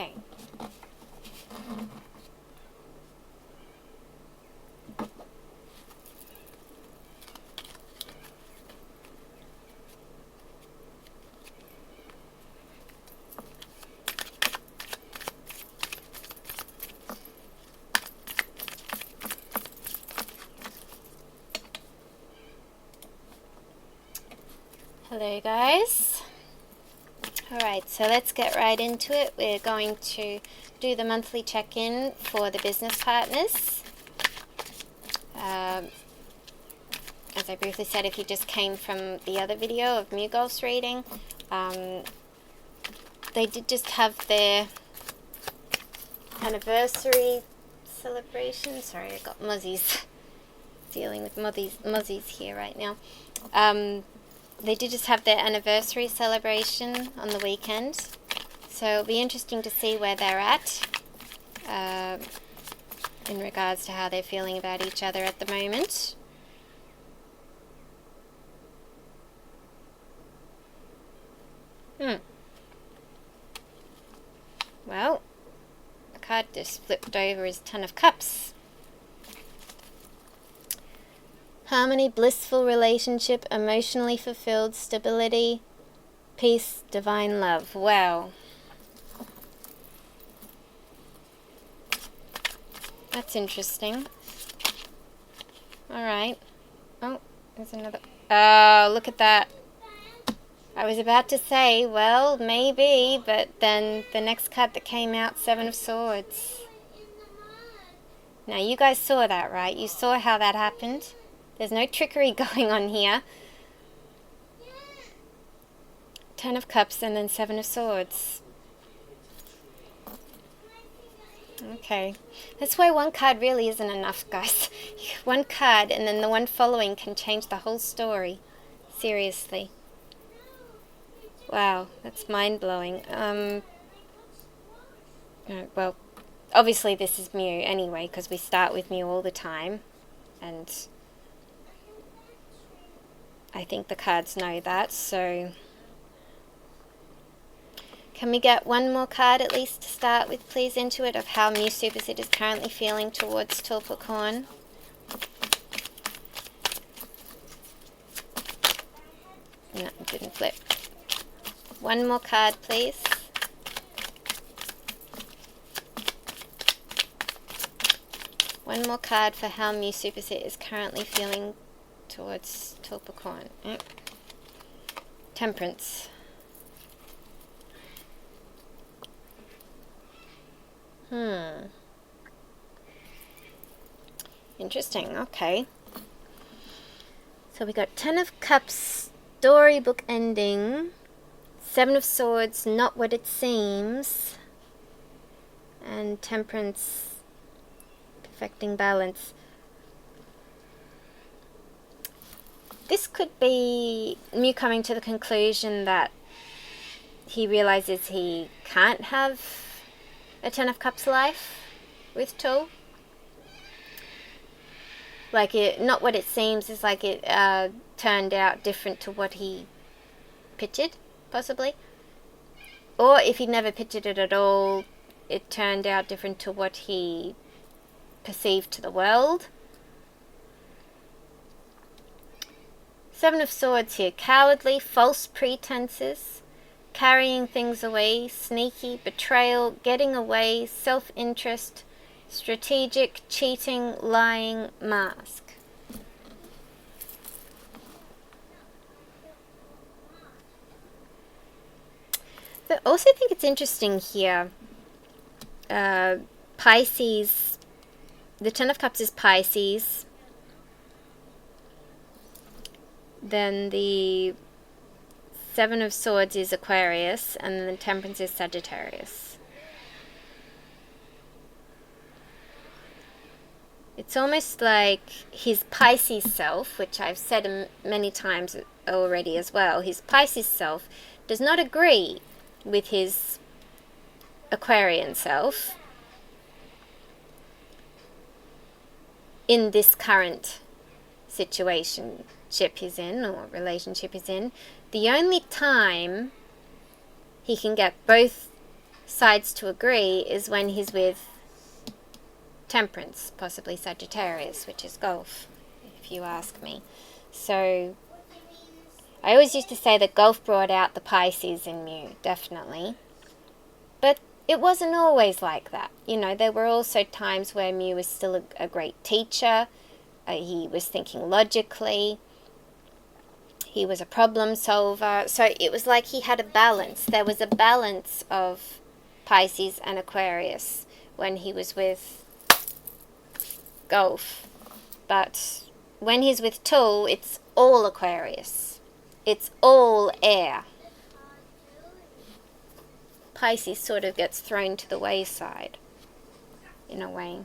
Okay. Hello guys. Alright, so let's get right into it. We're going to do the monthly check-in for the business partners. As I briefly said, if you just came from the other video of MewGulf's reading, they did just have their anniversary celebration. Sorry, I got muzzies. Dealing with muzzies here right now. They did just have their anniversary celebration on the weekend, so it'll be interesting to see where they're at in regards to how they're feeling about each other at the moment. Well, the card just flipped over is Ten of Cups. Harmony, blissful relationship, emotionally fulfilled, stability, peace, divine love. Wow. That's interesting. Alright. Oh, there's another. Oh, look at that. I was about to say, well, maybe, but then the next card that came out, Seven of Swords. Now, you guys saw that, right? You saw how that happened. There's no trickery going on here. Ten of Cups and then Seven of Swords. Okay. That's why one card really isn't enough, guys. One card and then the one following can change the whole story. Seriously. Wow, that's mind-blowing. Well, obviously this is Mew anyway, because we start with Mew all the time. And I think the cards know that, so can we get one more card at least to start with, please, into it, of how mewsuppasit is currently feeling towards Tulpacorn? No, it didn't flip. One more card, please. One more card for how mewsuppasit is currently feeling towards Tulpacorn. Temperance. Interesting, okay. So we got Ten of Cups, storybook ending. Seven of Swords, not what it seems. And Temperance, perfecting balance. This could be Mew coming to the conclusion that he realizes he can't have a Ten of Cups life with Tul. Like, it, not what it seems, is like it turned out different to what he pictured, possibly. Or if he never pictured it at all, it turned out different to what he perceived to the world. Seven of Swords here. Cowardly, false pretenses, carrying things away, sneaky, betrayal, getting away, self-interest, strategic, cheating, lying, mask. But I also think it's interesting here. Pisces, the Ten of Cups is Pisces. Then the Seven of Swords is Aquarius, and then the Temperance is Sagittarius. It's almost like his Pisces self, which I've said many times already as well, his Pisces self does not agree with his Aquarian self in this current situation he's in, or relationship he's in. The only time he can get both sides to agree is when he's with Temperance, possibly Sagittarius, which is Gulf, if you ask me. So I always used to say that Gulf brought out the Pisces in Mew, definitely. But it wasn't always like that. You know, there were also times where Mew was still a great teacher. He was thinking logically. He was a problem solver. So it was like he had a balance. There was a balance of Pisces and Aquarius when he was with Gulf. But when he's with Tool, it's all Aquarius. It's all air. Pisces sort of gets thrown to the wayside, in a way.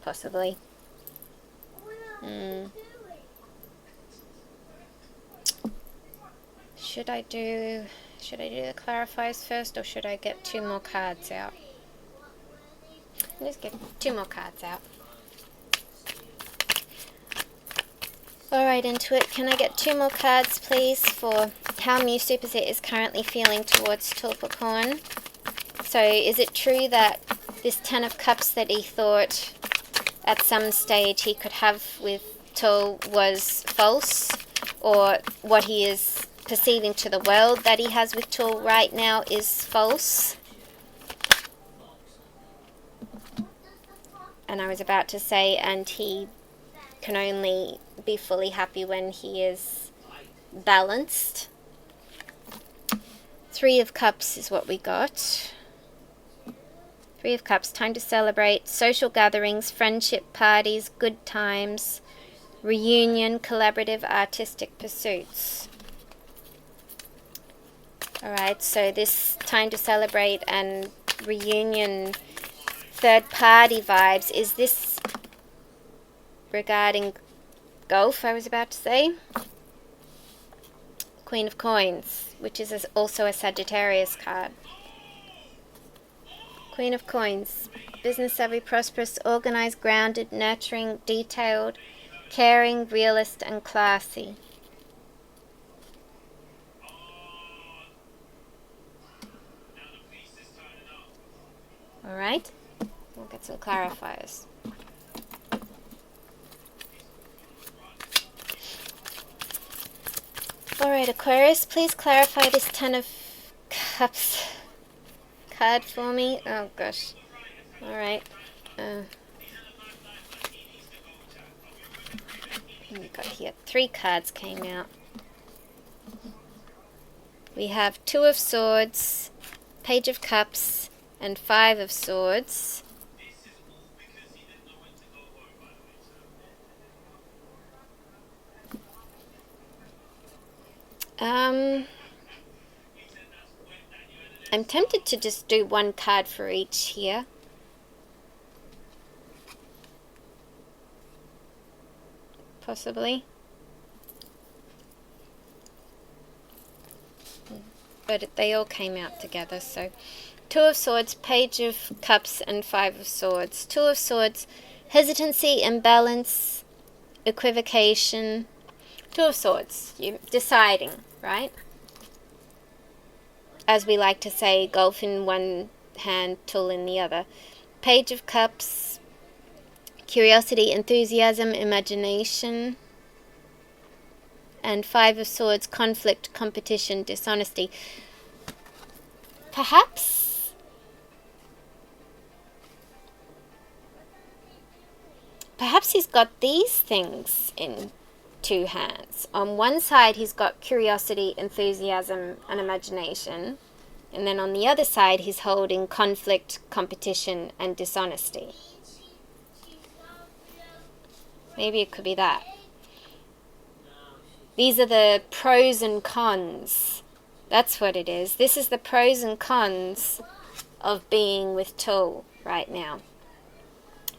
Possibly. Should I do the clarifiers first, or should I get 2 more cards out? Let's get 2 more cards out. Alright, Intuit, can I get 2 more cards, please, for how mewsuppasit is currently feeling towards Tulpacorn? So, is it true that this 10 of Cups that he thought at some stage he could have with Tul was false? Or what he is perceiving to the world that he has with Tul right now is false? And I was about to say, and he can only be fully happy when he is balanced. 3 of Cups is what we got. 3 of Cups, time to celebrate, social gatherings, friendship parties, good times, reunion, collaborative artistic pursuits. Alright, so this time to celebrate and reunion, third party vibes, is this regarding Gulf, I was about to say? Queen of Coins, which is also a Sagittarius card. Queen of Coins, business savvy, prosperous, organized, grounded, nurturing, detailed, caring, realist, and classy. Alright, we'll get some clarifiers. Alright, Aquarius, please clarify this 10 of Cups card for me. Oh gosh. Alright. We got here 3 cards came out. We have 2 of Swords, Page of Cups, and 5 of Swords. I'm tempted to just do 1 card for each here. Possibly. But they all came out together, so 2 of Swords, Page of Cups, and 5 of Swords. 2 of Swords, hesitancy, imbalance, equivocation. 2 of Swords, you're deciding, right? As we like to say, Gulf in one hand, Tul in the other. Page of Cups, curiosity, enthusiasm, imagination. And 5 of Swords, conflict, competition, dishonesty. Perhaps he's got these things in 2 hands. On one side he's got curiosity, enthusiasm, and imagination, and then on the other side he's holding conflict, competition, and dishonesty. Maybe it could be that. These are the pros and cons. That's what it is. This is the pros and cons of being with Tul right now.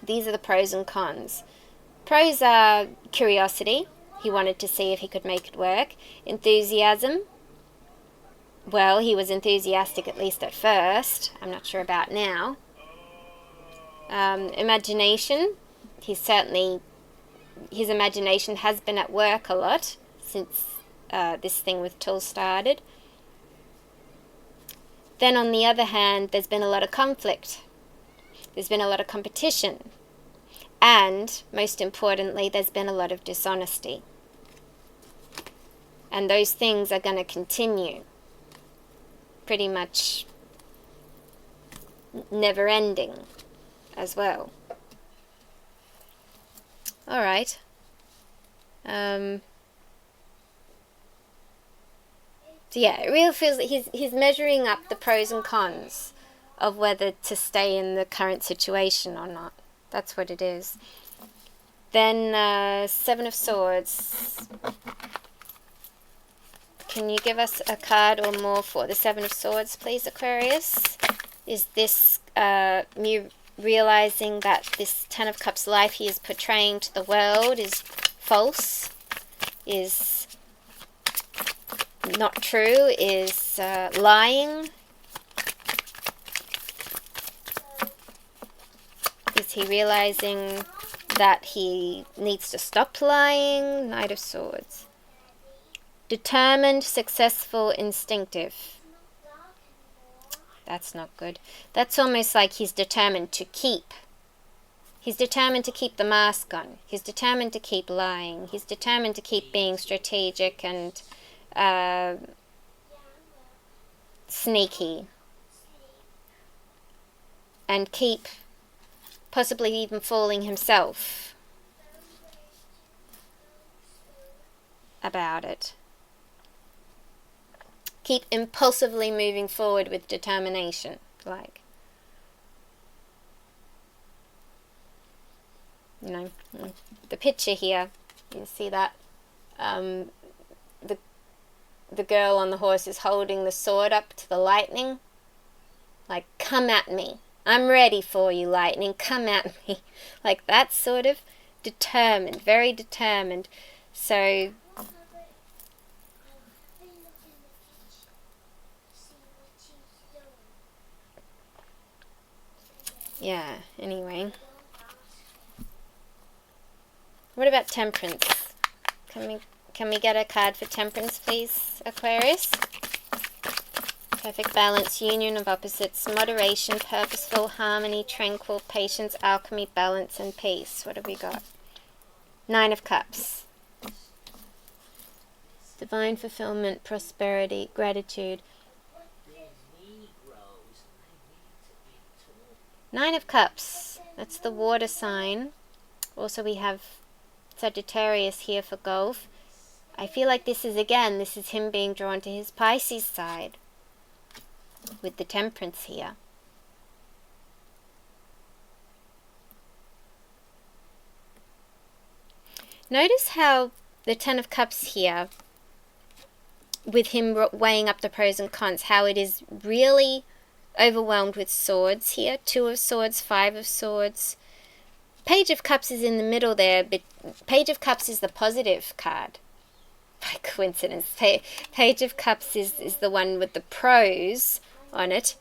These are the pros and cons. Pros are curiosity. He wanted to see if he could make it work. Enthusiasm. Well, he was enthusiastic at least at first. I'm not sure about now. Imagination. His imagination has been at work a lot since this thing with Tul started. Then on the other hand, there's been a lot of conflict. There's been a lot of competition. And, most importantly, there's been a lot of dishonesty. And those things are going to continue. Pretty much never ending as well. Alright. So yeah, it really feels like he's measuring up the pros and cons of whether to stay in the current situation or not. That's what it is. Then, Seven of Swords. Can you give us a card or more for the Seven of Swords, please, Aquarius? Is this Mew realizing that this Ten of Cups life he is portraying to the world is false, is not true, is lying? Is he realizing that he needs to stop lying? Knight of Swords. Determined, successful, instinctive. That's not good. That's almost like he's determined to keep. He's determined to keep the mask on. He's determined to keep lying. He's determined to keep being strategic and sneaky. And keep possibly even fooling himself about it. Keep impulsively moving forward with determination. Like, you know, the picture here, you see that the girl on the horse is holding the sword up to the lightning. Like, come at me. I'm ready for you, lightning. Come at me. Like, that's sort of determined, very determined. So, yeah, anyway. What about Temperance? Can we get a card for Temperance, please, Aquarius? Perfect balance, union of opposites, moderation, purposeful, harmony, tranquil, patience, alchemy, balance, and peace. What have we got? Nine of Cups. Divine fulfillment, prosperity, gratitude. Nine of Cups. That's the water sign. Also we have Sagittarius here for Gulf. I feel like this is him being drawn to his Pisces side. With the Temperance here. Notice how the Ten of Cups here, with him weighing up the pros and cons, how it is really overwhelmed with swords here. Two of Swords, Five of Swords. Page of Cups is in the middle there, but Page of Cups is the positive card. By coincidence. Page of Cups is the one with the pros on it,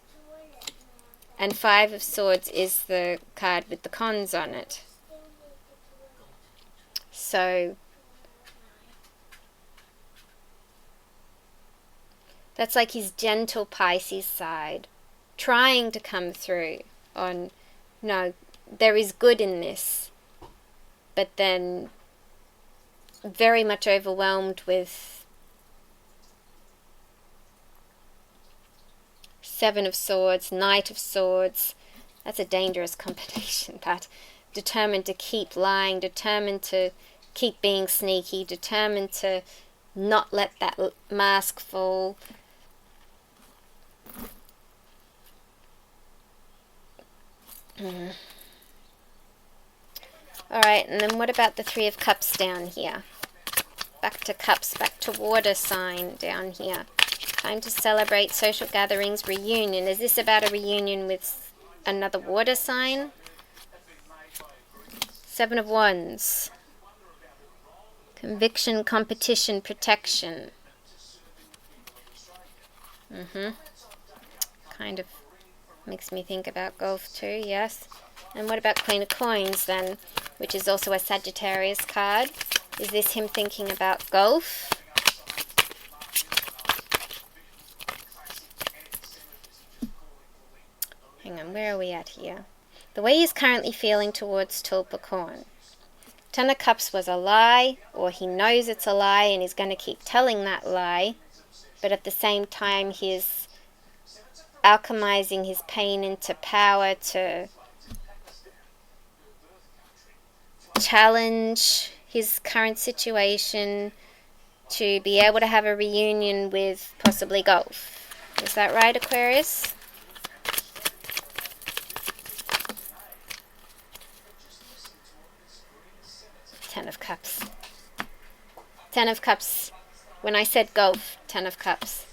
and Five of Swords is the card with the cons on it. So that's like his gentle Pisces side trying to come through on, no, there is good in this, but then very much overwhelmed with Seven of Swords, Knight of Swords. That's a dangerous combination, that. Determined to keep lying, determined to keep being sneaky, determined to not let that mask fall. Alright, and then what about the Three of Cups down here? Back to Cups, back to water sign down here. Time to celebrate, social gatherings, reunion. Is this about a reunion with another water sign? Seven of Wands. Conviction, competition, protection. Kind of makes me think about Gulf too, yes. And what about Queen of Coins then, which is also a Sagittarius card? Is this him thinking about Gulf? hang on, where are we at here? The way he's currently feeling towards Tulpacorn. Ten of Cups was a lie, or he knows it's a lie and he's going to keep telling that lie, but at the same time he's alchemizing his pain into power to challenge his current situation, to be able to have a reunion with possibly Gulf. Is that right, Aquarius? Ten of Cups. Ten of Cups. When I said Gulf, Ten of Cups.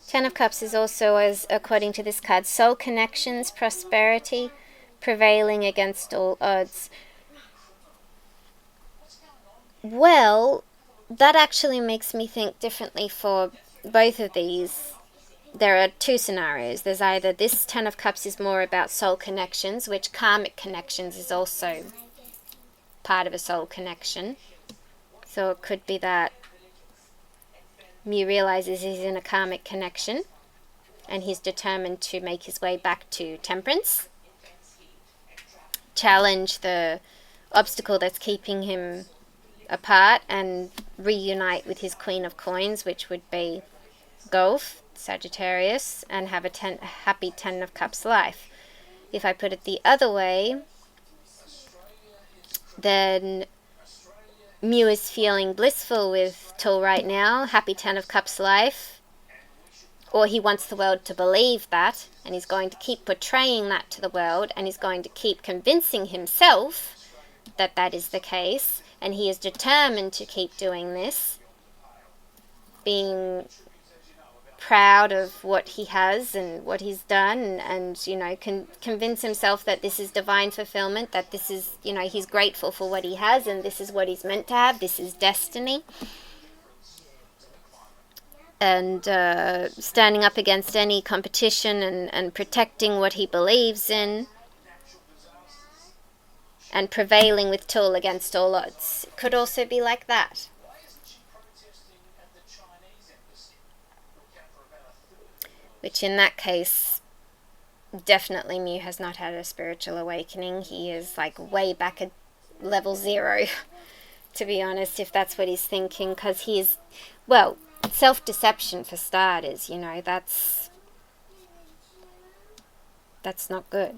Ten of Cups is also, as according to this card, soul connections, prosperity, prevailing against all odds. Well, that actually makes me think differently for both of these. There are two scenarios. There's either this Ten of Cups is more about soul connections, which karmic connections is also part of a soul connection. So it could be that Mew realizes he's in a karmic connection and he's determined to make his way back to Temperance, challenge the obstacle that's keeping him apart, and reunite with his Queen of Coins, which would be Gulf, Sagittarius, and have a happy Ten of Cups life. If I put it the other way, then Mew is feeling blissful with Tul right now, happy Ten of Cups life, or he wants the world to believe that, and he's going to keep portraying that to the world, and he's going to keep convincing himself that that is the case, and he is determined to keep doing this, being proud of what he has and what he's done, and you know, convince himself that this is divine fulfillment, that this is, you know, he's grateful for what he has and this is what he's meant to have, this is destiny, and standing up against any competition and protecting what he believes in, and prevailing with Tul against all odds. It could also be like that. Which in that case, definitely Mew has not had a spiritual awakening. He is like way back at level 0, to be honest, if that's what he's thinking, because he is, well, self-deception for starters, you know, that's not good.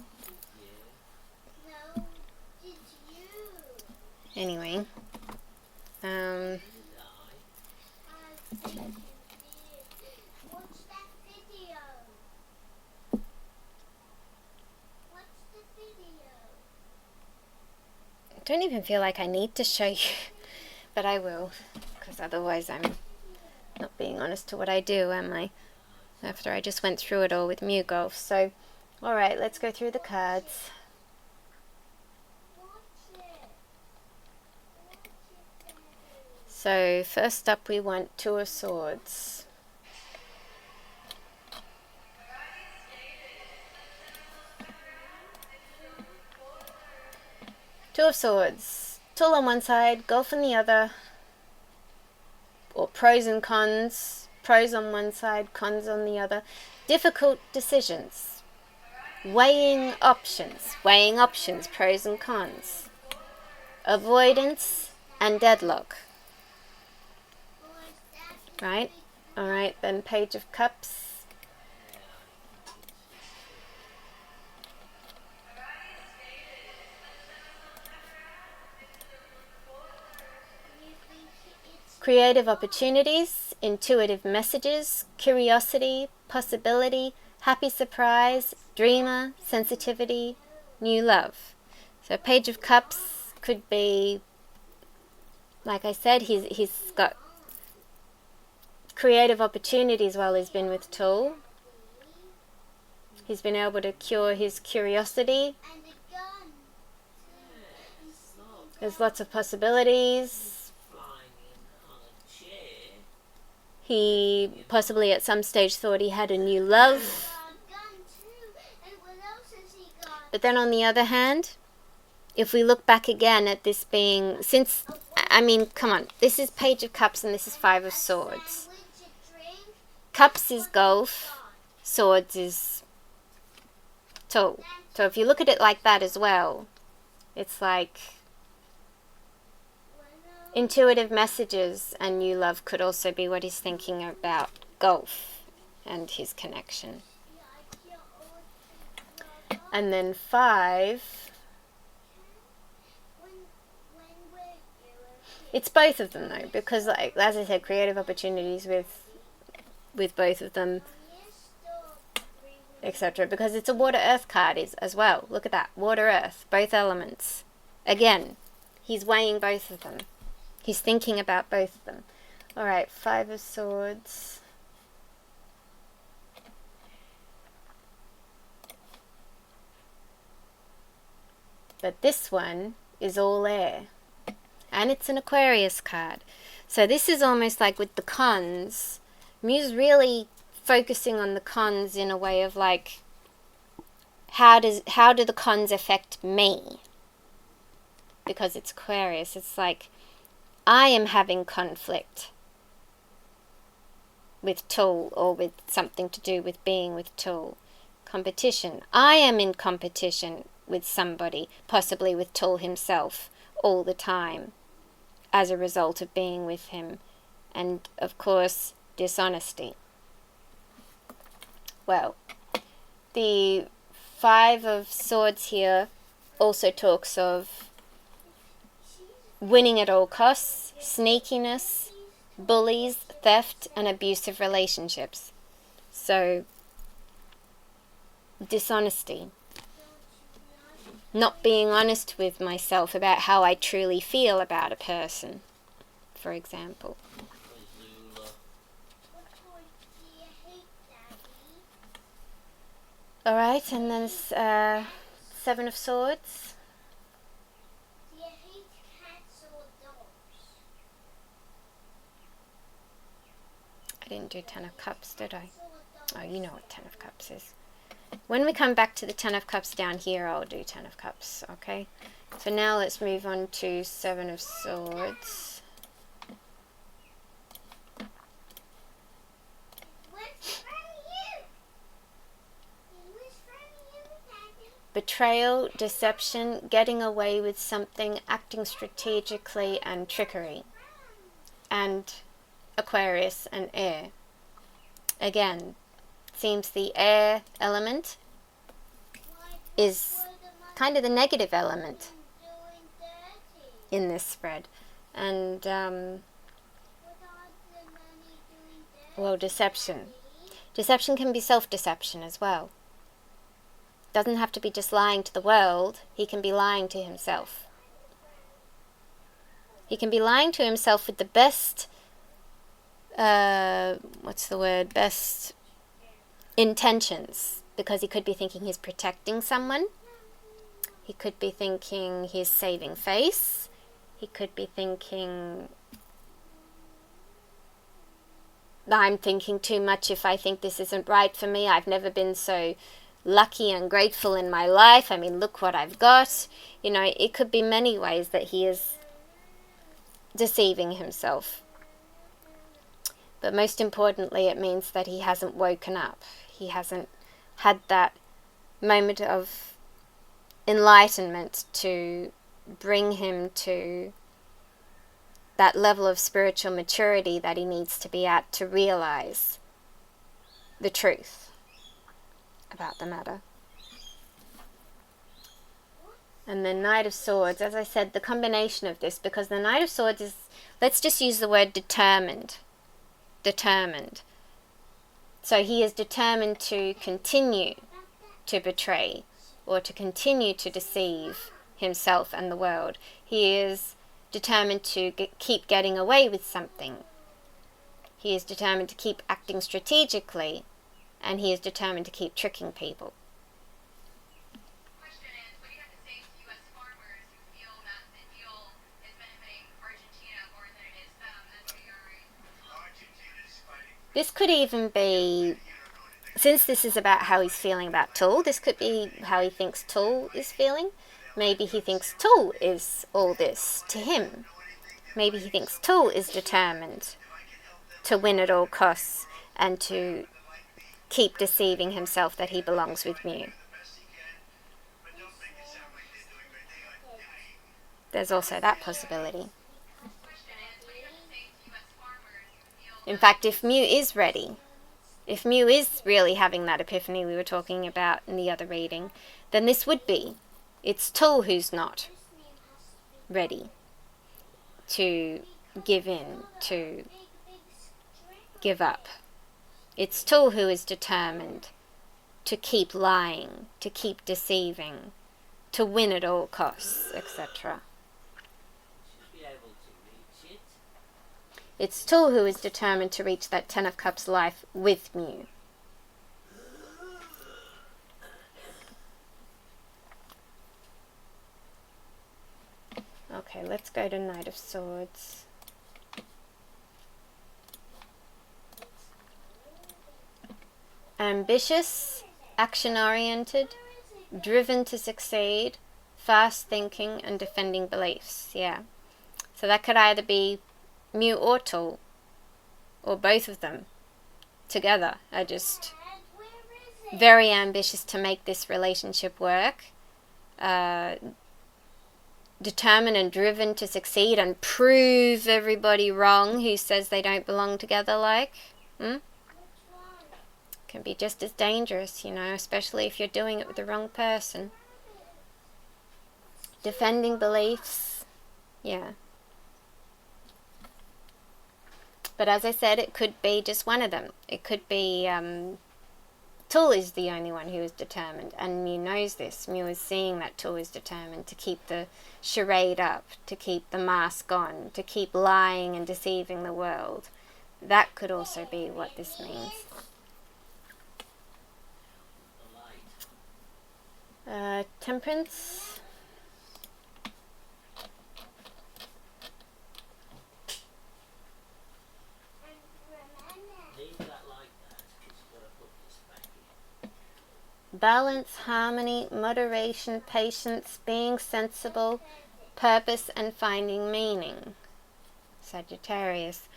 Anyway, I don't even feel like I need to show you, but I will, because otherwise I'm not being honest to what I do, am I? After I just went through it all with MewGulf. So, alright, let's go through the cards. So, first up we want Two of Swords. Two of Swords. Tul on one side, Gulf on the other. Or pros and cons. Pros on one side, cons on the other. Difficult decisions. Weighing options. Weighing options, pros and cons. Avoidance and deadlock. Right? Alright, then Page of Cups. Creative opportunities, intuitive messages, curiosity, possibility, happy surprise, dreamer, sensitivity, new love. So Page of Cups could be, like I said, he's got creative opportunities while he's been with Tul. He's been able to cure his curiosity. There's lots of possibilities. He possibly at some stage thought he had a new love. But then on the other hand, if we look back again at this being, since, I mean, come on, this is Page of Cups and this is Five of Swords. Cups is Gulf, Swords is Tull. So if you look at it like that as well, it's like intuitive messages and new love could also be what he's thinking about Gulf and his connection. And then 5, it's both of them though, because like as I said, creative opportunities with both of them, etc. Because it's a water earth card as well. Look at that, water earth, both elements. Again, he's weighing both of them. He's thinking about both of them. All right, 5 of Swords. But this one is all air. And it's an Aquarius card. So this is almost like with the cons, Mew's really focusing on the cons in a way of like, how do the cons affect me? Because it's Aquarius, it's like, I am having conflict with Tull, or with something to do with being with Tull. Competition. I am in competition with somebody, possibly with Tull himself, all the time, as a result of being with him. And, of course, dishonesty. Well, the 5 of Swords here also talks of winning at all costs, sneakiness, bullies, theft, and abusive relationships. So, dishonesty. Not being honest with myself about how I truly feel about a person, for example. Alright, and then 7 of Swords. I didn't do 10 of Cups, did I? Oh, you know what 10 of Cups is. When we come back to the 10 of Cups down here, I'll do 10 of Cups, okay? So now let's move on to 7 of Swords. Betrayal, deception, getting away with something, acting strategically, and trickery. And Aquarius and air. Again, seems the air element is kind of the negative element in this spread. And, well, deception. Deception can be self-deception as well. Doesn't have to be just lying to the world. He can be lying to himself. He can be lying to himself with the best, best intentions, because he could be thinking he's protecting someone. He could be thinking he's saving face. He could be thinking, I'm thinking too much if I think this isn't right for me. I've never been so lucky and grateful in my life. I mean, look what I've got. You know, it could be many ways that he is deceiving himself. But most importantly, it means that he hasn't woken up. He hasn't had that moment of enlightenment to bring him to that level of spiritual maturity that he needs to be at to realize the truth about the matter. And the Knight of Swords, as I said, the combination of this, because the Knight of Swords is, let's just use the word determined. Determined. So he is determined to continue to betray or to continue to deceive himself and the world. He is determined to keep getting away with something. He is determined to keep acting strategically, and he is determined to keep tricking people. Question is, what do you have to say to U.S. farmers who feel that the deal is benefiting Argentina more than it is them as we are? This could even be, since this is about how he's feeling about Tull, this could be how he thinks Tull is feeling. Maybe he thinks Tool is all this to him. Maybe he thinks Tool is determined to win at all costs and to keep deceiving himself that he belongs with Mew. There's also that possibility. In fact, if Mew is ready, if Mew is really having that epiphany we were talking about in the other reading, then this would be, it's Tool who's not ready to give in, to give up. It's Tool who is determined to keep lying, to keep deceiving, to win at all costs, etc. It's Tool who is determined to reach that Ten of Cups life with Mew. Okay, let's go to Knight of Swords. Ambitious, action-oriented, driven to succeed, fast thinking and defending beliefs. Yeah. So that could either be Mew or Tool, or both of them together are just very ambitious to make this relationship work. Determined and driven to succeed and prove everybody wrong who says they don't belong together, like. Can be just as dangerous, you know, especially if you're doing it with the wrong person. Defending beliefs, yeah. But as I said, it could be just one of them. It could be Tool is the only one who is determined, and Mew knows this. Mew is seeing that Tool is determined to keep the charade up, to keep the mask on, to keep lying and deceiving the world. That could also be what this means. Temperance. Balance, harmony, moderation, patience, being sensible, purpose and finding meaning. Sagittarius.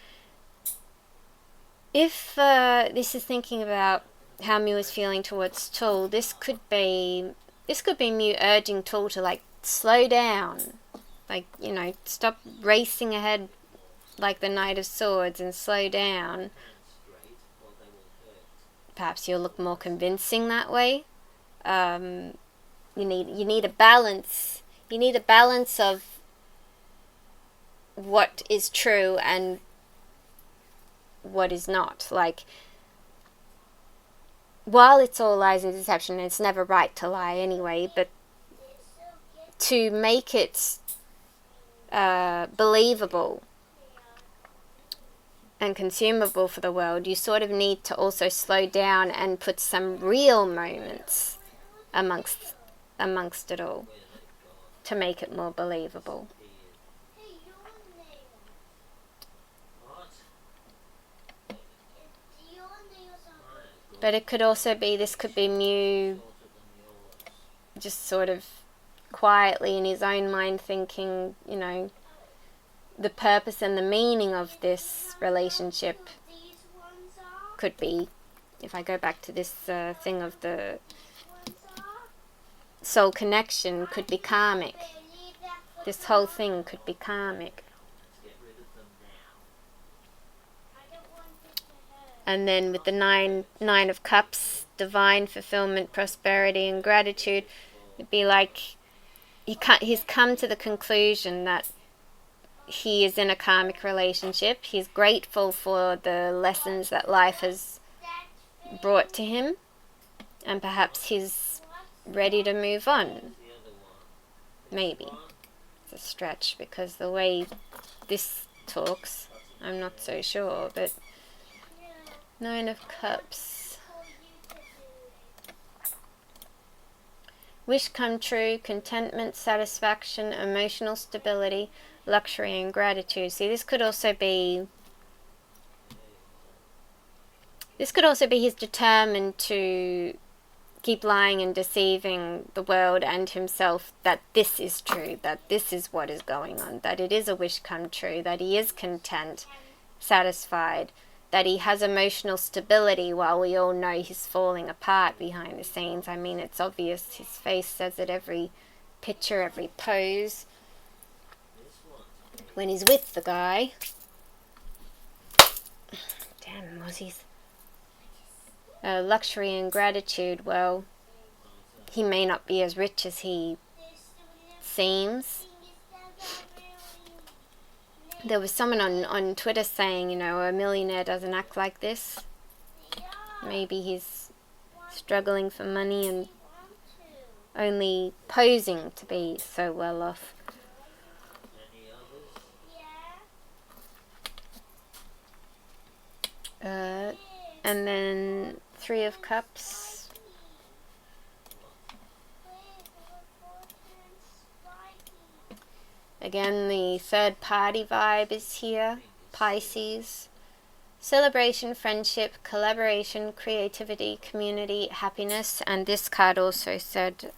If this is thinking about how Mew is feeling towards Tool, this could be Mew urging Tool to, like, slow down, like, you know, stop racing ahead like the Knight of Swords and slow down. Perhaps you'll look more convincing that way. You need a balance. You need a balance of what is true and what is not. Like, while it's all lies and deception, it's never right to lie anyway, but to make it believable and consumable for the world, you sort of need to also slow down and put some real moments amongst it all to make it more believable. But it could also be, this could be Mew just sort of quietly in his own mind thinking, you know, the purpose and the meaning of this relationship could be, if I go back to this thing of the soul connection, could be karmic. This whole thing could be karmic. And then with the nine of Cups, divine fulfillment, prosperity and gratitude, it'd be like he's come to the conclusion that he is in a karmic relationship. He's grateful for the lessons that life has brought to him, and perhaps he's ready to move on. Maybe. It's a stretch because the way this talks, I'm not so sure, but Nine of Cups. Wish come true, contentment, satisfaction, emotional stability, luxury and gratitude. See, this could also be he's determined to keep lying and deceiving the world and himself that this is true, that this is what is going on, that it is a wish come true, that he is content, satisfied, that he has emotional stability while we all know he's falling apart behind the scenes. I mean, it's obvious. His face says it, every picture, every pose. When he's with the guy. Damn, Mozzies. Luxury and gratitude, well, he may not be as rich as he seems. There was someone on Twitter saying, you know, a millionaire doesn't act like this. Maybe he's struggling for money and only posing to be so well off. And then Three of Cups. Again, the third party vibe is here. Pisces. Celebration, friendship, collaboration, creativity, community, happiness. And this card also said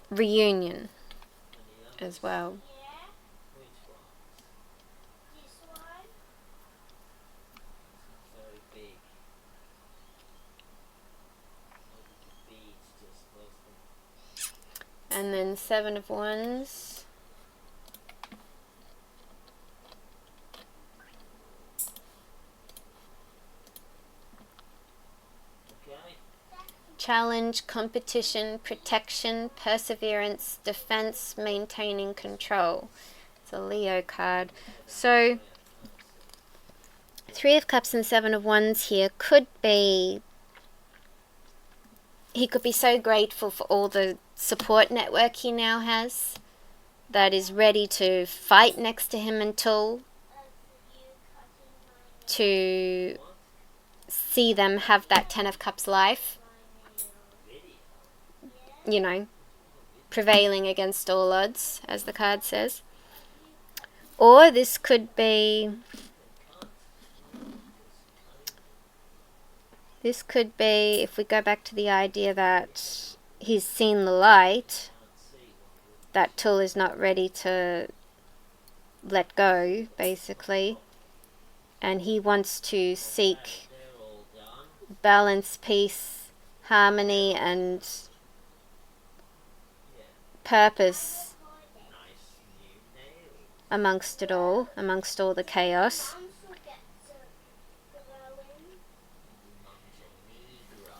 reunion as well. And then Seven of Wands. Challenge, competition, protection, perseverance, defense, maintaining control. It's a Leo card. So, Three of Cups and Seven of Wands here could be... He could be so grateful for all the support network he now has that is ready to fight next to him until to see them have that Ten of Cups life, you know, prevailing against all odds, as the card says. Or this could be... if we go back to the idea that he's seen the light, that Tool is not ready to let go, basically, and he wants to seek balance, peace, harmony, and purpose amongst it all, amongst all the chaos.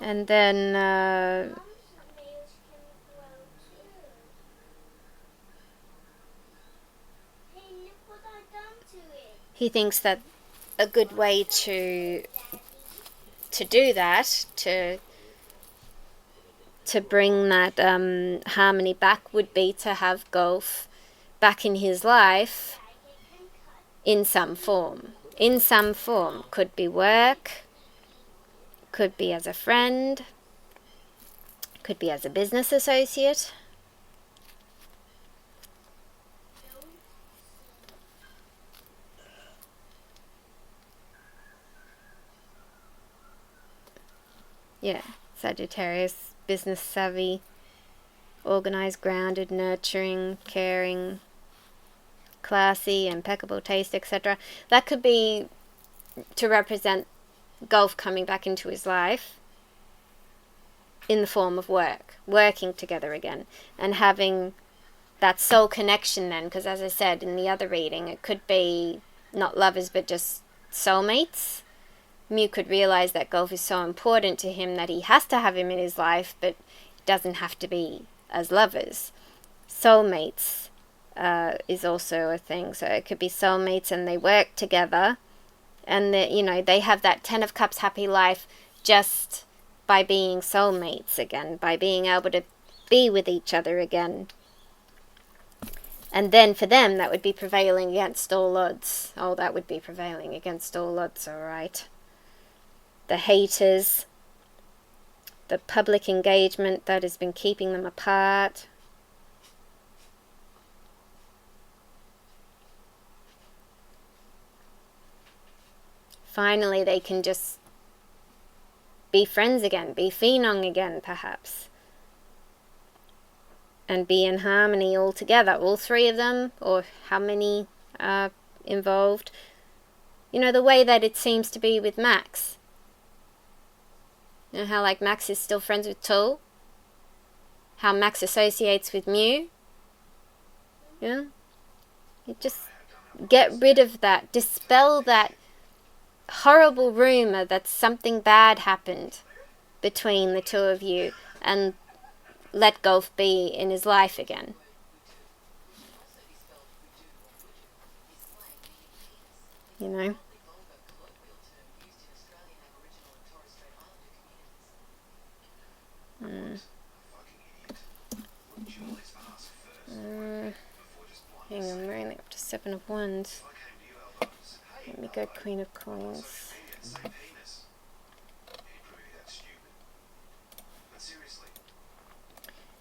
And then he thinks that a good way to do that, to bring that harmony back, would be to have Gulf back in his life in some form. In some form. Could be work, could be as a friend, could be as a business associate. Yeah, Sagittarius, business savvy, organized, grounded, nurturing, caring, classy, impeccable taste, etc. That could be to represent Gulf coming back into his life in the form of work, working together again, and having that soul connection then, because as I said in the other reading, it could be not lovers but just soulmates. Mew could realize that Gulf is so important to him that he has to have him in his life, but it doesn't have to be as lovers. Soulmates is also a thing, so it could be soulmates and they work together, and that, you know, they have that Ten of Cups happy life just by being soulmates again, by being able to be with each other again. And then for them, that would be prevailing against all odds. Oh, that would be prevailing against all odds, alright. The haters, the public engagement that has been keeping them apart. Finally, they can just be friends again, be phenong again, perhaps. And be in harmony all together, all three of them, or how many are involved. You know, the way that it seems to be with Max. You know how, like, Max is still friends with Tul? How Max associates with Mew? Yeah? You just get rid of that. Dispel that horrible rumor that something bad happened between the two of you, and let Gulf be in his life again. You know? Hang on, we're only up to 7 of Wands. Let me go Queen of Coins.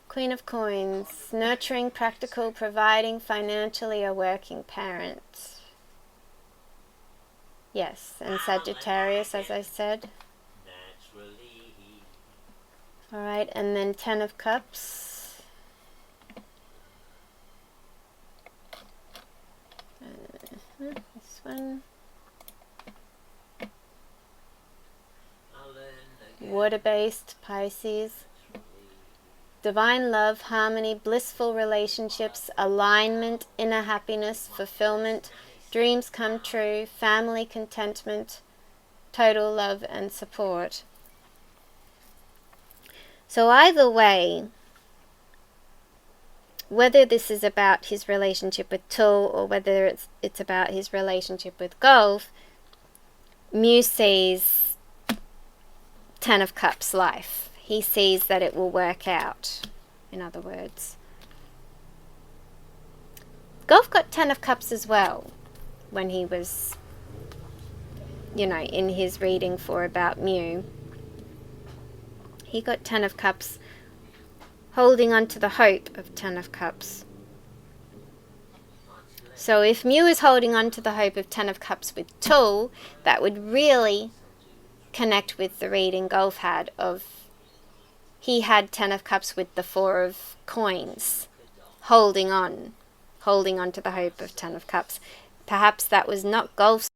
Queen of Coins, nurturing, practical, providing, financially a working parent. Yes, and Sagittarius, as I said. Alright, and then 10 of Cups. This one. Water-based, Pisces. Divine love, harmony, blissful relationships, alignment, inner happiness, fulfillment, dreams come true, family contentment, total love and support. So either way, whether this is about his relationship with Tul or whether it's about his relationship with Gulf, Mew sees 10 of Cups life. He sees that it will work out, in other words. Gulf got 10 of Cups as well when he was, you know, in his reading for About Mew. He got 10 of Cups, holding on to the hope of 10 of Cups. So if Mew is holding on to the hope of 10 of Cups with Tul, that would really connect with the reading Gulf had of, he had 10 of Cups with the 4 of Coins, holding on to the hope of 10 of Cups. Perhaps that was not Gulf's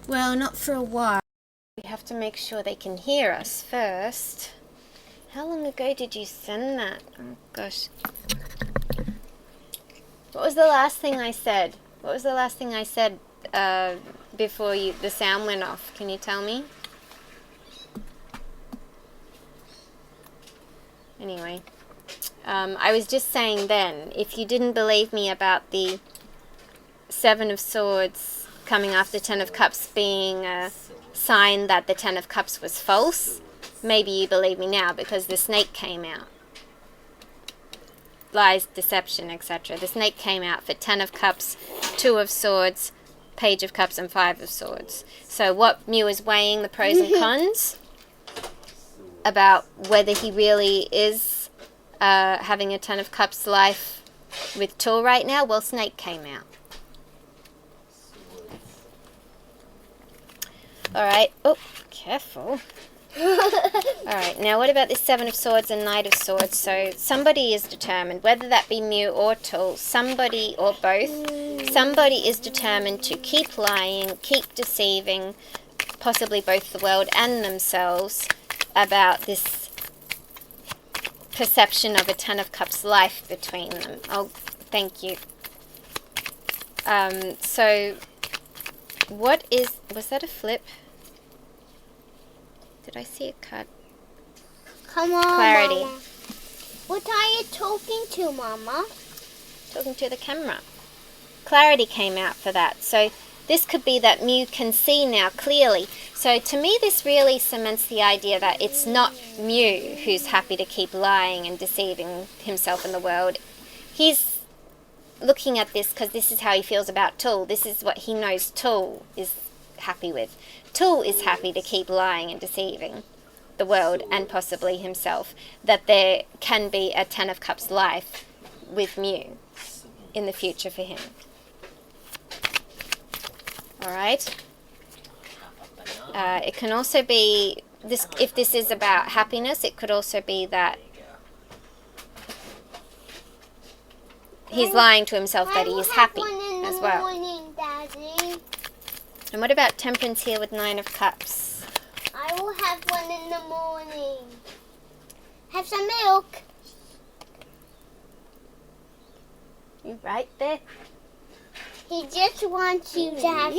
Well, not for a while. We have to make sure they can hear us first. How long ago did you send that? Oh gosh. What was the last thing I said? What was the last thing I said before the sound went off? Can you tell me? Anyway, I was just saying then, if you didn't believe me about the Seven of Swords coming after Ten of Cups being a sign that the Ten of Cups was false, maybe you believe me now because the snake came out. Lies, deception, etc. The snake came out for Ten of Cups, Two of Swords, Page of Cups, and Five of Swords. So what Mew is weighing the pros and cons about whether he really is having a Ten of Cups life with Tool right now. Well, snake came out. Alright. Oh, careful. Alright, now what about this Seven of Swords and Knight of Swords? So somebody is determined, whether that be Mew or Tool, somebody or both, somebody is determined to keep lying, keep deceiving, possibly both the world and themselves, about this perception of a Ten of Cups life between them. Oh, thank you. So, what is... Was that a flip? Did I see a card? Come on, Clarity. Mama. What are you talking to, Mama? Talking to the camera. Clarity came out for that. So this could be that Mew can see now clearly. So to me this really cements the idea that it's not Mew who's happy to keep lying and deceiving himself in the world. He's looking at this because this is how he feels about Tool. This is what he knows Tool is happy with. Tool is happy to keep lying and deceiving the world and possibly himself, that there can be a Ten of Cups life with Mew in the future for him. Alright. It can also be, this. If this is about happiness, it could also be that he's lying to himself that he is happy as well. Morning, Daddy. And what about Temperance here with Nine of Cups? I will have one in the morning. Have some milk. You right there? He just wants you to have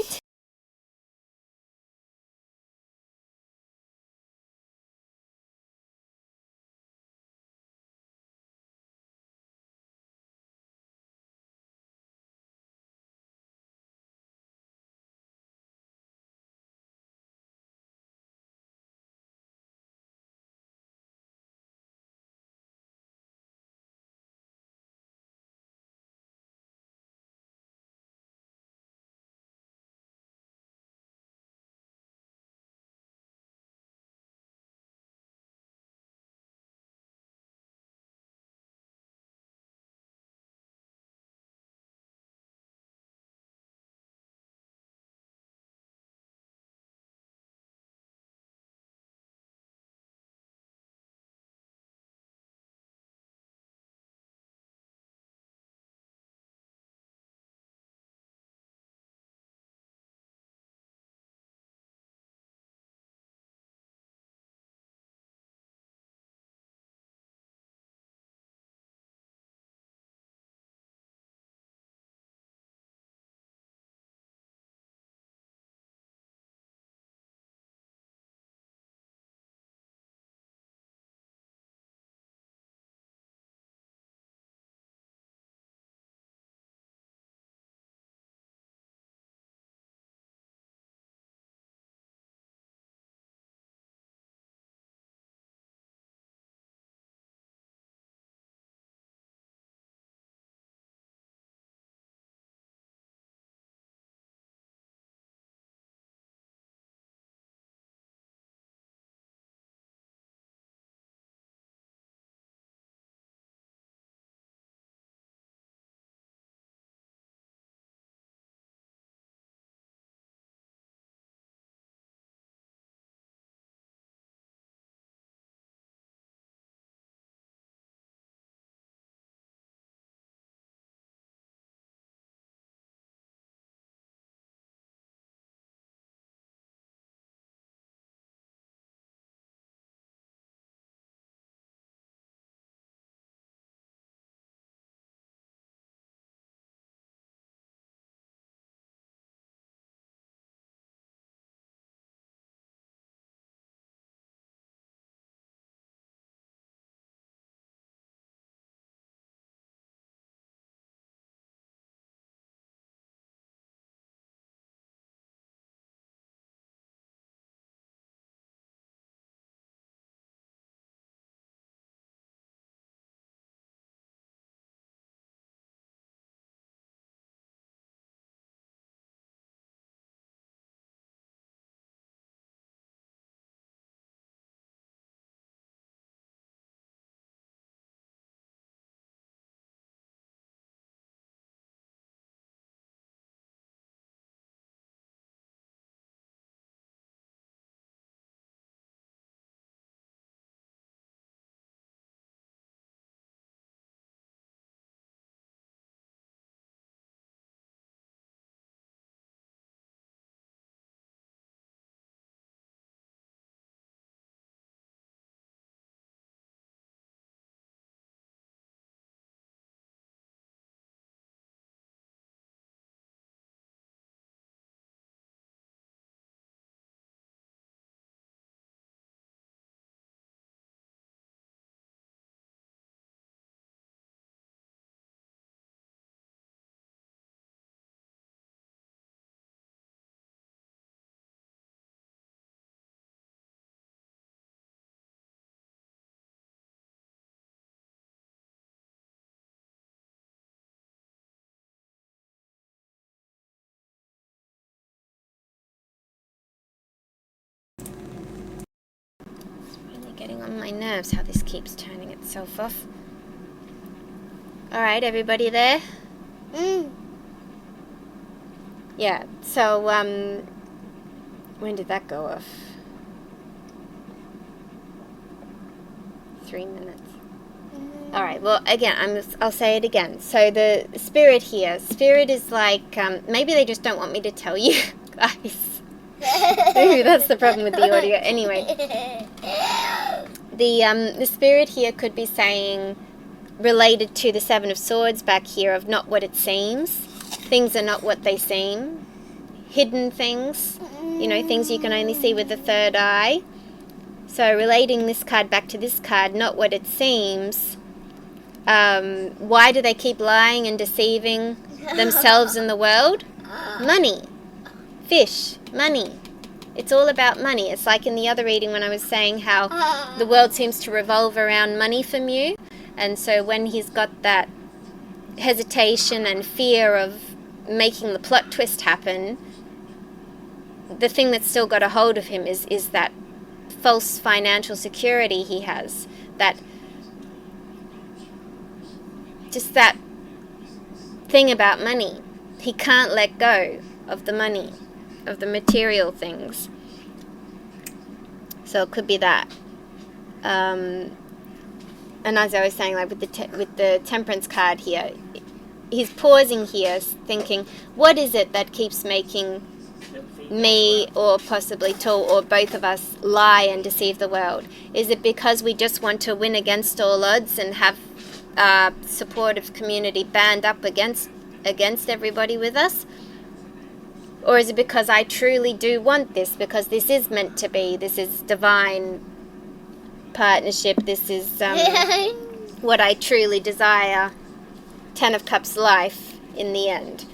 really getting on my nerves how this keeps turning itself off. Alright, everybody there? Yeah, so, when did that go off? 3 minutes. Alright, well, again, I'll say it again. So the spirit here, spirit is like, maybe they just don't want me to tell you, guys. Maybe that's the problem with the audio. Anyway, the spirit here could be saying, related to the Seven of Swords back here, of not what it seems. Things are not what they seem. Hidden things, you know, things you can only see with the third eye. So relating this card back to this card, not what it seems. Why do they keep lying and deceiving themselves and the world? Money. Fish. Money. It's all about money. It's like in the other reading when I was saying how the world seems to revolve around money for Mew. And so when he's got that hesitation and fear of making the plot twist happen, the thing that's still got a hold of him is that false financial security he has. Just that thing about money. He can't let go of the money, of the material things. So it could be that. And as I was saying, like with the Temperance card here, he's pausing here, thinking, what is it that keeps making me, or possibly Tool, or both of us, lie and deceive the world? Is it because we just want to win against all odds and have supportive community band up against everybody with us? Or is it because I truly do want this, because this is meant to be, this is divine partnership, this is what I truly desire, 10 of Cups life in the end?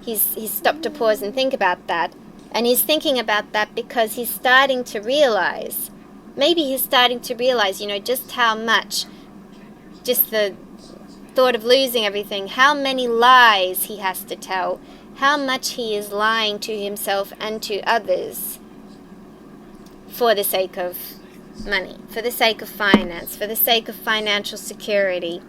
He's stopped to pause and think about that, and he's thinking about that because he's starting to realize, you know, just how much, just the thought of losing everything, how many lies he has to tell, how much he is lying to himself and to others for the sake of money, for the sake of finance, for the sake of financial security,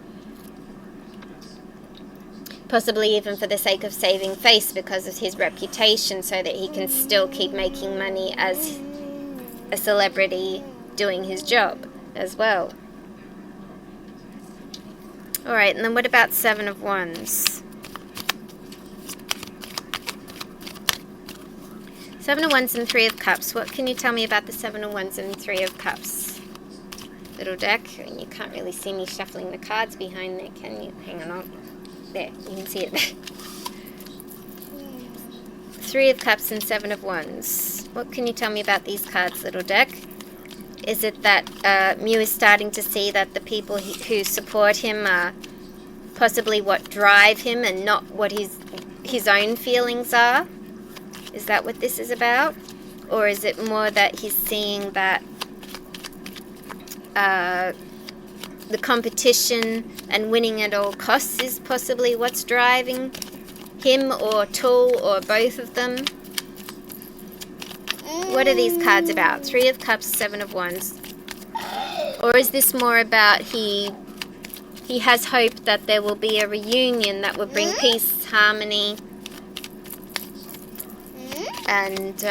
possibly even for the sake of saving face because of his reputation, so that he can still keep making money as a celebrity doing his job as well. Alright, and then what about Seven of Wands? Seven of Wands and Three of Cups. What can you tell me about the Seven of Wands and Three of Cups? Little deck, and you can't really see me shuffling the cards behind there, can you? Hang on. There, you can see it there. Three of Cups and Seven of Wands. What can you tell me about these cards, little deck? Is it that Mew is starting to see that the people who support him are possibly what drive him and not what his own feelings are? Is that what this is about? Or is it more that he's seeing that the competition and winning at all costs is possibly what's driving him, or Tool, or both of them? What are these cards about? Three of Cups, Seven of Wands. Or is this more about he has hope that there will be a reunion that will bring peace, harmony, and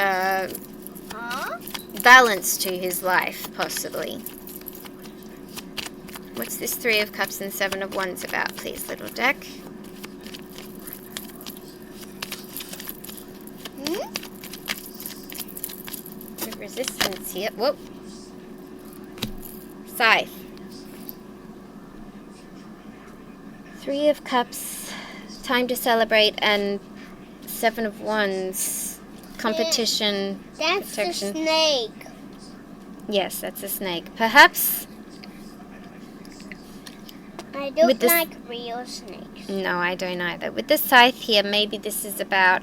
balance to his life, possibly? What's this Three of Cups and Seven of Wands about, please, little deck? The resistance here. Whoop. Scythe. Three of Cups, time to celebrate, and Seven of Wands, competition, That's protection. the snake. Yes, that's a snake. Perhaps. I don't With this- like real snakes. No, I don't either. With the scythe here, maybe this is about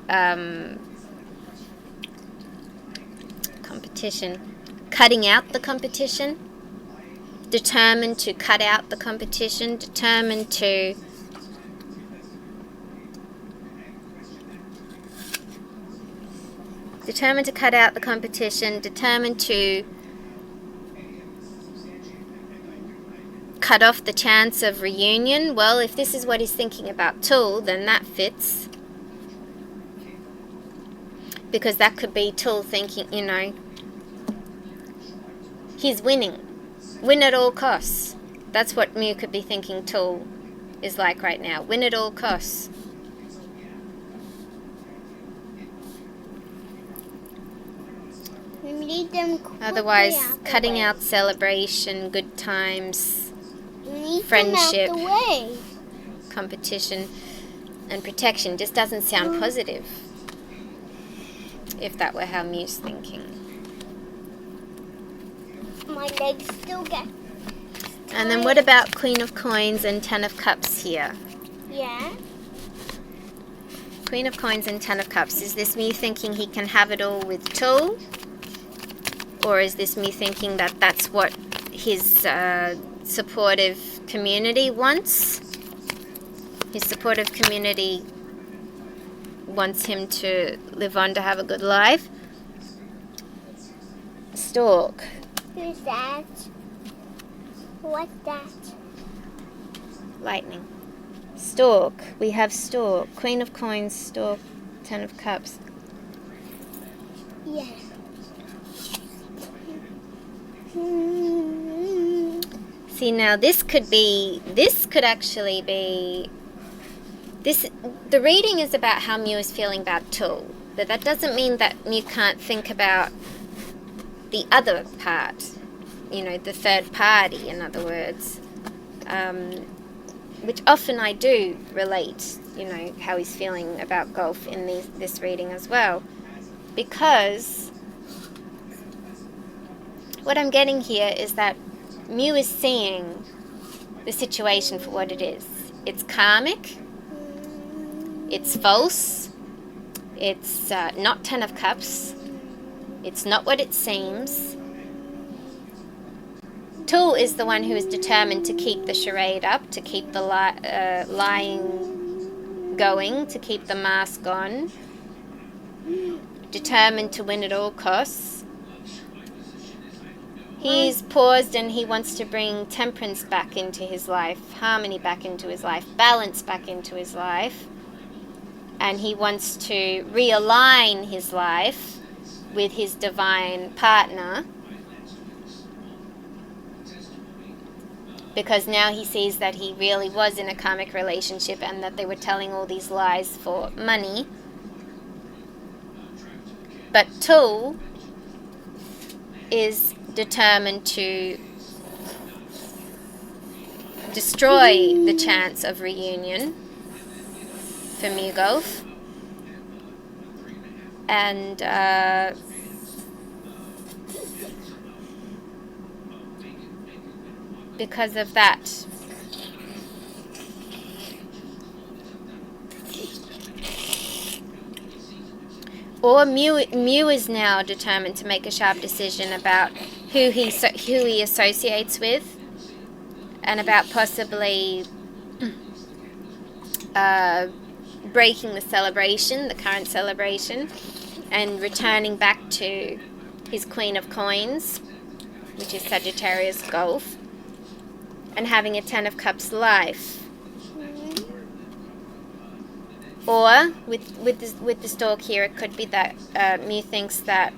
competition. Cutting out the competition. Determined to cut out the competition. Determined to Determined to cut out the competition, determined to cut off the chance of reunion. Well, if this is what he's thinking about Tool, then that fits. Because that could be Tool thinking, you know, he's winning. Win at all costs. That's what Mew could be thinking Tool is like right now. Win at all costs. We need them quickly Otherwise, out the cutting way. out celebration, good times, We need friendship. them out the way. competition, and protection just doesn't sound positive. If that were how Mew's thinking. My legs still get. And then what about Queen of Coins and Ten of Cups here? Yeah. Queen of Coins and Ten of Cups. Is this Mew thinking he can have it all with Tool? Or is this Mew thinking that that's what his supportive community wants? His supportive community wants him to live on to have a good life. Stork. Who's that? What's that? Lightning. Stork. We have Stork. Queen of Coins, Stork, Ten of Cups. Yeah. See, now this could actually be, the reading is about how Mew is feeling about Tool, but that doesn't mean that Mew can't think about the other part, you know, the third party, in other words, which often I do relate, you know, how he's feeling about Gulf in this reading as well, because what I'm getting here is that Mew is seeing the situation for what it is. It's karmic, it's false, it's not Ten of Cups, it's not what it seems. Tool is the one who is determined to keep the charade up, to keep the lying going, to keep the mask on, determined to win at all costs. He's paused and he wants to bring temperance back into his life, harmony back into his life, balance back into his life. And he wants to realign his life with his divine partner. Because now he sees that he really was in a karmic relationship and that they were telling all these lies for money. But Tool is determined to destroy the chance of reunion for MewGulf, and because of that, or Mew is now determined to make a sharp decision about who he associates with, and about possibly breaking the celebration, the current celebration, and returning back to his Queen of Coins, which is Sagittarius Gulf, and having a Ten of Cups life. Or with the Stork here, it could be that Mew thinks that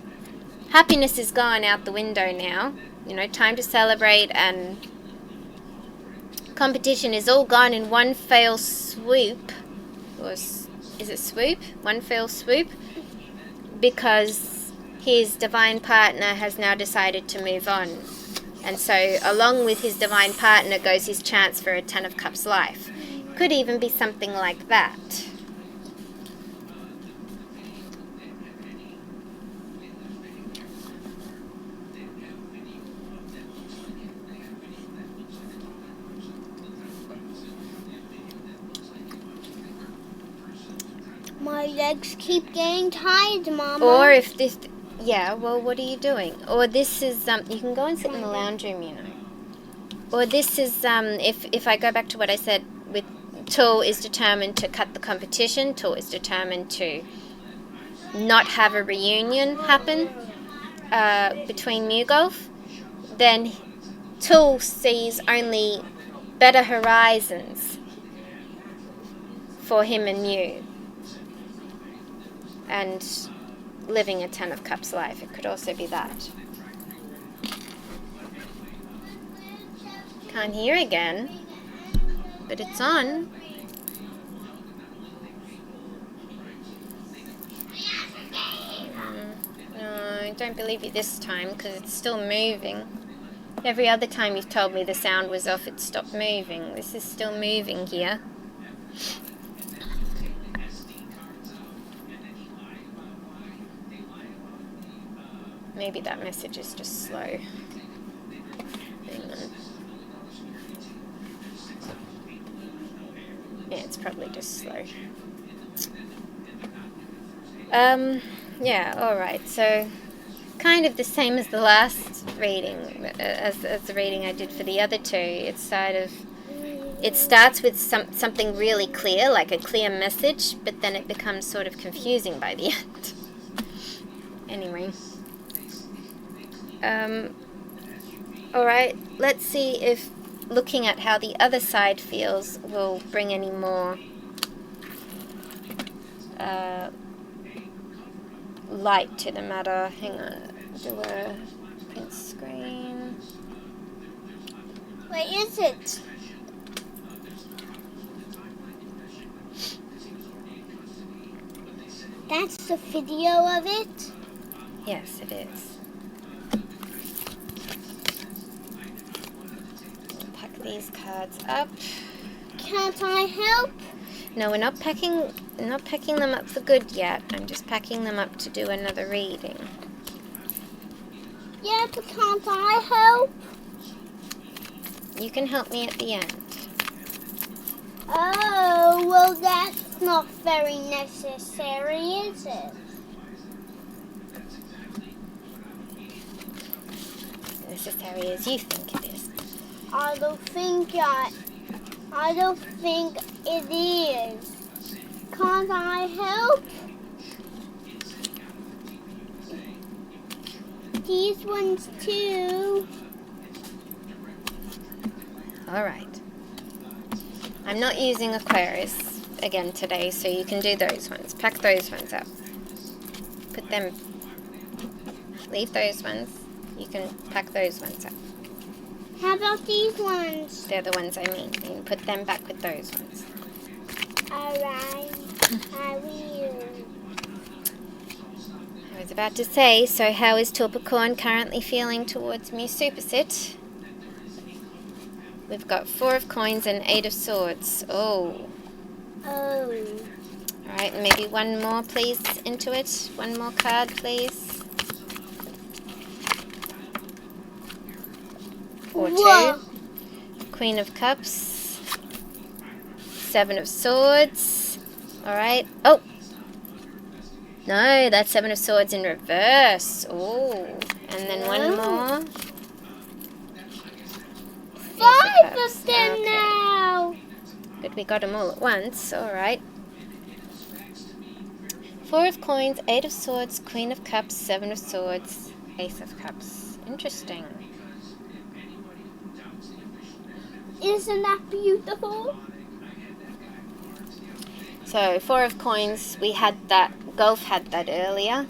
happiness is gone out the window now. You know, time to celebrate, and competition is all gone in one fell swoop. Or is it swoop? One fell swoop. Because his divine partner has now decided to move on. And so along with his divine partner goes his chance for a Ten of Cups life. Could even be something like that. My legs keep getting tired, Mama. Or if this, yeah, well, what are you doing? Or this is, you can go and sit in the lounge room, you know. Or this is, if I go back to what I said, with Tool is determined to cut the competition, Tool is determined to not have a reunion happen between MewGulf, then Tool sees only better horizons for him and Mew, and living a Ten of Cups life. It could also be that. Can't hear again, but it's on. No, I don't believe you this time because it's still moving. Every other time you've told me the sound was off, it stopped moving. This is still moving here. Maybe that message is just slow. Hang on. Yeah, it's probably just slow. Yeah, alright, so kind of the same as the last reading, as the reading I did for the other two. It's sort of, it starts with something really clear, like a clear message, but then it becomes sort of confusing by the end. Anyway. Alright, let's see if looking at how the other side feels will bring any more light to the matter. Hang on, do a print screen. Where is it? That's the video of it? Yes, it is. Pack these cards up. Can't I help? No, we're not packing them up for good yet. I'm just packing them up to do another reading. Yeah, but can't I help? You can help me at the end. Oh, well that's not very necessary, is it? Necessary as you think it is. I don't think it is. Can't I help? These ones too. Alright. I'm not using Aquarius again today, so you can do those ones. Pack those ones up. Put them... Leave those ones. You can pack those ones up. How about these ones? They're the ones I mean. You can put them back with those ones. Alright, I will. I was about to say, so how is Torpicorn currently feeling towards mewsuppasit? We've got 4 of coins and 8 of swords. Oh. Oh. Alright, maybe one more, please, into it. One more card, please. Or 2. Whoa. Queen of Cups. 7 of Swords. Alright. Oh! No, that's 7 of Swords in reverse. Oh. And then one more. 5 Cups. of them Okay. now. Good, we got them all at once. Alright. 4 of coins, 8 of swords, Queen of Cups, 7 of swords, Ace of Cups. Interesting. Isn't that beautiful? So, 4 of coins, we had that, Gulf had that earlier.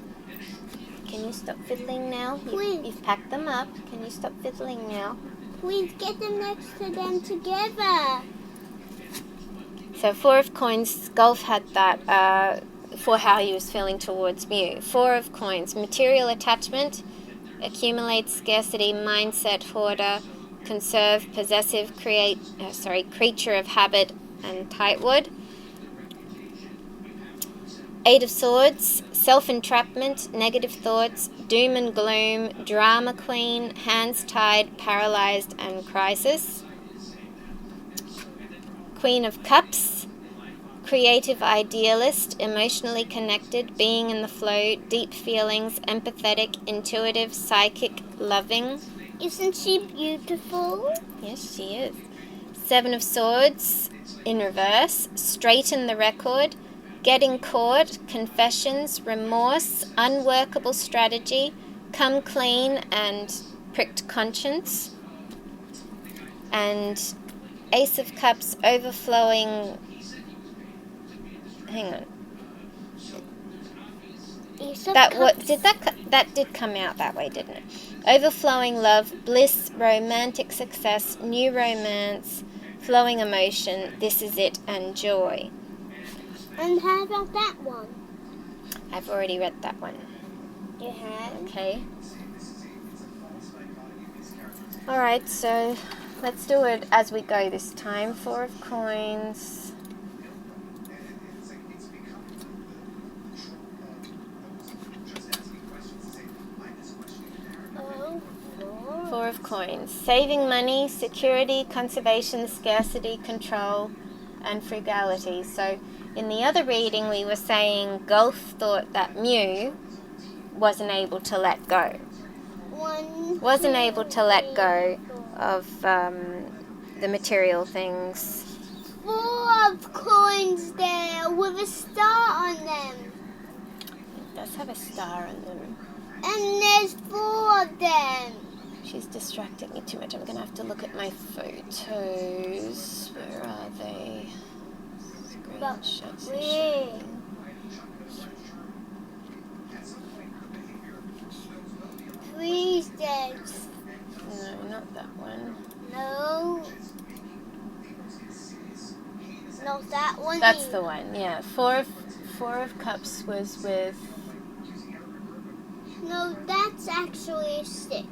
Can you stop fiddling now? You've packed them up. Can you stop fiddling now? Please get them next to them together. So 4 of coins, Gulf had that for how he was feeling towards Mew. 4 of coins, material attachment, accumulate, scarcity, mindset, hoarder, conserve, possessive, creature of habit, and tightwood. 8 of swords, self-entrapment, negative thoughts, doom and gloom, drama queen, hands tied, paralyzed, and crisis. Queen of Cups, creative idealist, emotionally connected, being in the flow, deep feelings, empathetic, intuitive, psychic, loving. Isn't she beautiful? Yes, she is. 7 of Swords in reverse, straighten the record, getting caught, confessions, remorse, unworkable strategy, come clean, and pricked conscience. And Ace of Cups, overflowing. Hang on. That did come out that way, didn't it? Overflowing love, bliss, romantic success, new romance, flowing emotion, this is it, and joy. And how about that one? I've already read that one. You have? Okay. Alright, so let's do it as we go this time. 4 of coins. Four of coins. Saving money, security, conservation, scarcity, control, and frugality. So in the other reading we were saying Gulf thought that Mew wasn't able to let go. Wasn't able to let go of the material things. 4 of coins there with a star on them. It does have a star on them. And there's 4 of them. She's distracting me too much. I'm going to have to look at my photos. Where are they? Screenshots. Where? Please, Dad. No, not that one. No. Not that one. That's the one, yeah. Four of Cups was with... No, that's actually a 6.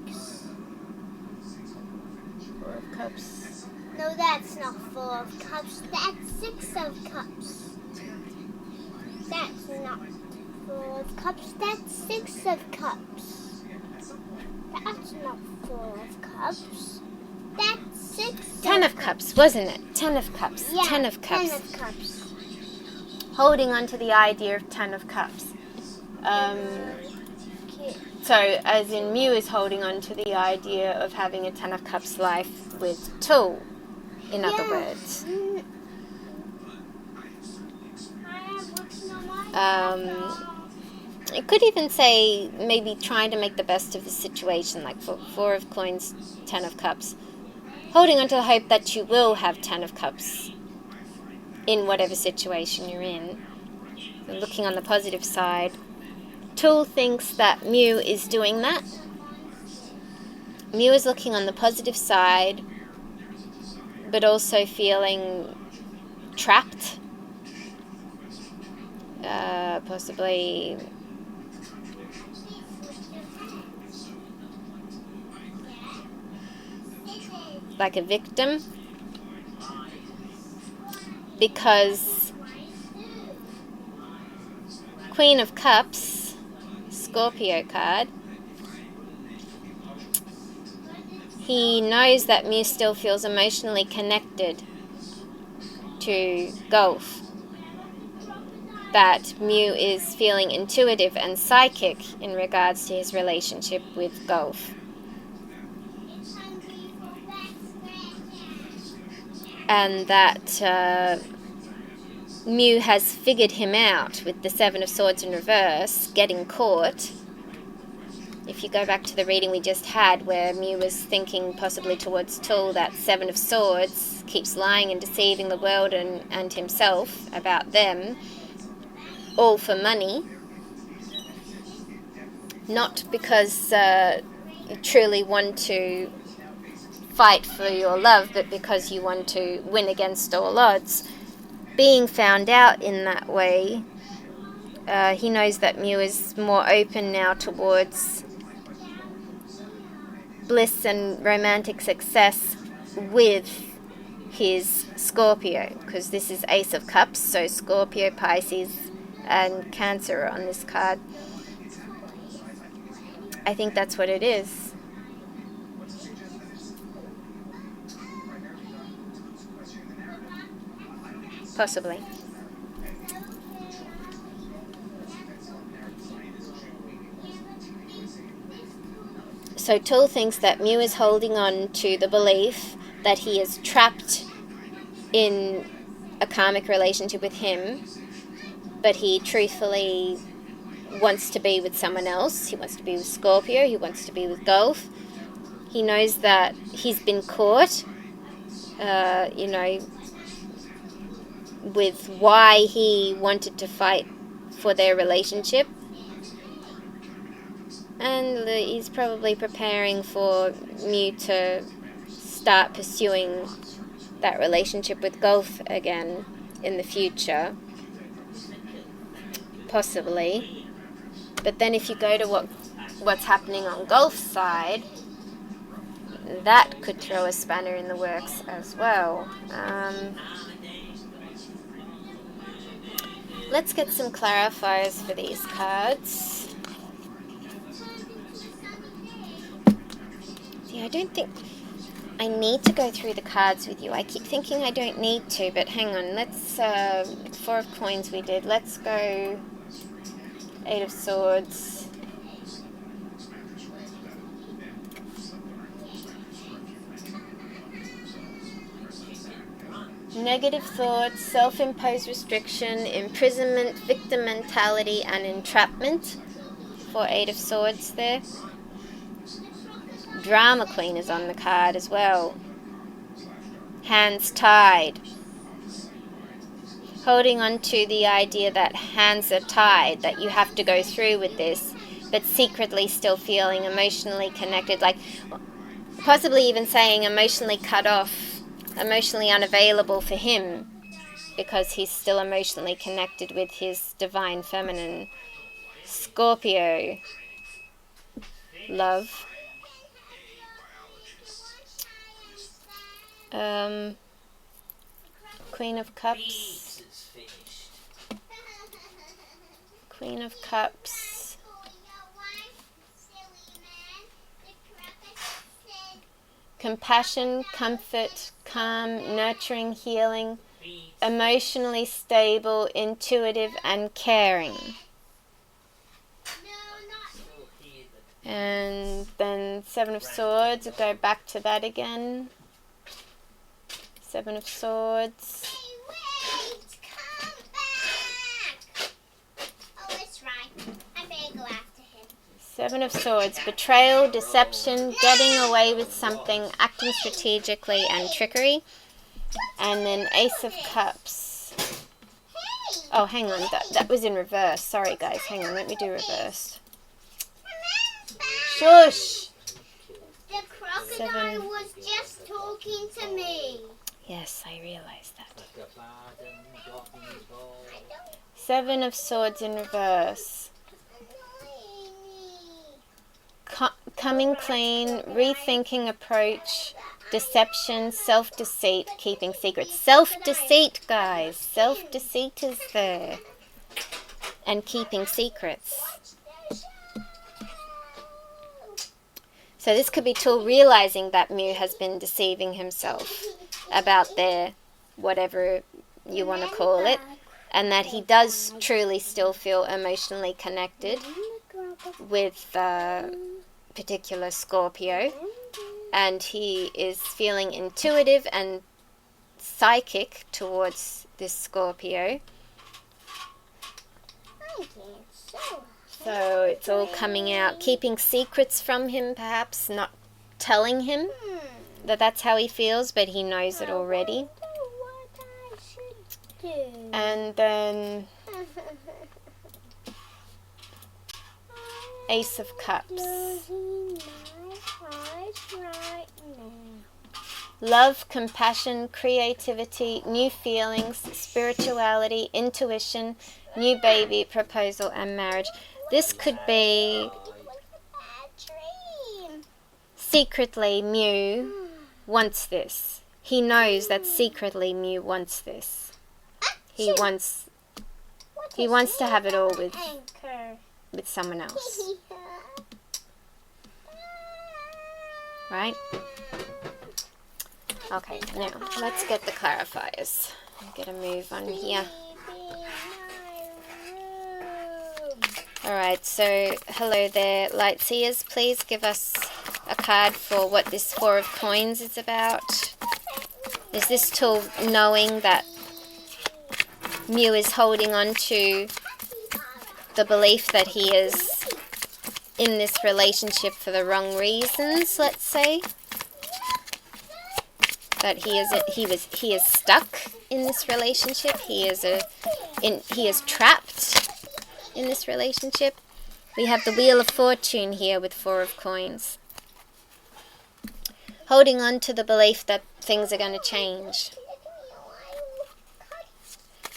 4 of Cups. No, that's not 4 of Cups. That's 6 of Cups. That's not 4 of Cups. That's 6 of Cups. That's not 4 of Cups. That's 6 10 of Cups, wasn't it? 10 of Cups. Yeah, 10 of Cups. 10 of Cups. Holding on to the idea of 10 of Cups. So, as in Mew is holding on to the idea of having a 10 of Cups life with Tool, in other words. It could even say maybe trying to make the best of the situation, like 4 of Coins, 10 of Cups. Holding on to the hope that you will have 10 of Cups in whatever situation you're in. And looking on the positive side. Tool thinks that Mew is doing that. Mew is looking on the positive side, but also feeling trapped. Possibly like a victim, because Queen of Cups, Scorpio card, he knows that Mew still feels emotionally connected to Gulf, that Mew is feeling intuitive and psychic in regards to his relationship with Gulf. And that Mew has figured him out with the 7 of Swords in reverse, getting caught. If you go back to the reading we just had, where Mew was thinking possibly towards Tool, that 7 of Swords keeps lying and deceiving the world and himself about them, all for money. Not because you truly want to fight for your love, but because you want to win against all odds. Being found out in that way, he knows that Mew is more open now towards bliss and romantic success with his Scorpio, because this is Ace of Cups, so Scorpio, Pisces, and Cancer are on this card. I think that's what it is. Possibly. So Tool thinks that Mew is holding on to the belief that he is trapped in a karmic relationship with him, but he truthfully wants to be with someone else. He wants to be with Scorpio. He wants to be with Gulf. He knows that he's been caught, with why he wanted to fight for their relationship. And he's probably preparing for Mew to start pursuing that relationship with Gulf again in the future. Possibly. But then if you go to what's happening on Gulf's side, that could throw a spanner in the works as well. Let's get some clarifiers for these cards. See, I don't think I need to go through the cards with you. I keep thinking I don't need to, but hang on. Let's, 4 of coins we did. Let's go 8 of swords. Negative thoughts, self-imposed restriction, imprisonment, victim mentality, and entrapment for 8 of swords there. Drama queen is on the card as well. Hands tied. Holding on to the idea that hands are tied, that you have to go through with this, but secretly still feeling emotionally connected, like possibly even saying emotionally cut off, emotionally unavailable for him, because he's still emotionally connected with his divine feminine. Scorpio. Love. Queen of Cups. Queen of Cups. Compassion, comfort, calm, nurturing, healing, emotionally stable, intuitive, and caring. And then 7 of Swords, we'll go back to that again. 7 of Swords. Hey, wait! Come back! Oh, it's right. I better go after him. 7 of Swords, betrayal, deception, getting away with something, acting strategically, and trickery. And then Ace of Cups. Oh, hang on, that was in reverse. Sorry, guys, hang on, let me do reverse. Shush! The crocodile was just talking to me. Yes, I realize that. 7 of Swords in reverse. Coming clean, rethinking approach, deception, self-deceit, keeping secrets. Self-deceit, guys. Self-deceit is there. And keeping secrets. So this could be Tool realizing that Mew has been deceiving himself about their, whatever you want to call it, and that he does truly still feel emotionally connected with particular Scorpio, and he is feeling intuitive and psychic towards this Scorpio. So it's all coming out, keeping secrets from him, perhaps not telling him that that's how he feels, but he knows it already. And then Ace of Cups. Love, compassion, creativity, new feelings, spirituality, intuition, new baby, proposal, and marriage. This could be secretly Mew wants this. He knows that secretly Mew wants this. He wants to have it all with someone else. Right? Okay, now let's get the clarifiers. Get a move on here. Alright, so hello there, Lightseers. Please give us a card for what this 4 of coins is about. Is this Tool knowing that Mew is holding on to the belief that he is in this relationship for the wrong reasons, let's say. That he is stuck in this relationship. He is trapped in this relationship. We have the Wheel of Fortune here with 4 of coins. Holding on to the belief that things are going to change.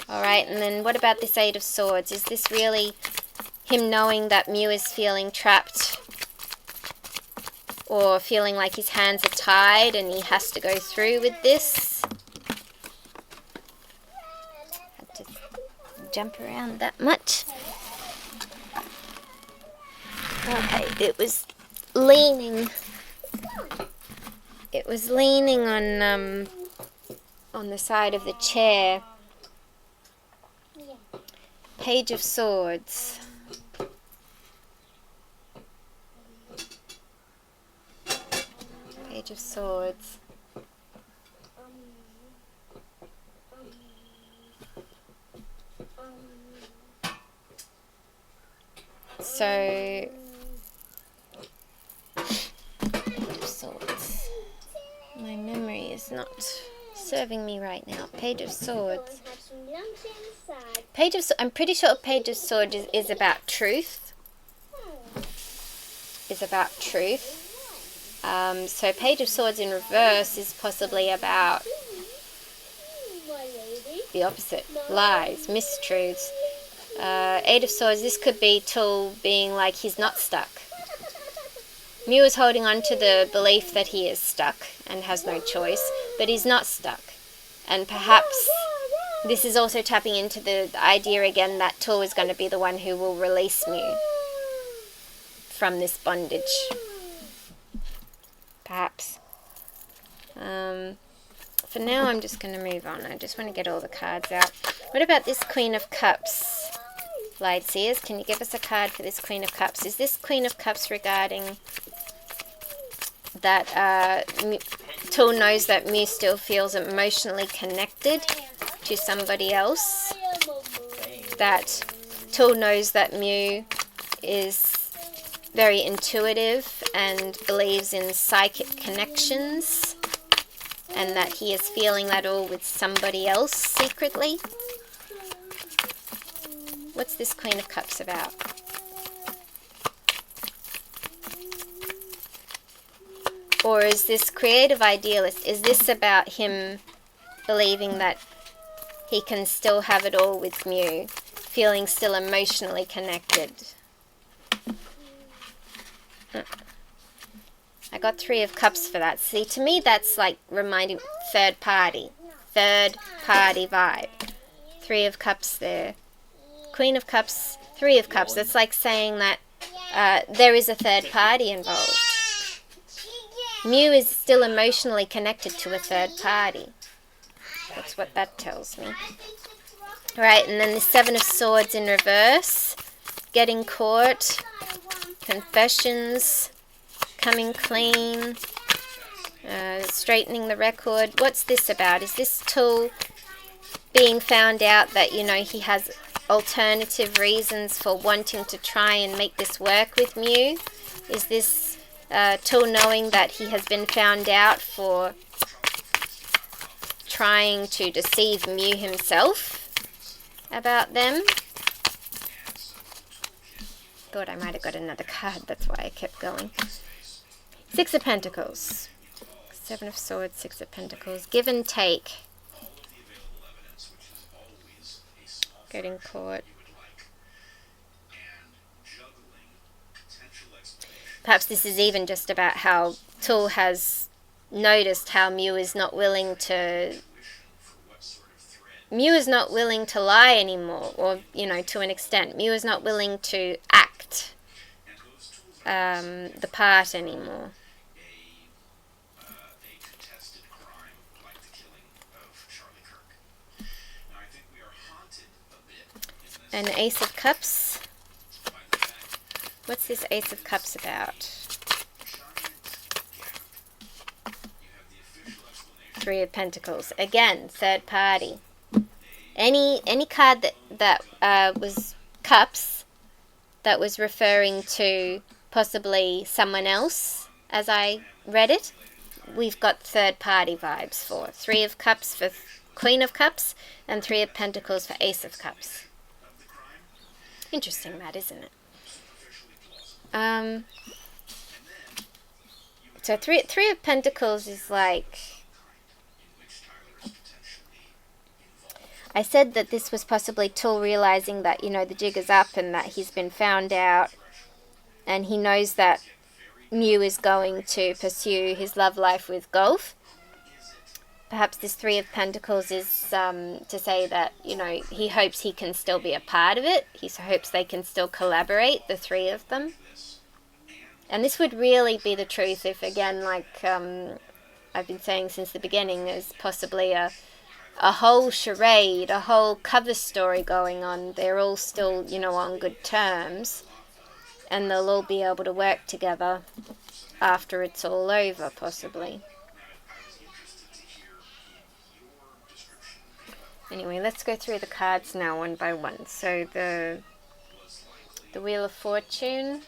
Alright, and then what about this 8 of Swords? Is this really him knowing that Mew is feeling trapped? Or feeling like his hands are tied and he has to go through with this? Had to jump around that much. Okay, it was leaning on the side of the chair. Page of Swords. Page of Swords. So, Page of Swords. My memory is not serving me right now. Page of Swords. I'm pretty sure Page of Swords is about truth. Is about truth. So Page of Swords in reverse is possibly about the opposite. Lies, mistruths. 8 of Swords, this could be Tool being like he's not stuck. Mew is holding on to the belief that he is stuck and has no choice, but he's not stuck. And perhaps this is also tapping into the idea again that Tool is going to be the one who will release Mew from this bondage. Perhaps. For now, I'm just going to move on. I just want to get all the cards out. What about this Queen of Cups? Lightseers, can you give us a card for this Queen of Cups? Is this Queen of Cups regarding that Tool knows that Mew still feels emotionally connected to somebody else? That Tool knows that Mew is very intuitive and believes in psychic connections, and that he is feeling that all with somebody else secretly? What's this Queen of Cups about? Or is this creative idealist, is this about him believing that he can still have it all with Mew, feeling still emotionally connected? I got 3 of Cups for that. See, to me that's like reminding third party vibe. 3 of Cups there. Queen of Cups, 3 of Cups. That's like saying that there is a third party involved. Mew is still emotionally connected to a third party. That's what that tells me. Right, and then the 7 of Swords in reverse. Getting caught. Confessions. Coming clean. Straightening the record. What's this about? Is this Tool being found out that, you know, he has alternative reasons for wanting to try and make this work with Mew? Is this Tool knowing that he has been found out for trying to deceive Mew himself about them? Thought I might have got another card, that's why I kept going. 6 of Pentacles. 7 of Swords, 6 of Pentacles. Give and take. Getting caught. Perhaps this is even just about how Tool has noticed how Mew is not willing to lie anymore, or, you know, to an extent. Mew is not willing to act the part anymore. An Ace of Cups. What's this Ace of Cups about? 3 of Pentacles. Again, third party. any card that was cups, that was referring to possibly someone else, as I read it, we've got third party vibes for. 3 of Cups for Queen of Cups, and 3 of Pentacles for Ace of Cups. Interesting that, isn't it? So three of Pentacles is like, I said that this was possibly Tool realizing that, you know, the jig is up and that he's been found out, and he knows that Mew is going to pursue his love life with Gulf. Perhaps this 3 of Pentacles is to say that, you know, he hopes he can still be a part of it. He hopes they can still collaborate, the 3 of them. And this would really be the truth if, again, like I've been saying since the beginning, there's possibly a whole charade, a whole cover story going on. They're all still, you know, on good terms, and they'll all be able to work together after it's all over, possibly. Anyway, let's go through the cards now one by one. So the Wheel of Fortune.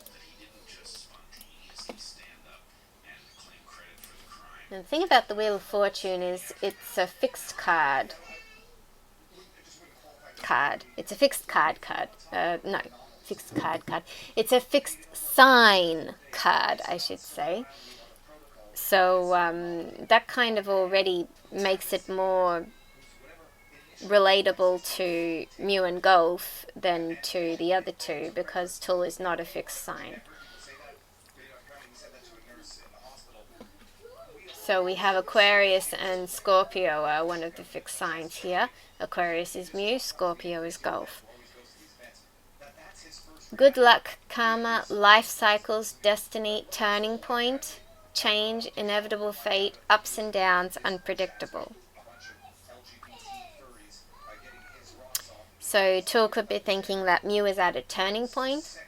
And the thing about the Wheel of Fortune is it's a fixed card. It's a fixed card. No, fixed card. It's a fixed sign card, I should say. So that kind of already makes it more relatable to Mew and Gulf than to the other two, because Tool is not a fixed sign. So we have Aquarius and Scorpio are one of the fixed signs here. Aquarius is Mew, Scorpio is Gulf. Good luck, karma, life cycles, destiny, turning point, change, inevitable fate, ups and downs, unpredictable. So Tool could be thinking that Mew is at a turning point,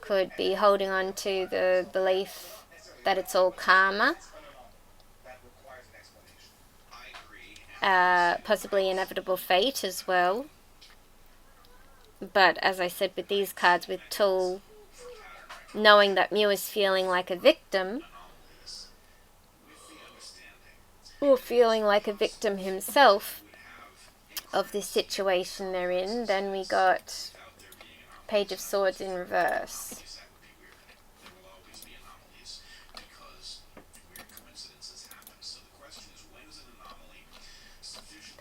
could be holding on to the belief that it's all karma, possibly inevitable fate as well. But as I said with these cards, with Tool knowing that Mew is feeling like a victim, or feeling like a victim himself of this situation they're in, then we got Page of Swords in reverse.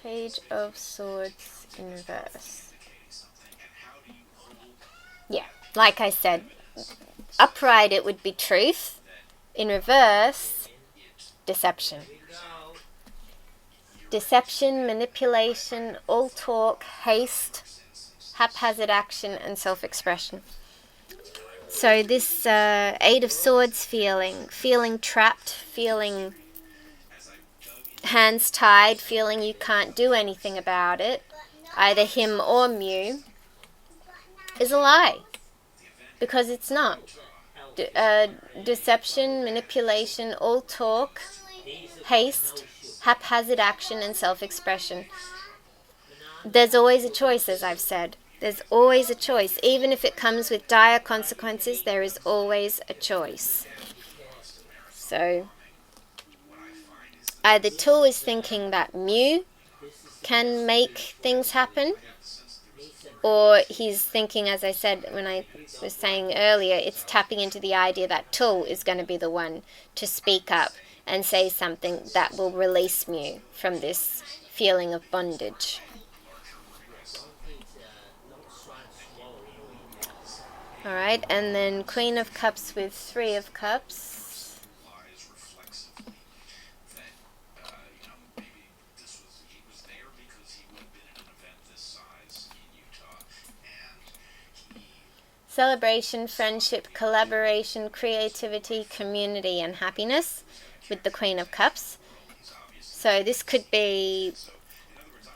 Page of Swords in reverse. Yeah, like I said, upright it would be truth. In reverse, deception. Deception, manipulation, all talk, haste, haphazard action, and self-expression. So this 8 of Swords feeling trapped, feeling hands tied, feeling you can't do anything about it, either him or Mew, is a lie. Because it's not. Deception, manipulation, all talk, haste, haphazard action, and self-expression. There's always a choice, as I've said. There's always a choice. Even if it comes with dire consequences, there is always a choice. So either Tool is thinking that Mew can make things happen, or he's thinking, as I said when I was saying earlier, it's tapping into the idea that Tool is going to be the one to speak up and say something that will release Mew from this feeling of bondage. Alright, and then Queen of Cups with 3 of Cups. Celebration, friendship, collaboration, creativity, community, and happiness with the Queen of Cups. So this could be,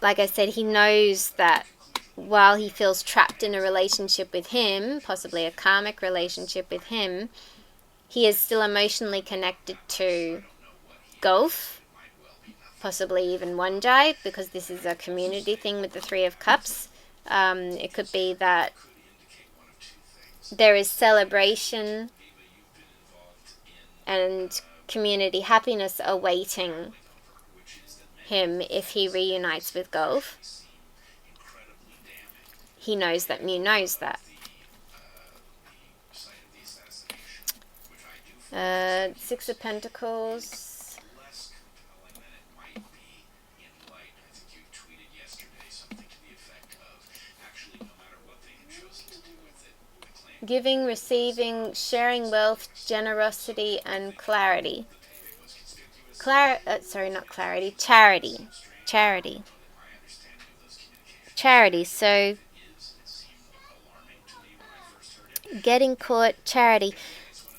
like I said, he knows that while he feels trapped in a relationship with him, possibly a karmic relationship with him, he is still emotionally connected to Gulf. possibly even Waanjai, because this is a community thing with the Three of Cups. It could be that there is celebration and community happiness awaiting him if he reunites with Gulf. He knows that Mew knows that. Six of Pentacles. Giving, receiving, sharing wealth, generosity, and clarity. Charity. So, getting caught, charity.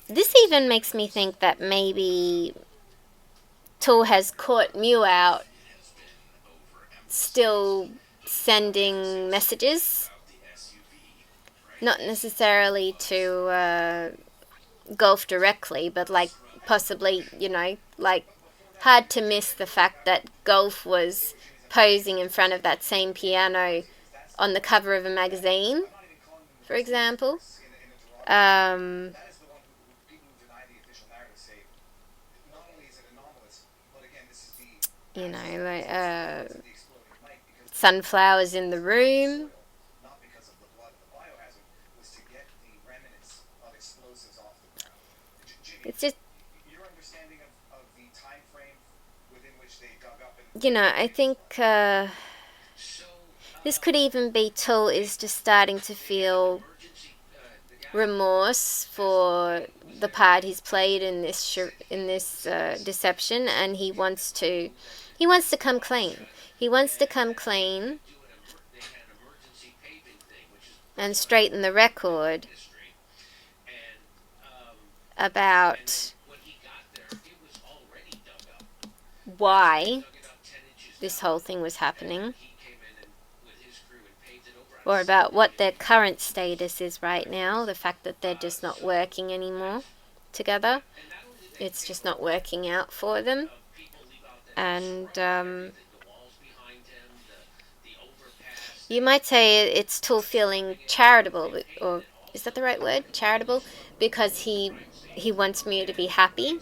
This even makes me think that maybe Tool has caught Mew out still sending messages. Not necessarily to Gulf directly, but like possibly, like hard to miss the fact that Gulf was posing in front of that same piano on the cover of a magazine, for example. Sunflowers in the room. It's just, I think this could even be Tool is just starting to feel remorse for the part he's played in this deception, and he wants to come clean. He wants to come clean and straighten the record about why this whole thing was happening, or about what their current status is right now, the fact that they're just not working anymore together. It's just not working out for them. And you might say it's Tool feeling charitable, or is that the right word? Charitable? Because he wants Mew to be happy.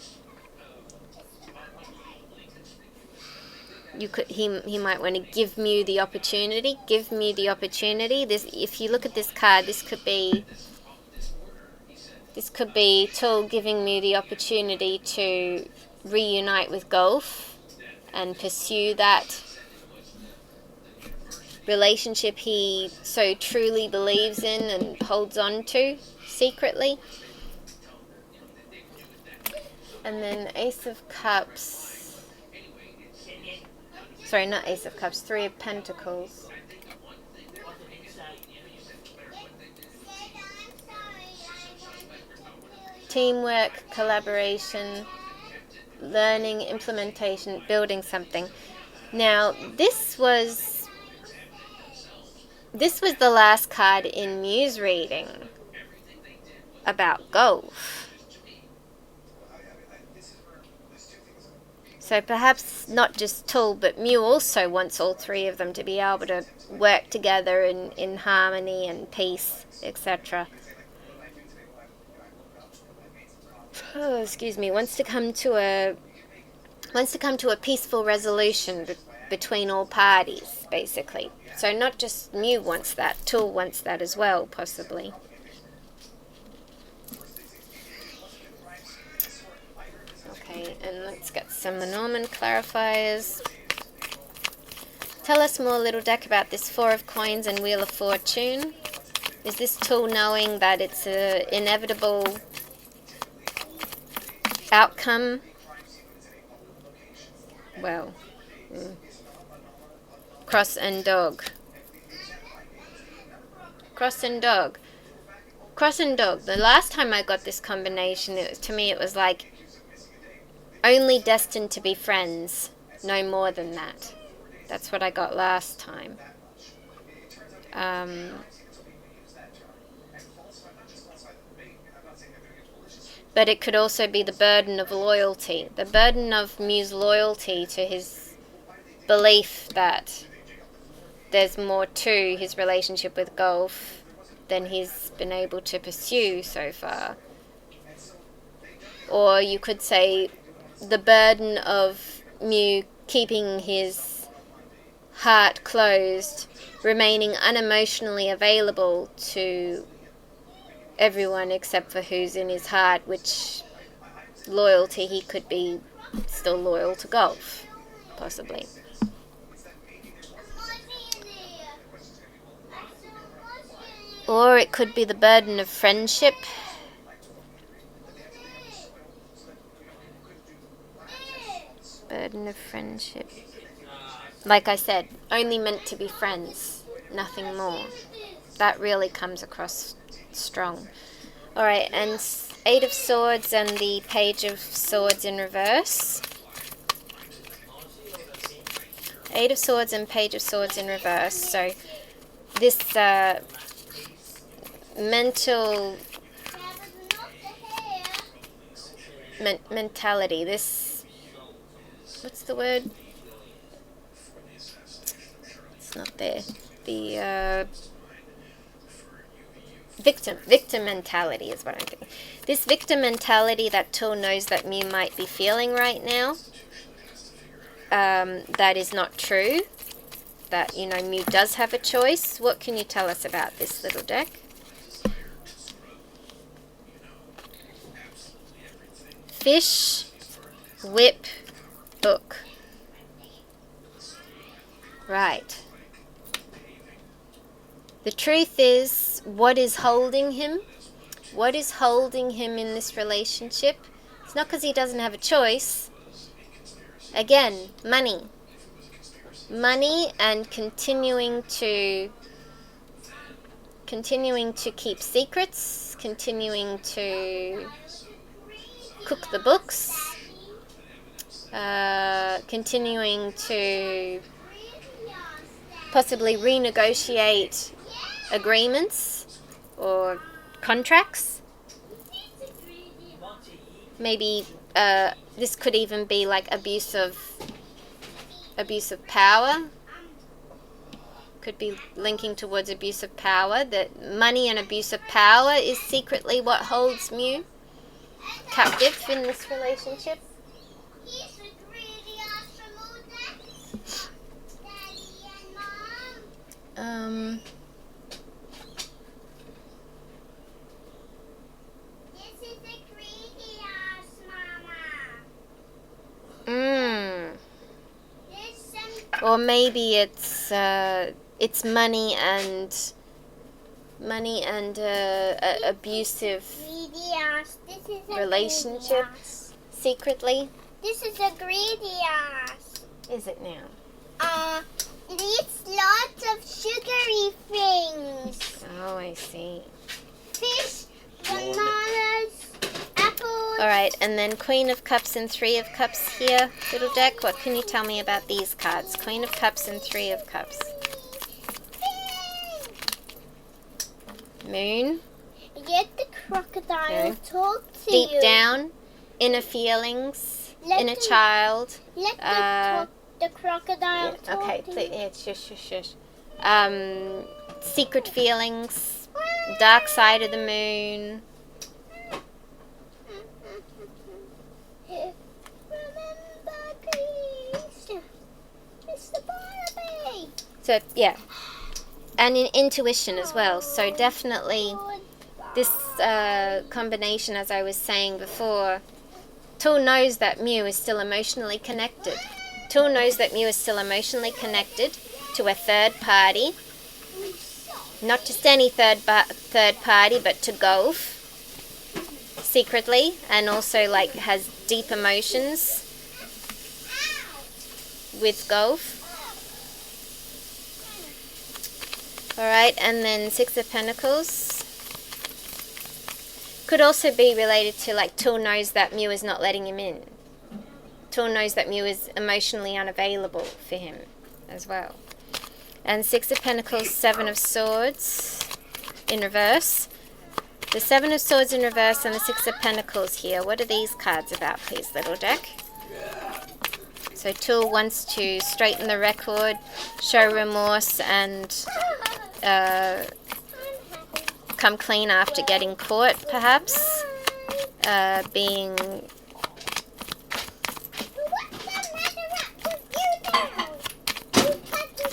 He might want to give Mew the opportunity. Give Mew the opportunity. If you look at this card, this could be Tool giving Mew the opportunity to reunite with Gulf and pursue that relationship he so truly believes in and holds on to secretly. And then Ace of Cups. Sorry, not Ace of Cups, Three of Pentacles. Teamwork, collaboration, learning, implementation, building something. Now, this was the last card in Mew's reading about Gulf. So perhaps not just Tool, but Mew also wants all three of them to be able to work together in harmony and peace, etc. Oh, excuse me. Wants to come to a peaceful resolution between all parties, basically. So not just Mew wants that, Tool wants that as well, possibly. Okay, and let's get some Norman clarifiers. Tell us more, Little Deck, about this Four of Coins and Wheel of Fortune. Is this Tool knowing that it's an inevitable outcome? Well, Cross and Dog. Cross and Dog. Cross and Dog. The last time I got this combination, to me it was like only destined to be friends, no more than that. That's what I got last time. But it could also be the burden of loyalty. The burden of Mew's loyalty to his belief that there's more to his relationship with Gulf than he's been able to pursue so far. Or you could say the burden of Mew keeping his heart closed, remaining unemotionally available to everyone except for who's in his heart, which loyalty he could be still loyal to Gulf, possibly. Or it could be the burden of friendship. Burden of friendship. Like I said, only meant to be friends, nothing more. That really comes across strong. Alright, and Eight of Swords and the Page of Swords in reverse. Eight of Swords and Page of Swords in reverse. So this mental mentality, this, what's the word? It's not there. The victim mentality is what I'm thinking. This victim mentality that Tool knows that Mew might be feeling right now, that is not true. That, you know, Mew does have a choice. What can you tell us about this little deck? Fish, whip, book. Right. The truth is, what is holding him? What is holding him in this relationship? It's not because he doesn't have a choice. Again, money. Money and continuing to keep secrets, continuing to cook the books, continuing to possibly renegotiate agreements or contracts. Maybe this could even be like abuse of power. Could be linking towards abuse of power. That money and abuse of power is secretly what holds Mew captive in this relationship. Or maybe it's money and abusive relationship secretly. This is a greedy ass. Is it now? It eats lots of sugary things. Oh, I see. Fish, bananas, apples. Alright, and then Queen of Cups and Three of Cups here, little deck. What can you tell me about these cards? Queen of Cups and Three of Cups. Moon. Get the crocodile talk to Deep you. down, inner feelings, inner child. Let the crocodile talk okay, to please, you. yeah, shush. Secret feelings, dark side of the moon. Remember, please, Mr. Barnaby. So, yeah. And in intuition as well. So definitely this combination, as I was saying before, Tool knows that Mew is still emotionally connected. Tool knows that Mew is still emotionally connected to a third party. Not just any third party, but to Gulf. Secretly. And also like has deep emotions with Gulf. Alright, and then Six of Pentacles. Could also be related to like Tool knows that Mew is not letting him in. Tool knows that Mew is emotionally unavailable for him as well. And Six of Pentacles, Seven of Swords in reverse. The Seven of Swords in reverse and the Six of Pentacles here. What are these cards about, please, little deck? So Tool wants to straighten the record, show remorse, and come clean after getting caught, perhaps. Being...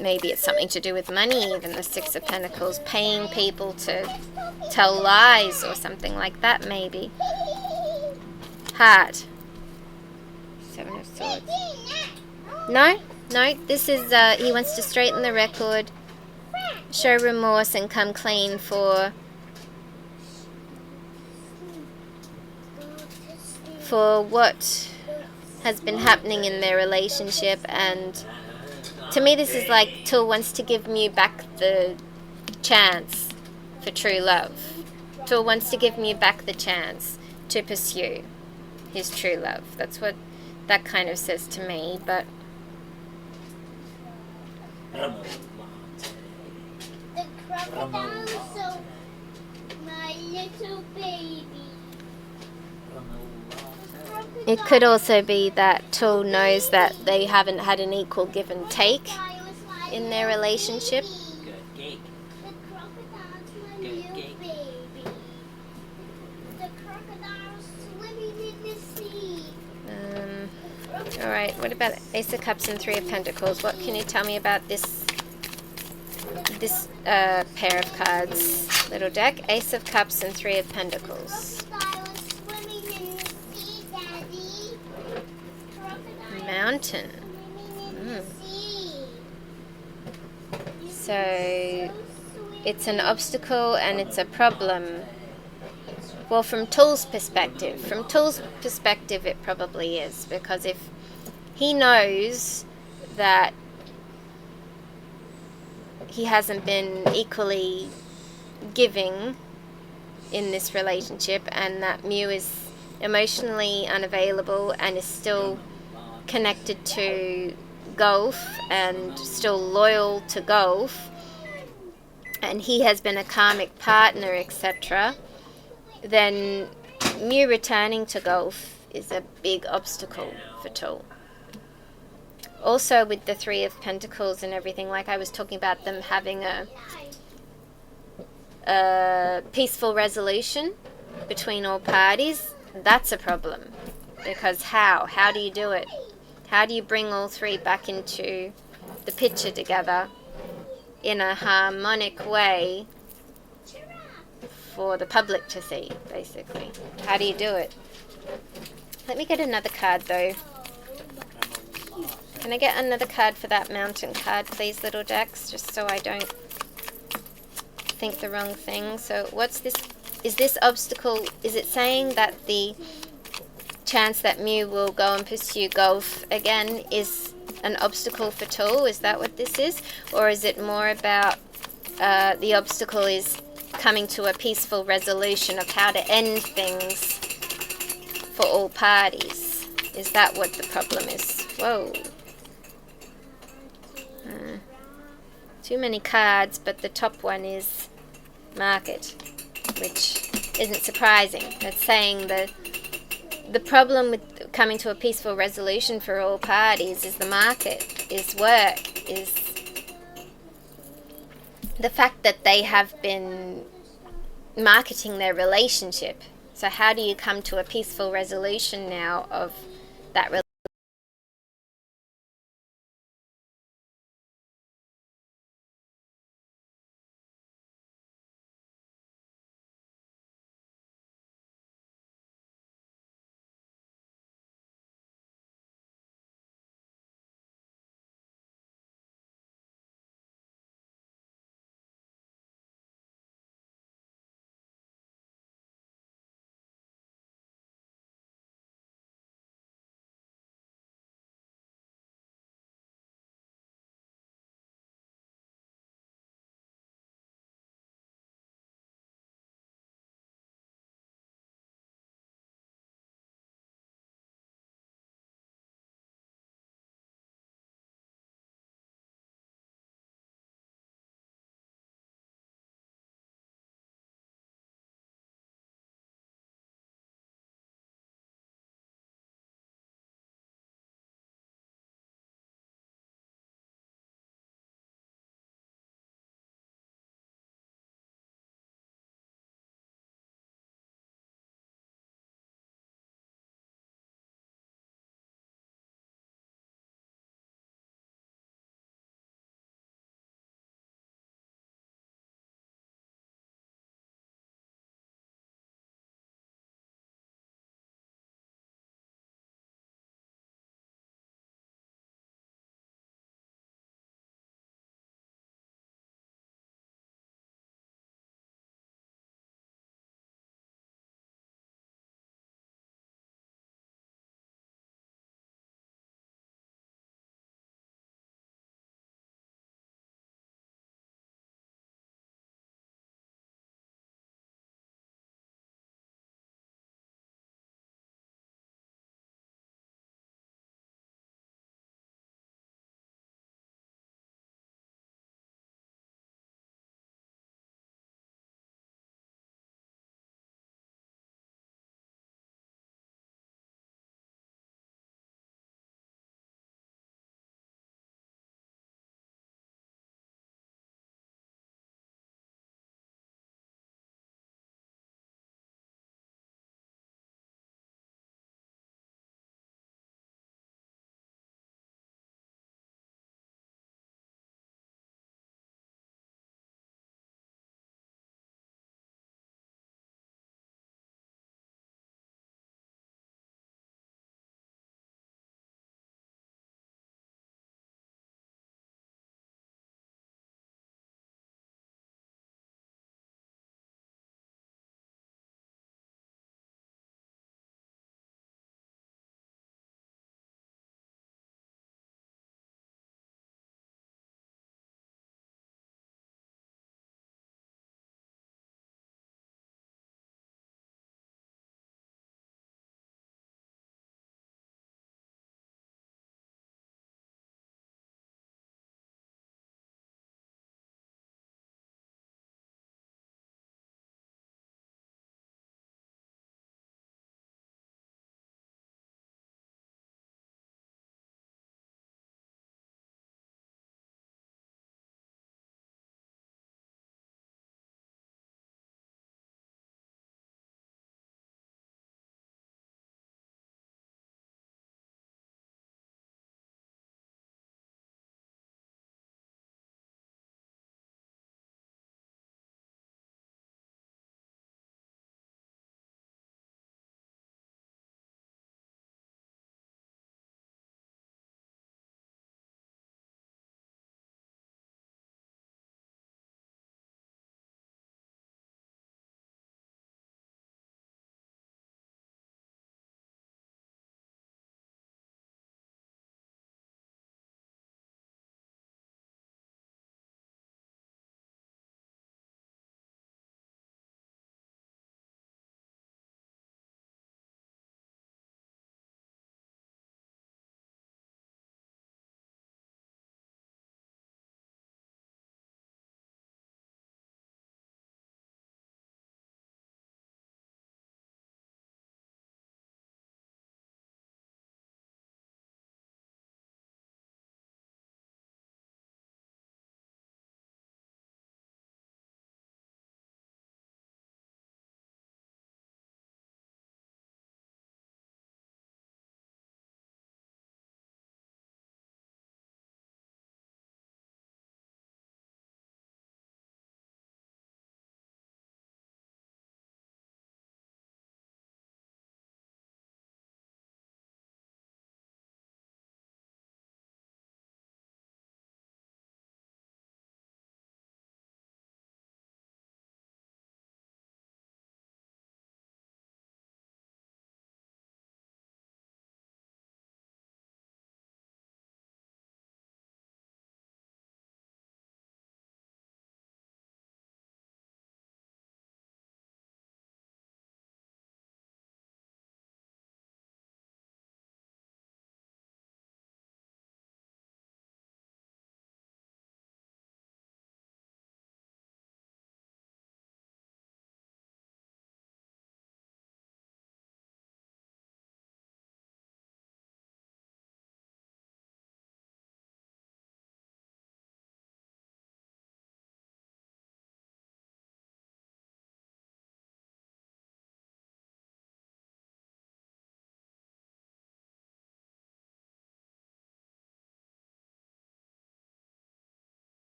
Maybe it's something to do with money, even the Six of Pentacles, paying people to tell lies or something like that, maybe. Heart. Seven of Swords. No, this is, he wants to straighten the record, show remorse, and come clean for what has been happening in their relationship. And to me, this is like Tool wants to give Mew back the chance for true love. Tool wants to give Mew back the chance to pursue his true love. That's what that kind of says to me, but... The crocodile, so my little baby. It could also be that Tool knows that they haven't had an equal give and take in their relationship. The crocodile's my little baby. The crocodile's swimming in the sea. Alright, what about Ace of Cups and Three of Pentacles? What can you tell me about this pair of cards, little deck? Ace of Cups and Three of Pentacles. Mountain. So it's an obstacle and it's a problem. Well, from Tool's perspective, it probably is, because if he knows that he hasn't been equally giving in this relationship, and that Mew is emotionally unavailable and is still connected to Gulf and still loyal to Gulf, and he has been a karmic partner, etc., then Mew returning to Gulf is a big obstacle for Tool. Also with the Three of Pentacles and everything, like I was talking about them having a peaceful resolution between all parties, that's a problem. Because how do you do it? How do you bring all three back into the picture together in a harmonic way for the public to see, basically? How do you do it? Let me get another card, though. Can I get another card for that mountain card, please, little decks? Just so I don't think the wrong thing. So what's this? Is this obstacle, is it saying that the chance that Mew will go and pursue Gulf again is an obstacle for Tool? Is that what this is? Or is it more about the obstacle is coming to a peaceful resolution of how to end things for all parties? Is that what the problem is? Whoa. Too many cards, but the top one is market, which isn't surprising. It's saying the problem with coming to a peaceful resolution for all parties is the market, is work, is the fact that they have been marketing their relationship. So how do you come to a peaceful resolution now of that relationship?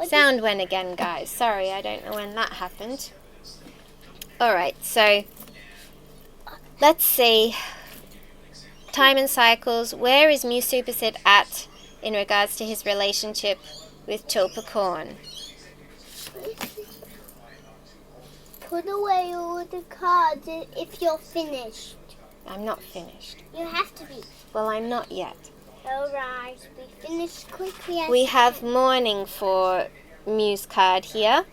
Sound went again, guys. Sorry, I don't know when that happened. Alright, so let's see. Time and cycles. Where is mewsuppasit at in regards to his relationship with Tulpacorn? Put away all the cards if you're finished. I'm not finished. You have to be. Well, I'm not yet. Alright, we finish quickly. We have morning for Mew's card here.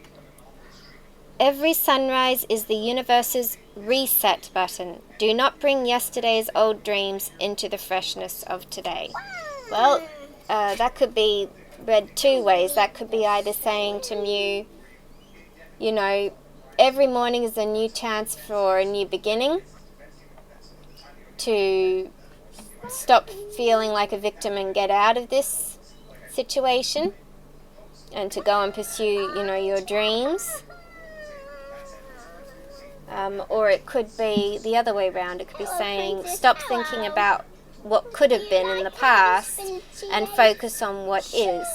Every sunrise is the universe's reset button. Do not bring yesterday's old dreams into the freshness of today. Well, that could be read two ways. That could be either saying to Mew, you know, every morning is a new chance for a new beginning, to stop feeling like a victim and get out of this situation, and to go and pursue, you know, your dreams. Or it could be the other way around. It could be saying stop thinking about what could have been in the past and focus on what is.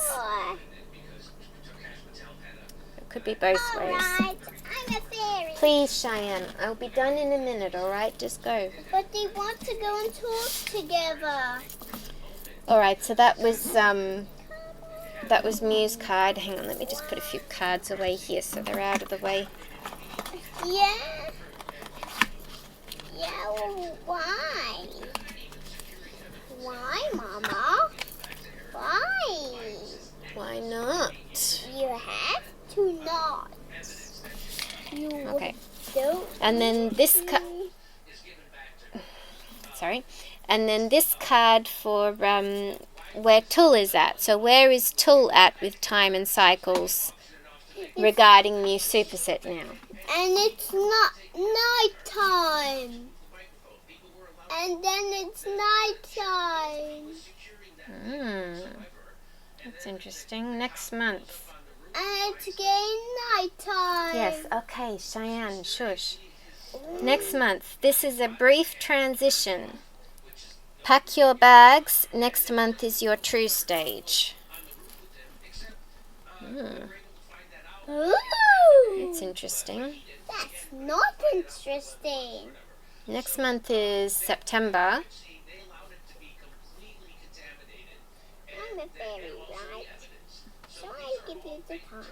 It could be both ways. Alright, I'm a fairy. Please, Cheyenne, I'll be done in a minute, alright? Just go. But they want to go and talk together. Alright, so that was Mew's card. Hang on, let me just put a few cards away here so they're out of the way. Yeah. Yeah, well, why? Why, Mama? Why? Why not? You have to not. You Okay. don't. And then this And then this card for where Tul is at. So where is Tul at with time and cycles regarding mewsuppasit now? And it's not nighttime. And then it's nighttime. That's interesting. Next month. And it's again nighttime. Yes, okay, Cheyenne, shush. Next month. This is a brief transition. Pack your bags. Next month is your true stage. Ooh, It's interesting. that's not interesting. Next month is September. I'm a fairy, right? So I give you the time.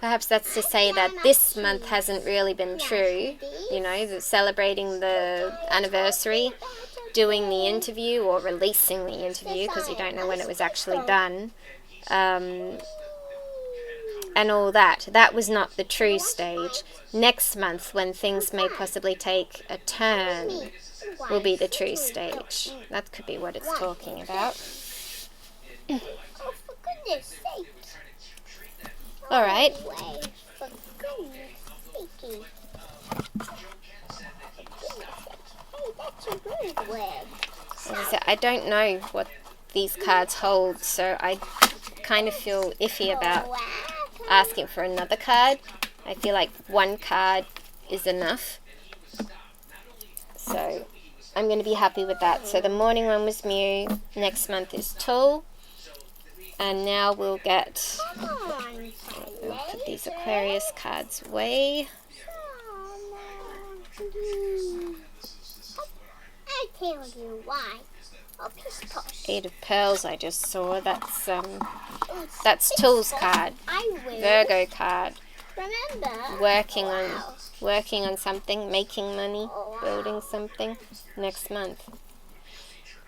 Perhaps that's to say that this month hasn't really been true. You know, celebrating the anniversary, doing the interview or releasing the interview because you don't know when it was actually done. And all that. That was not the true stage. Next month, when things may possibly take a turn, will be the true stage. That could be what it's talking about. Oh, for goodness sake. All right. Way, for goodness sakey. Hey, that's a good word. As I said, I don't know what these cards hold, so I kind of feel iffy about asking for another card. I feel like one card is enough. So I'm going to be happy with that. So the morning one was Mew. Next month is Tul. And now we'll get... We'll put these Aquarius cards away. I tell you why. Oh, pish posh. Eight of Pearls I just saw. That's Tul's card. I will. Virgo card. Remember. Working on something, making money, building something next month.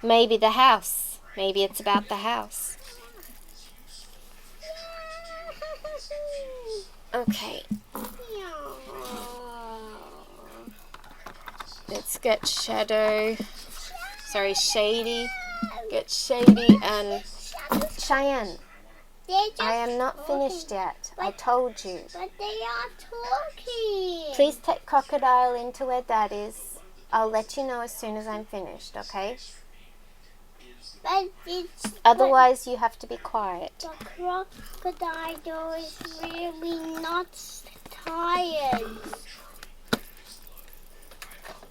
Maybe the house. Maybe it's about the house. Okay. Let's get Shady. Get Shady and Cheyenne. I am not finished yet. I told you. But they are talking. Please take Crocodile into where Dad is. I'll let you know as soon as I'm finished, okay? But it's... Otherwise, you have to be quiet. The crocodile is really not tired.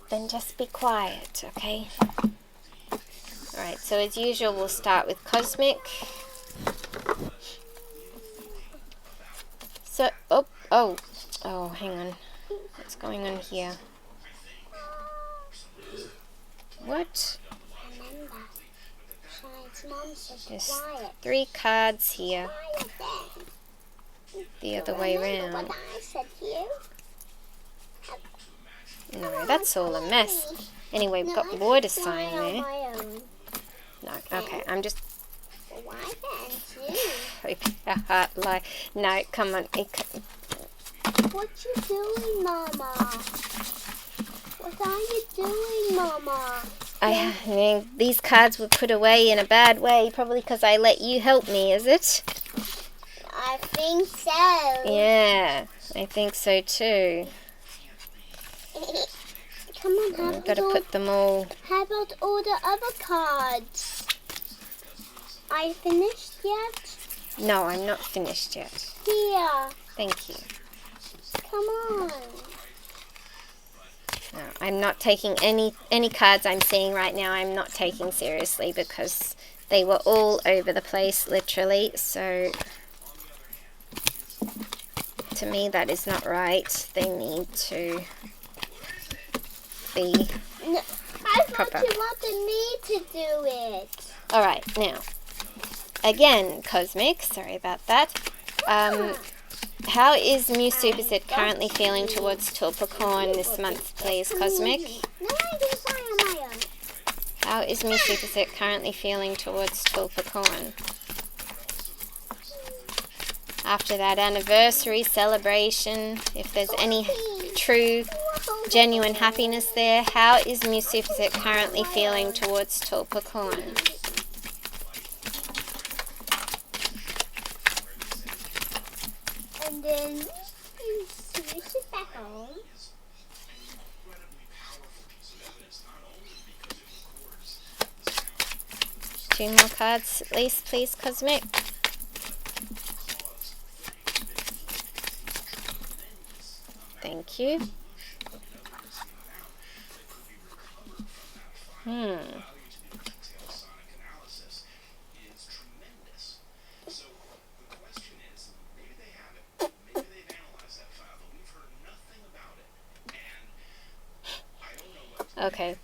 Then just be quiet, okay? Alright, so as usual, we'll start with Cosmic. Oh, hang on. What's going on here? What? Remember, Shine's mom said Just quiet. 3 cards here. Quiet then. The other way Remember around. what I said to you? No, that's all a mess. Anyway, we've No, got I water can sign fly on there. my own. No, okay, I'm just... Well, why can't you? Like, no, come on. What you doing, Mama? What are you doing, Mama? I mean, these cards were put away in a bad way, probably because I let you help me, is it? I think so. Yeah, I think so too. Come on, I've got to put them all... how about all the other cards? Are you finished yet? No, I'm not finished yet. Here. Thank you. Come on. No, I'm not taking any cards I'm seeing right now. I'm not taking seriously because they were all over the place, literally. So, to me, that is not right. They need to be No, I proper. thought you wanted me to do it. All right, now, again, Cosmic. Sorry about that. How is mewsuppasit currently feeling towards Tulpacorn this month, please, Cosmic? No, I can fly on my own. How is mewsuppasit currently feeling towards Tulpacorn? After that anniversary celebration, if there's any true, genuine happiness there, how is mewsuppasit currently feeling towards Tulpacorn? And then you sit back home. Two more cards at least, please, Cosmic. Thank you. Okay.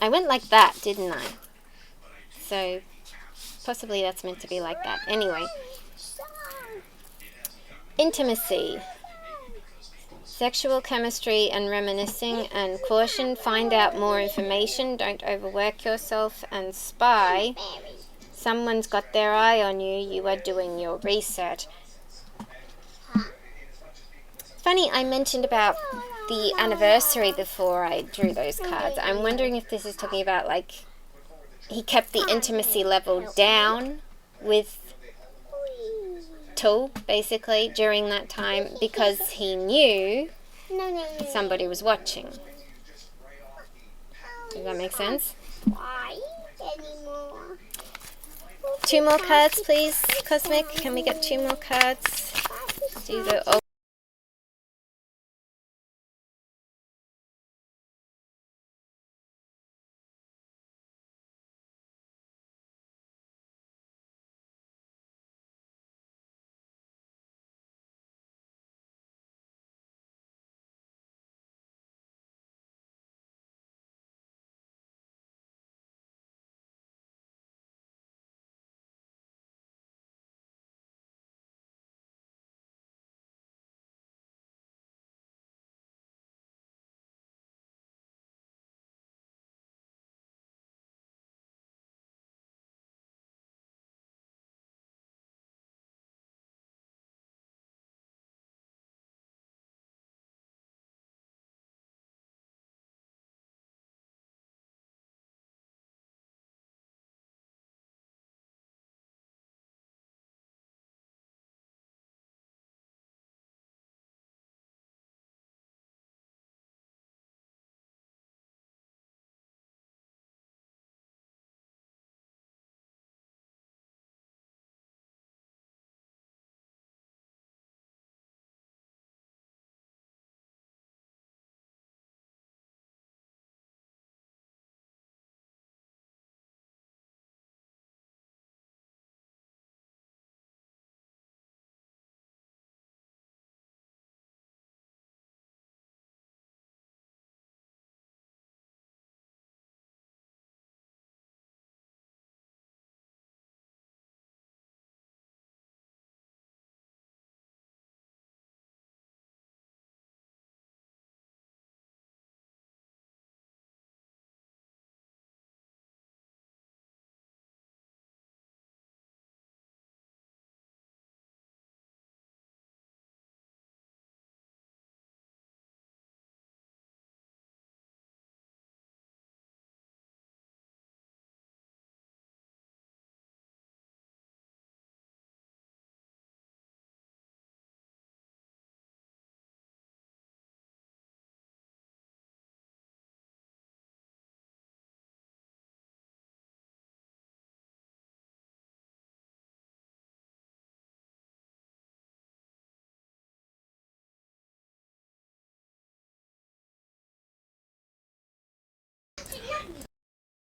I went like that, didn't I? So, possibly that's meant to be like that. Anyway. Intimacy. Sexual chemistry and reminiscing and caution. Find out more information. Don't overwork yourself and spy. Someone's got their eye on you. You are doing your research. Funny, I mentioned about the anniversary before I drew those cards. I'm wondering if this is talking about, like, he kept the intimacy level down with Tul, basically, during that time because he knew somebody was watching. Does that make sense? Why anymore? 2 more cards, please, Cosmic. Can we get 2 more cards? Do the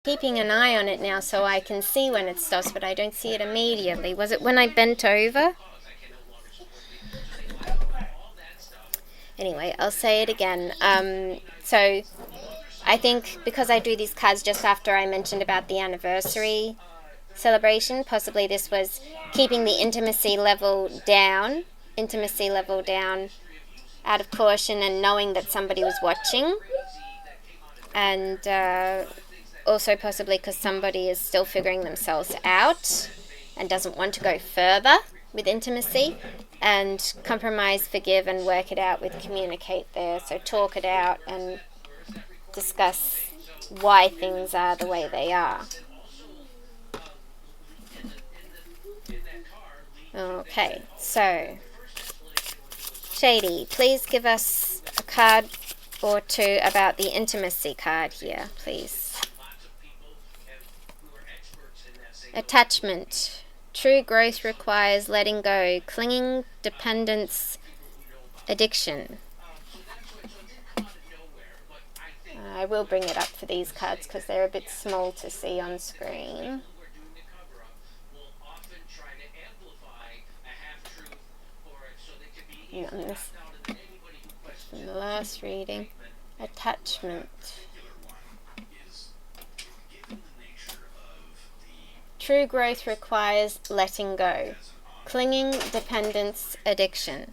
keeping an eye on it now so I can see when it stops, but I don't see it immediately. Was it when I bent over? Anyway, I'll say it again. So I think because I drew these cards just after I mentioned about the anniversary celebration, possibly this was keeping the intimacy level down out of caution and knowing that somebody was watching, and also possibly because somebody is still figuring themselves out and doesn't want to go further with intimacy, and compromise, forgive, and work it out with communicate there. So talk it out and discuss why things are the way they are. Okay, so Shady, please give us a card or two about the intimacy card here, please. Attachment. True growth requires letting go. Clinging, dependence, addiction. I will bring it up for these cards because they're a bit small to see on screen. This from the last reading. Attachment. True growth requires letting go. Clinging, dependence, addiction.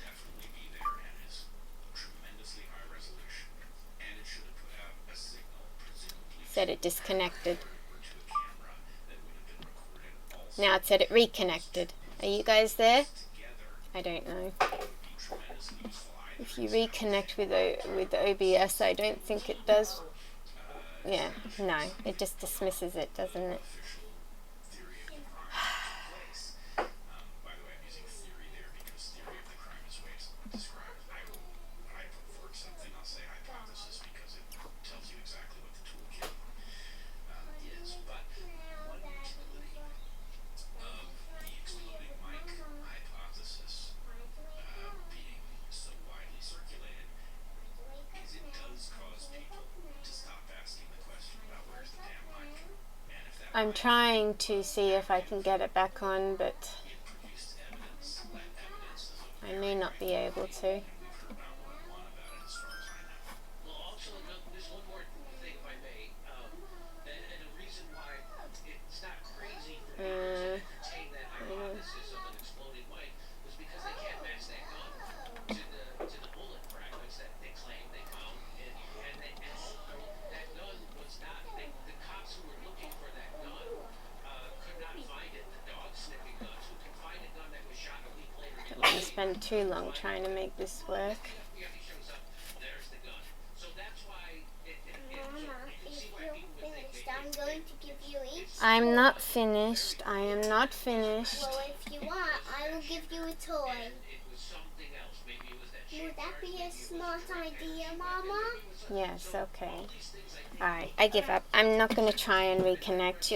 Said it disconnected. Now it said it reconnected. Are you guys there? I don't know. If you reconnect with OBS, I don't think it does. Yeah, no, it just dismisses it, doesn't it? I'm trying to see if I can get it back on, but I may not be able to. Spend too long trying to make this work. I'm going to give you each. I'm not finished. I am not finished. Well, if you want, I will give you a toy. Would that be a smart idea, Mama? Yes, okay. Alright, I give up. I'm not going to try and reconnect.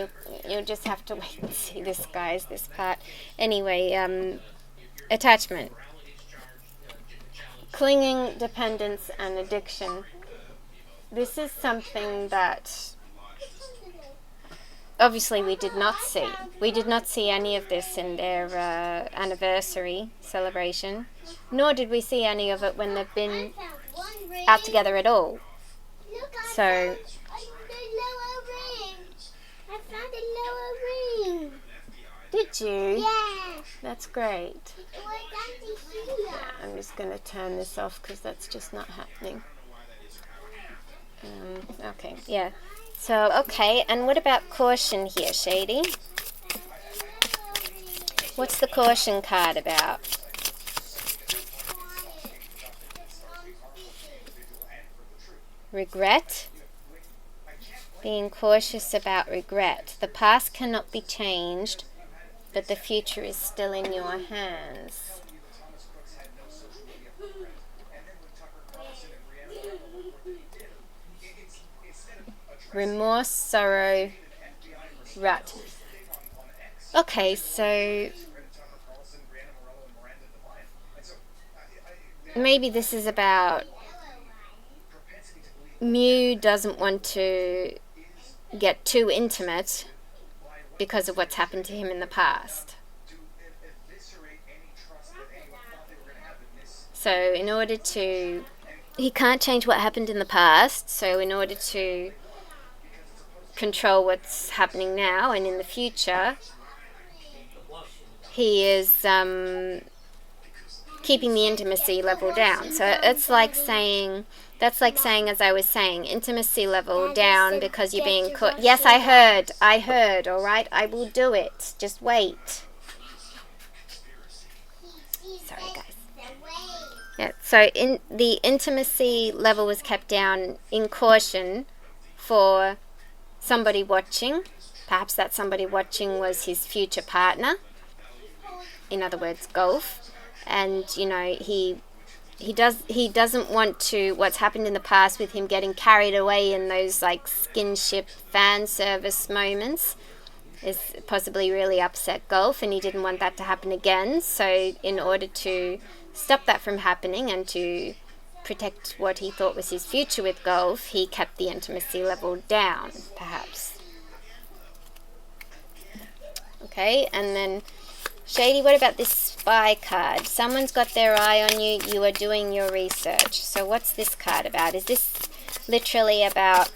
You'll just have to wait and see this, guys, this part. Anyway, attachment. Clinging, dependence, and addiction. This is something that obviously we did not see. We did not see any of this in their anniversary celebration, nor did we see any of it when they've been out together at all. So, I found a lower ring. did you? Yeah. That's great. It was under here. I'm just going to turn this off because that's just not happening. Okay, yeah. So, okay, and what about caution here, Shady? What's the caution card about? Regret? Being cautious about regret. The past cannot be changed, but the future is still in your hands. Remorse, sorrow, rut. Okay, so maybe this is about Mew doesn't want to get too intimate because of what's happened to him in the past. So in order to, he can't change what happened in the past, so in order to control what's happening now and in the future, he is keeping the intimacy level down. So it's like saying, that's like saying, as I was saying, intimacy level down because you're being caught. Yes, I heard, all right? I will do it. Just wait. Sorry, guys. Yeah, so in the intimacy level was kept down in caution for somebody watching. Perhaps that somebody watching was his future partner. In other words, Gulf. And, you know, he doesn't want to, what's happened in the past with him getting carried away in those like skinship fan service moments is possibly really upset Gulf, and he didn't want that to happen again. So in order to stop that from happening and to protect what he thought was his future with Gulf, he kept the intimacy level down, perhaps. Okay, and then Shady, what about this spy card? Someone's got their eye on you, you are doing your research. So what's this card about? Is this literally about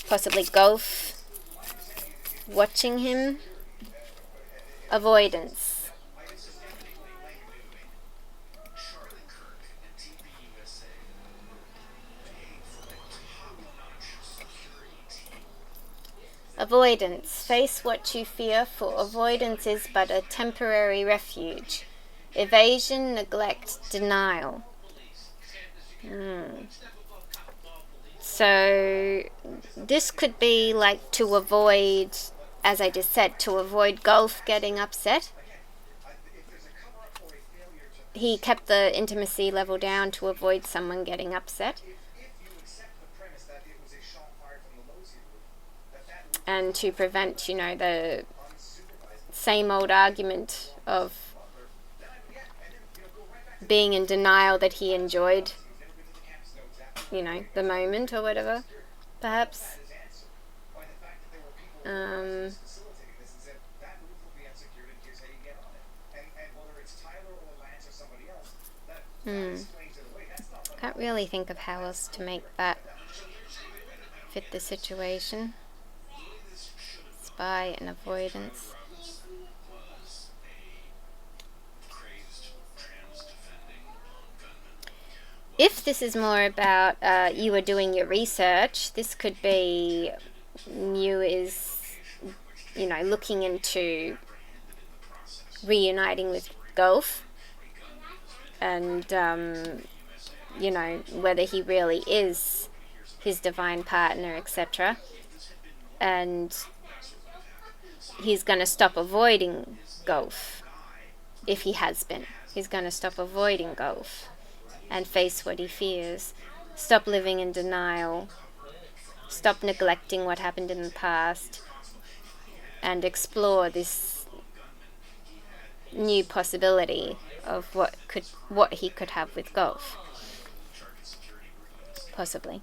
possibly Gulf watching him? Avoidance. Avoidance. Face what you fear, for avoidance is but a temporary refuge. Evasion, neglect, denial. So this could be like to avoid, as I just said, to avoid Gulf getting upset. He kept the intimacy level down to avoid someone getting upset. And to prevent, you know, the same old argument of being in denial that he enjoyed, you know, the moment or whatever, perhaps. Can't really think of how else to make that fit the situation. Spy and avoidance. If this is more about you are doing your research, this could be you is, you know, looking into reuniting with Gulf and, you know, whether he really is his divine partner, etc. And he's going to stop avoiding Gulf, if he has been. He's going to stop avoiding Gulf and face what he fears. Stop living in denial. Stop neglecting what happened in the past. And explore this new possibility of what he could have with Gulf. Possibly.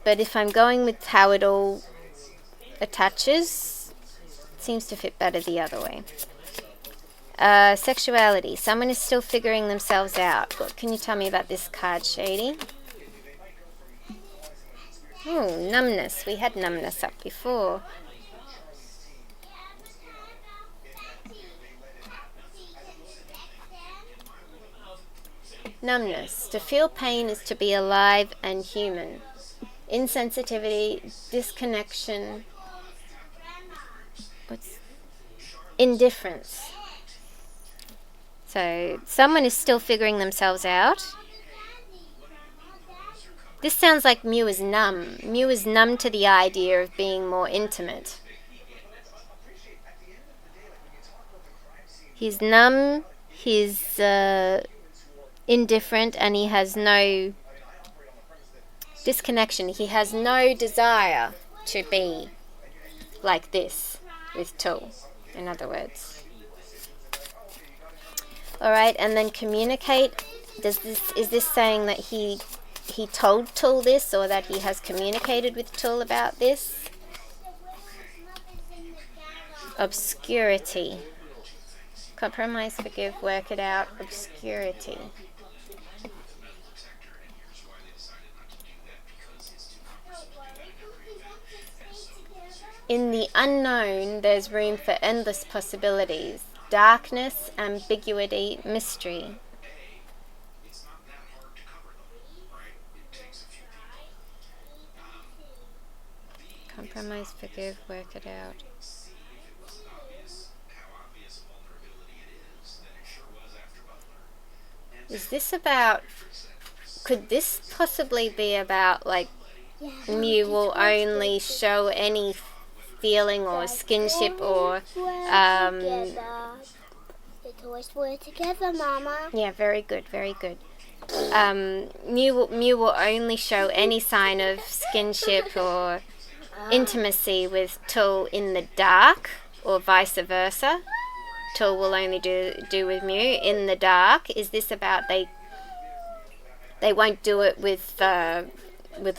But if I'm going with how it all attaches, seems to fit better the other way. Sexuality. Someone is still figuring themselves out. What can you tell me about this card, Shady? Oh, numbness. We had numbness up before. Numbness. To feel pain is to be alive and human. Insensitivity, disconnection, indifference. So someone is still figuring themselves out. This sounds like Mew is numb. Mew is numb to the idea of being more intimate. He's numb, he's indifferent, and he has no disconnection. He has no desire to be like this with Tool, in other words. Alright, and then communicate. Is this saying that he told Tool this, or that he has communicated with Tool about this? Obscurity. Compromise, forgive, work it out. Obscurity. In the unknown, there's room for endless possibilities. Darkness, ambiguity, mystery. Compromise, forgive, work it out. Is this about... Could this possibly be about, like, Mew will only show any feeling or skinship or... They always work together, Mama. Yeah, very good, very good. Mew will only show any sign of skinship or intimacy with Tull in the dark, or vice versa. Tull will only do with Mew in the dark. Is this about they won't do it with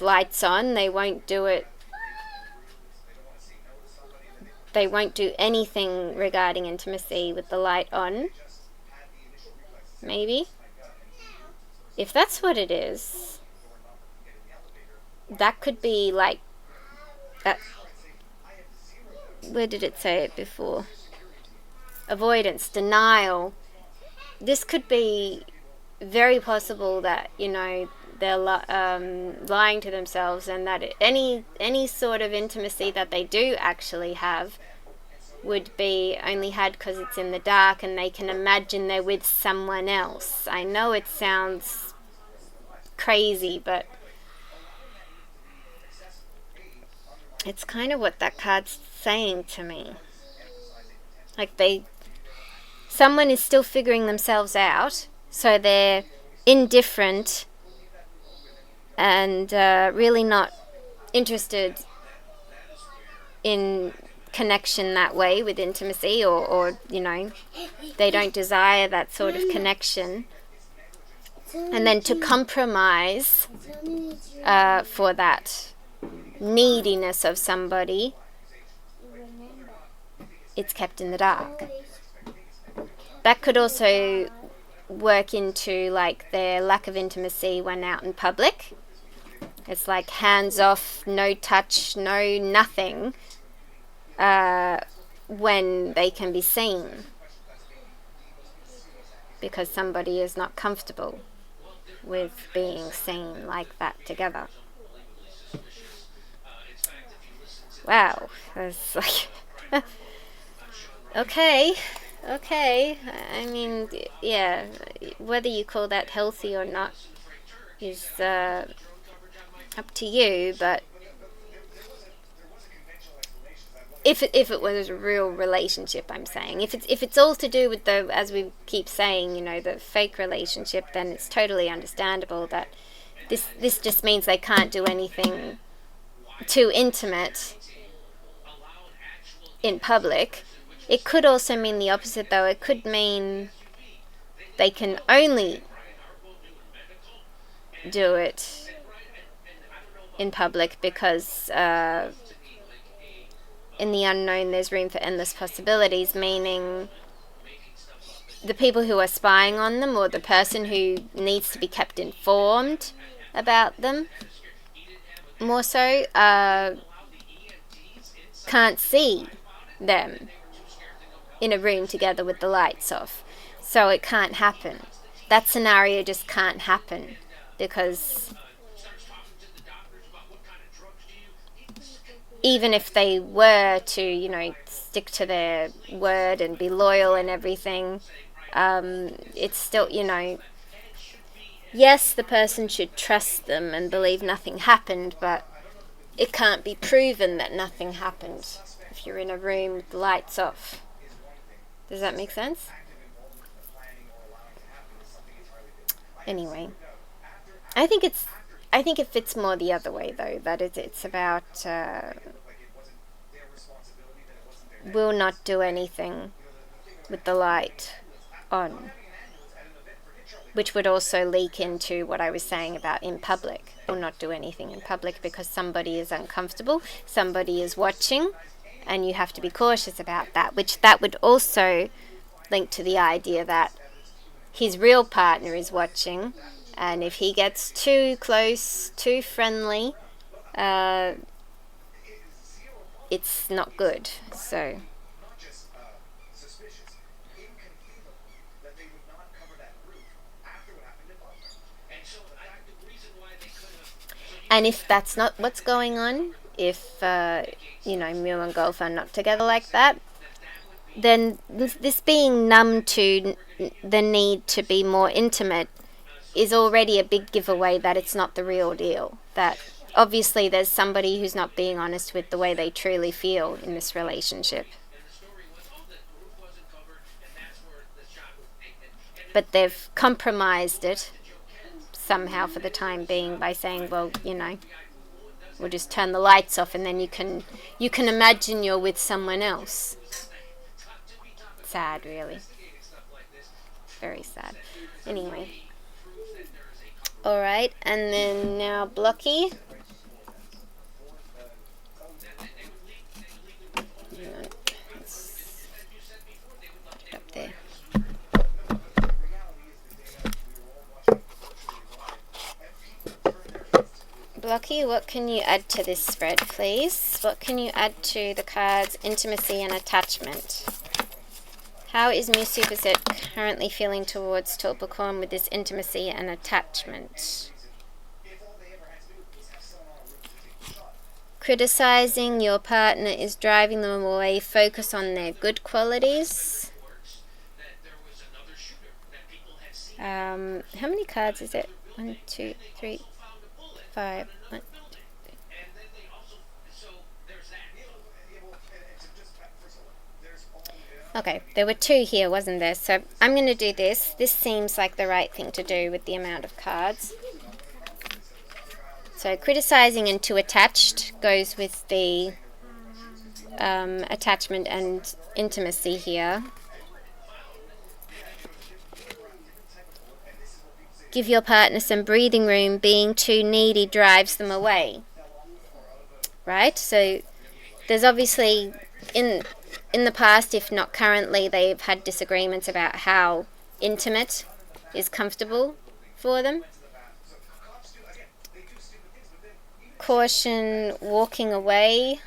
lights on? They won't do it. They won't do anything regarding intimacy with the light on. Maybe. If that's what it is, that could be like... where did it say it before? Avoidance, denial. This could be very possible that, you know, they're lying to themselves, and that any sort of intimacy that they do actually have would be only had because it's in the dark and they can imagine they're with someone else. I know it sounds crazy, but it's kind of what that card's saying to me. Like someone is still figuring themselves out, so they're indifferent and really not interested in connection that way with intimacy, or you know, they don't desire that sort of connection. And then to compromise for that neediness of somebody, it's kept in the dark. That could also work into like their lack of intimacy when out in public. It's like hands off, no touch, no nothing, when they can be seen, because somebody is not comfortable with being seen like that together. Wow, that's like okay. I mean, yeah, whether you call that healthy or not is up to you, but if it was a real relationship, I'm saying, if it's all to do with the, as we keep saying, you know, the fake relationship, then it's totally understandable that this just means they can't do anything too intimate in public. It could also mean the opposite, though. It could mean they can only do it in public because in the unknown there's room for endless possibilities, meaning the people who are spying on them, or the person who needs to be kept informed about them, more so, can't see them in a room together with the lights off. So it can't happen. That scenario just can't happen, because even if they were to, you know, stick to their word and be loyal and everything, it's still, you know, yes, the person should trust them and believe nothing happened, but it can't be proven that nothing happened if you're in a room with the lights off. Does that make sense? Anyway, I think it fits more the other way, though, that it's about will not do anything with the light on, which would also leak into what I was saying about in public. Will not do anything in public because somebody is uncomfortable, somebody is watching, and you have to be cautious about that, which that would also link to the idea that his real partner is watching, and if he gets too close, too friendly, it's not good. So and if that's not what's going on, if Mew and Gulf are not together like that, then this being numb to the need to be more intimate is already a big giveaway that it's not the real deal. That obviously there's somebody who's not being honest with the way they truly feel in this relationship. But they've compromised it somehow for the time being by saying, well, we'll just turn the lights off and then you can imagine you're with someone else. Sad, really. Very sad. Anyway. Alright, and then now Blocky. Let's put it up there. Blocky, what can you add to this spread, please? What can you add to the cards Intimacy and Attachment? How is mewsuppasit currently feeling towards Tulpacorn with this intimacy and attachment? Criticizing your partner is driving them away. Focus on their good qualities. How many cards is it? 1, 2, 3, 5. 1, 2, 3. Okay, there were 2 here, wasn't there? So I'm going to do this. This seems like the right thing to do with the amount of cards. So criticizing and too attached goes with the attachment and intimacy here. Give your partner some breathing room. Being too needy drives them away. Right? So there's obviously, in the past, if not currently, they've had disagreements about how intimate is comfortable for them. Caution, walking away.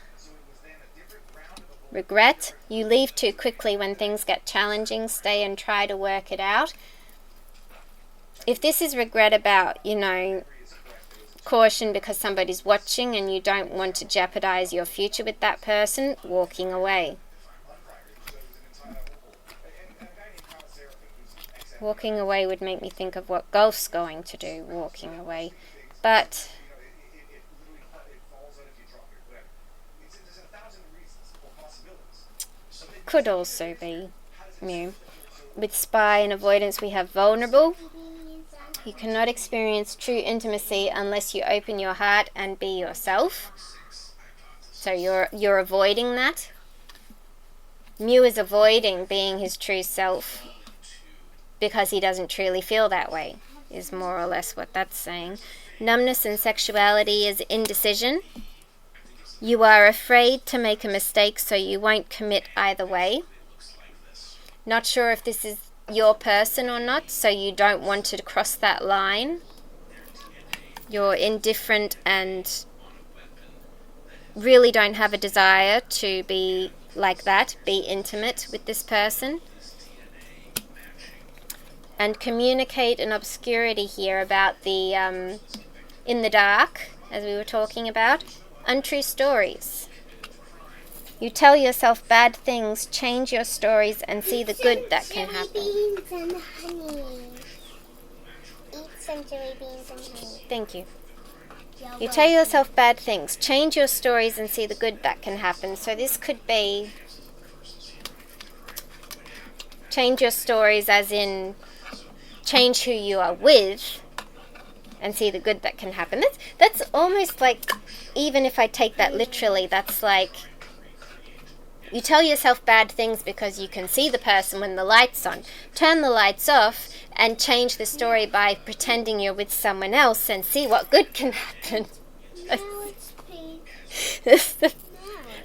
Regret, you leave too quickly when things get challenging. Stay and try to work it out. If this is regret about, caution because somebody's watching and you don't want to jeopardize your future with that person, walking away. Walking away would make me think of what Gulf's going to do, walking away. But could also be Mew. With spy and avoidance, we have vulnerable. You cannot experience true intimacy unless you open your heart and be yourself. So you're avoiding that. Mew is avoiding being his true self because he doesn't truly feel that way, is more or less what that's saying. Numbness and sexuality is indecision. You are afraid to make a mistake, so you won't commit either way. Not sure if this is your person or not, so you don't want to cross that line. You're indifferent and really don't have a desire to be like that, be intimate with this person. And communicate an obscurity here about the in the dark, as we were talking about. Untrue stories. You tell yourself bad things, change your stories, and see the good that can happen. Beans and honey. Eat some jelly beans and honey. Thank you. You tell yourself bad things, change your stories, and see the good that can happen. So this could be change your stories as in change who you are with and see the good that can happen. That's almost like, even if I take that literally, that's like you tell yourself bad things because you can see the person when the light's on. Turn the lights off and change the story by pretending you're with someone else and see what good can happen. Now it's pink.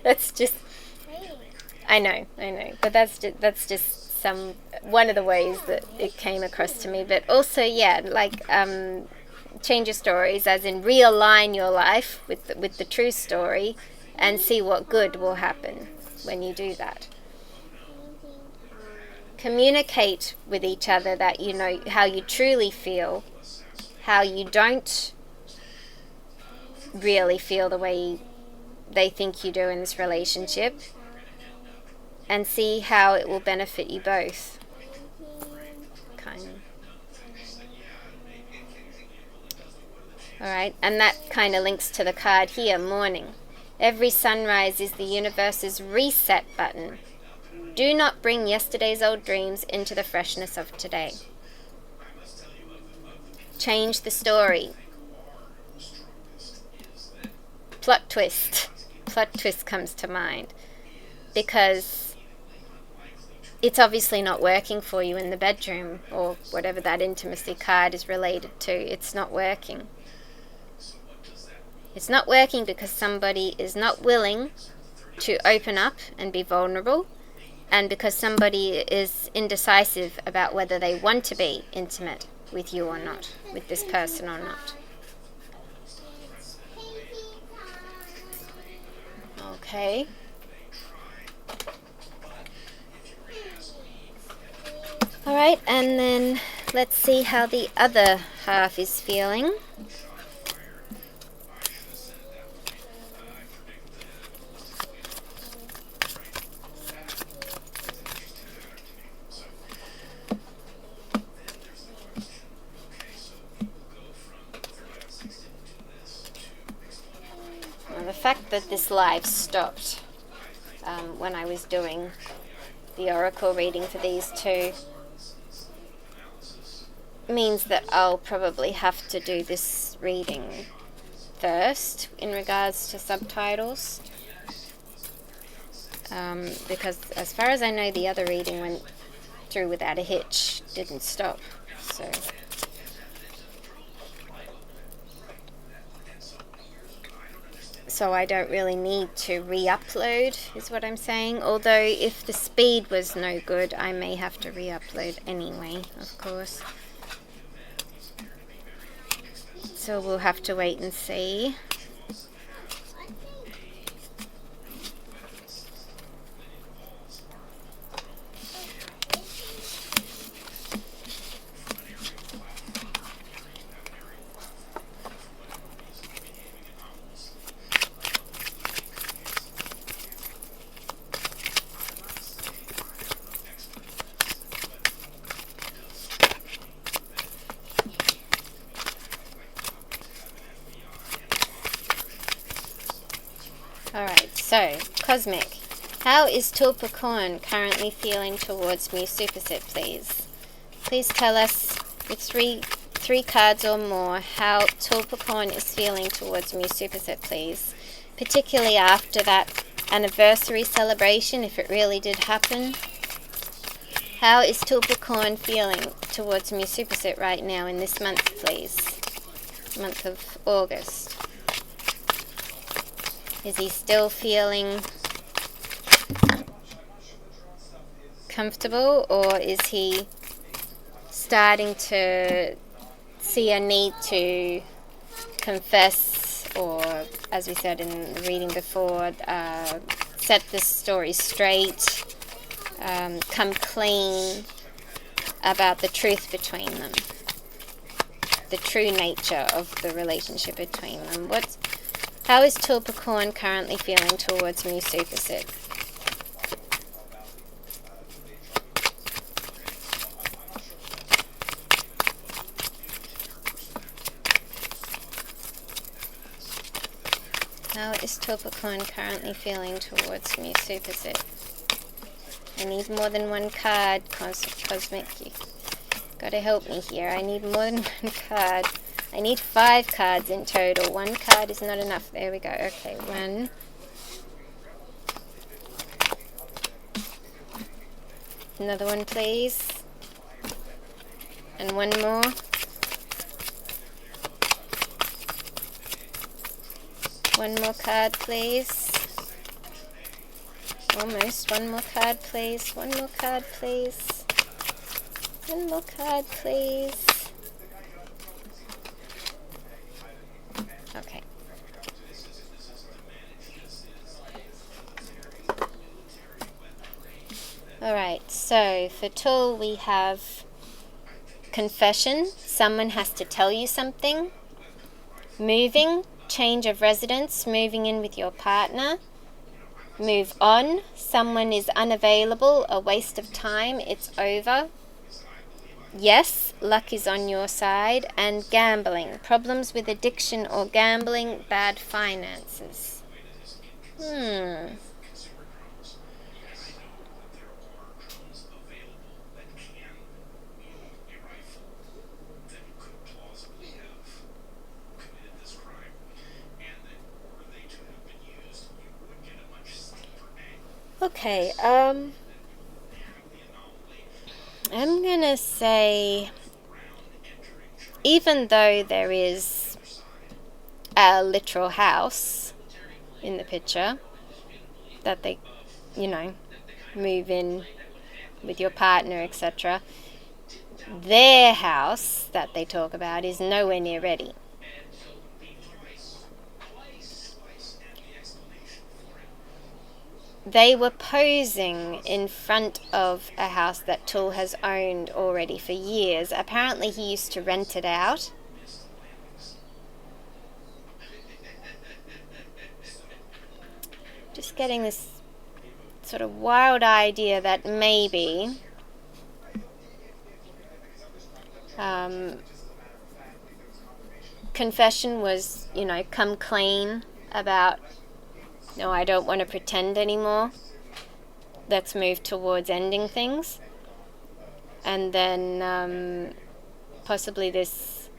That's just I know, but that's just one of the ways that it came across to me. But also, yeah, like change your stories, as in realign your life with the true story, and see what good will happen when you do that. Communicate with each other that you know how you truly feel, how you don't really feel the way they think you do in this relationship, and see how it will benefit you both. Kind of. Alright, and that kind of links to the card here, morning. Every sunrise is the universe's reset button. Do not bring yesterday's old dreams into the freshness of today. Change the story. Plot twist. Plot twist comes to mind. Because it's obviously not working for you in the bedroom, or whatever that intimacy card is related to. It's not working. It's not working because somebody is not willing to open up and be vulnerable, and because somebody is indecisive about whether they want to be intimate with you or not, with this person or not. Okay. Alright, and then let's see how the other half is feeling. The fact that this live stopped when I was doing the oracle reading for these two means that I'll probably have to do this reading first in regards to subtitles, because as far as I know, the other reading went through without a hitch, didn't stop, so I don't really need to re-upload, is what I'm saying. Although if the speed was no good, I may have to re-upload anyway, of course. So we'll have to wait and see. Alright, so, Cosmic. How is Tulpacorn currently feeling towards mewsuppasit, please? Please tell us with three cards or more how Tulpacorn is feeling towards mewsuppasit, please. Particularly after that anniversary celebration, if it really did happen. How is Tulpacorn feeling towards mewsuppasit right now in this month, please? Month of August. Is he still feeling comfortable, or is he starting to see a need to confess, or, as we said in the reading before, set the story straight, come clean about the truth between them, the true nature of the relationship between them? How is Tulpacorn currently feeling towards mewsuppasit? How is Tulpacorn currently feeling towards mewsuppasit? I need more than one card, Cosmic. You gotta help me here. I need more than one card. I need 5 cards in total. 1 card is not enough. There we go. Okay, 1. Another one, please. And 1 more. One more card, please. Almost. One more card, please. One more card, please. One more card, please. Okay. Alright, so for Tool we have confession, someone has to tell you something. Moving, change of residence, moving in with your partner. Move on, someone is unavailable, a waste of time, it's over. Yes, luck is on your side. And gambling, problems with addiction or gambling, bad finances. Okay, I'm gonna say, even though there is a literal house in the picture that they, move in with your partner, etc., their house that they talk about is nowhere near ready. They were posing in front of a house that Tool has owned already for years. Apparently he used to rent it out. Just getting this sort of wild idea that maybe confession was, come clean about, no, I don't want to pretend anymore. Let's move towards ending things. And then possibly this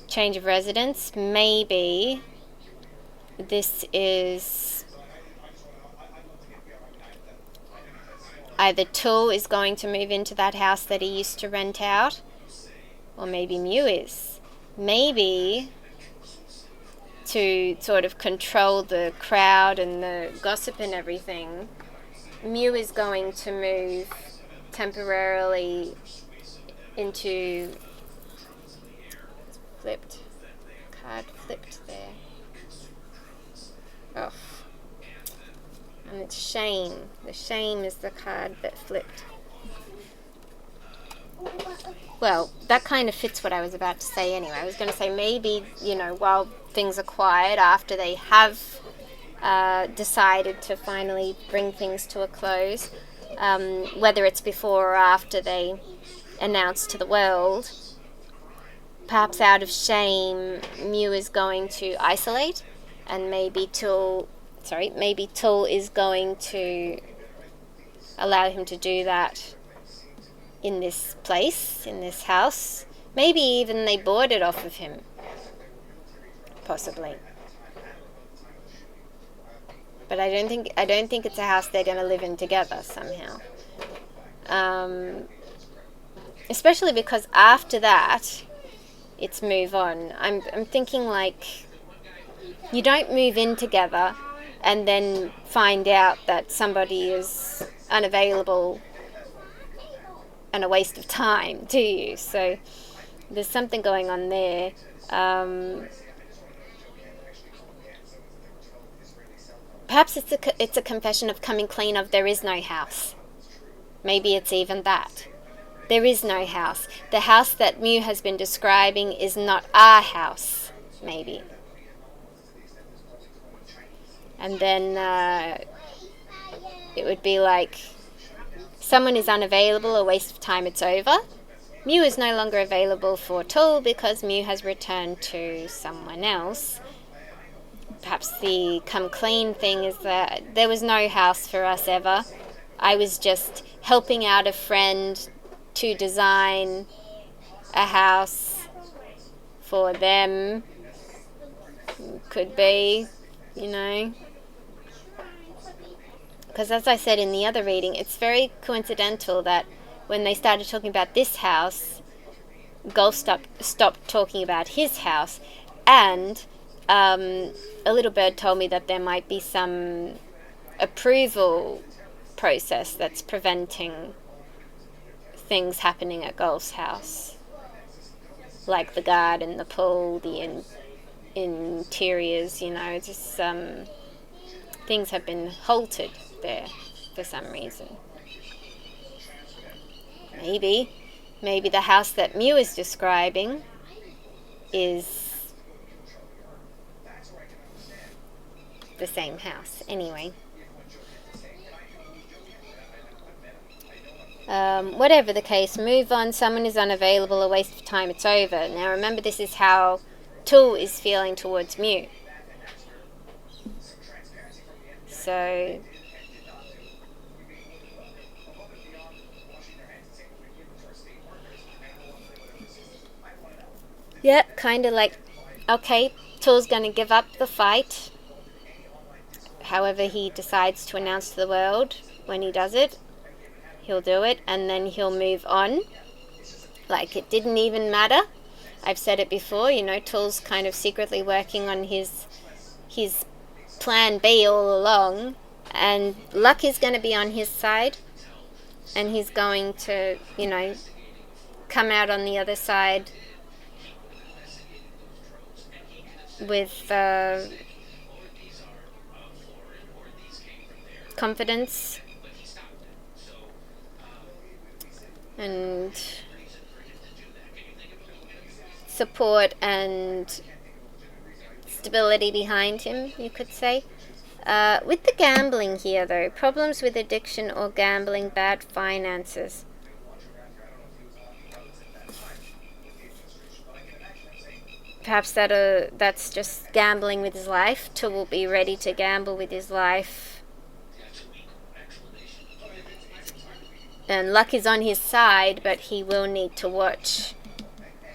change of residence. Maybe this is either Tool is going to move into that house that he used to rent out, or maybe Mew is. Maybe to sort of control the crowd and the gossip and everything, Mew is going to move temporarily into... Flipped. Card flipped there. Oh. And it's shame. The shame is the card that flipped. Well, that kind of fits what I was about to say anyway. I was going to say maybe, while things are quiet, after they have decided to finally bring things to a close, whether it's before or after they announce to the world, perhaps out of shame, Mew is going to isolate, and maybe Tool is going to allow him to do that in this place, in this house. Maybe even they bought it off of him. Possibly. But I don't think it's a house they're going to live in together somehow. Especially because after that, it's move on. I'm thinking like, you don't move in together and then find out that somebody is unavailable and a waste of time, do you? So there's something going on there. Perhaps it's a confession of coming clean of there is no house. Maybe it's even that. There is no house. The house that Mew has been describing is not our house, maybe. And then it would be like, someone is unavailable, a waste of time, it's over. Mew is no longer available for Tool because Mew has returned to someone else. Perhaps the come clean thing is that there was no house for us ever. I was just helping out a friend to design a house for them. Could be, Because as I said in the other reading, it's very coincidental that when they started talking about this house, Gulf stopped talking about his house, and a little bird told me that there might be some approval process that's preventing things happening at Gulf's house, like the garden, the pool, the interiors, just things have been halted there for some reason. Maybe the house that Mew is describing is the same house. Anyway, whatever the case, move on. Someone is unavailable, a waste of time, it's over. Now remember, this is how Tool is feeling towards Mew. So yeah, kind of like, okay, Tool's going to give up the fight. However he decides to announce to the world, when he does it, he'll do it, and then he'll move on. Like it didn't even matter. I've said it before, Tool's kind of secretly working on his plan B all along, and luck is going to be on his side, and he's going to, come out on the other side with confidence and support and stability behind him, you could say. With the gambling here, though, problems with addiction or gambling, bad finances. Perhaps that's just gambling with his life. Tool will be ready to gamble with his life. And luck is on his side, but he will need to watch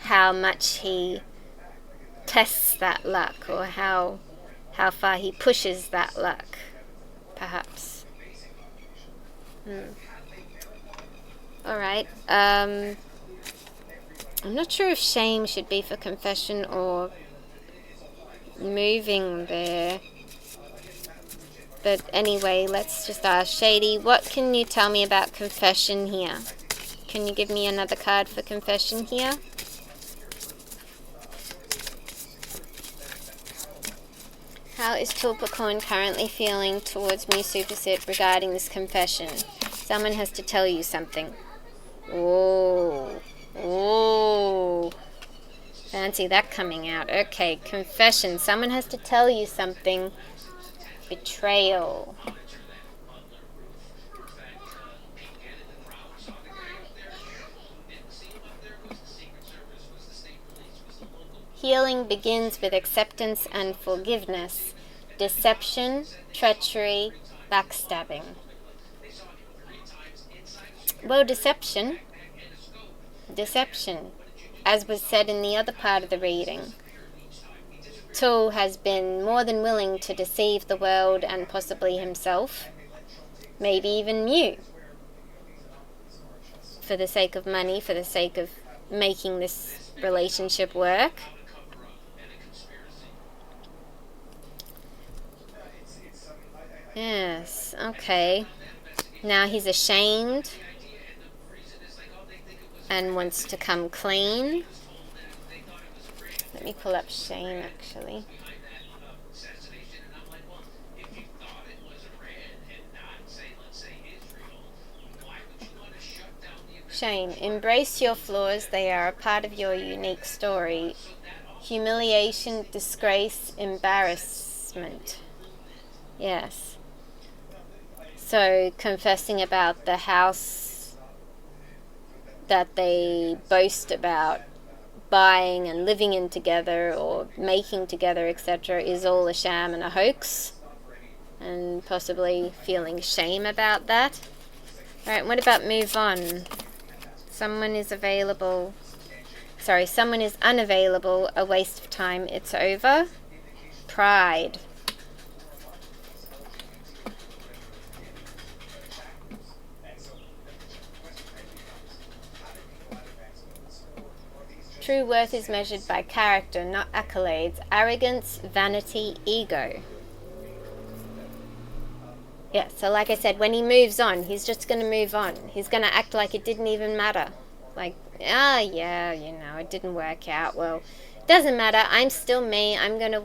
how much he tests that luck, or how far he pushes that luck, perhaps. Alright, I'm not sure if shame should be for confession or moving there. But anyway, let's just ask Shady, what can you tell me about confession here? Can you give me another card for confession here? How is Tulpacorn currently feeling towards mewsuppasit regarding this confession? Someone has to tell you something. Oh. Fancy that coming out. Okay, confession. Someone has to tell you something. Betrayal. Healing begins with acceptance and forgiveness. Deception, treachery, backstabbing. Well, deception, as was said in the other part of the reading. Tool has been more than willing to deceive the world and possibly himself, maybe even Mew, for the sake of money, for the sake of making this relationship work. Yes, okay. Now he's ashamed and wants to come clean. Let me pull up shame, actually. Shame. Embrace your flaws. They are a part of your unique story. Humiliation, disgrace, embarrassment. Yes. So, confessing about the house that they boast about buying and living in together or making together, etc., is all a sham and a hoax, and possibly feeling shame about that. Alright, what about move on? Someone is unavailable, a waste of time, it's over. Pride. True worth is measured by character, not accolades. Arrogance, vanity, ego. Yeah, so like I said, when he moves on, he's just going to move on. He's going to act like it didn't even matter. Like, yeah, it didn't work out. Well, it doesn't matter. I'm still me. I'm going to,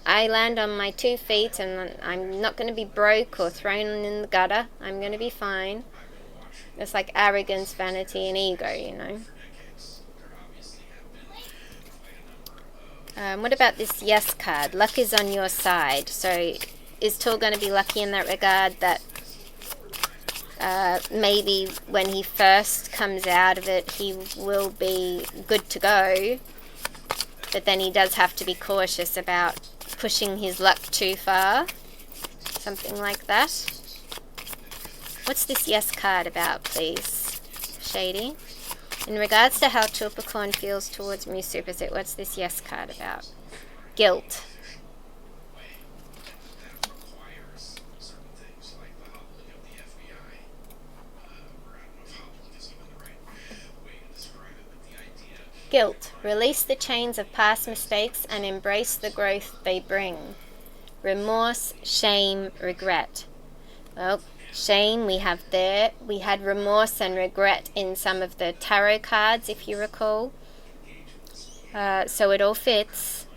I land on my 2 feet and I'm not going to be broke or thrown in the gutter. I'm going to be fine. It's like arrogance, vanity, and ego, What about this yes card? Luck is on your side. So is Tor going to be lucky in that regard that maybe when he first comes out of it, he will be good to go, but then he does have to be cautious about pushing his luck too far, something like that. What's this yes card about, please, Shady? In regards to how Tulpacorn feels towards mewsuppasit, what's this yes card about? Guilt. Guilt. Release the chains of past mistakes and embrace the growth they bring. Remorse, shame, regret. Well, shame we have there. We had remorse and regret in some of the tarot cards, if you recall. So it all fits.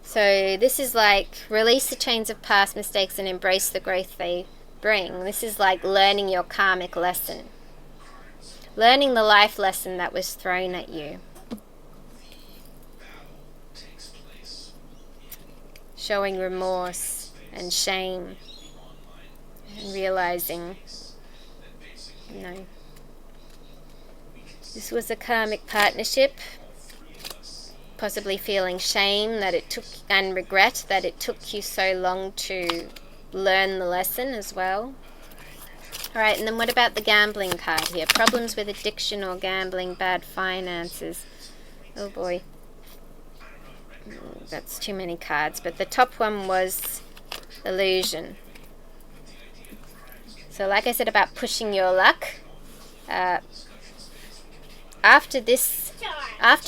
So this is like release the chains of past mistakes and embrace the growth they bring. This is like learning your karmic lesson. Learning the life lesson that was thrown at you. Showing remorse and shame and realizing, this was a karmic partnership, possibly feeling shame that it took and regret that it took you so long to learn the lesson as well. Alright, and then what about the gambling card here? Problems with addiction or gambling, bad finances. Oh boy. That's too many cards, but the top one was illusion. So like I said about pushing your luck, after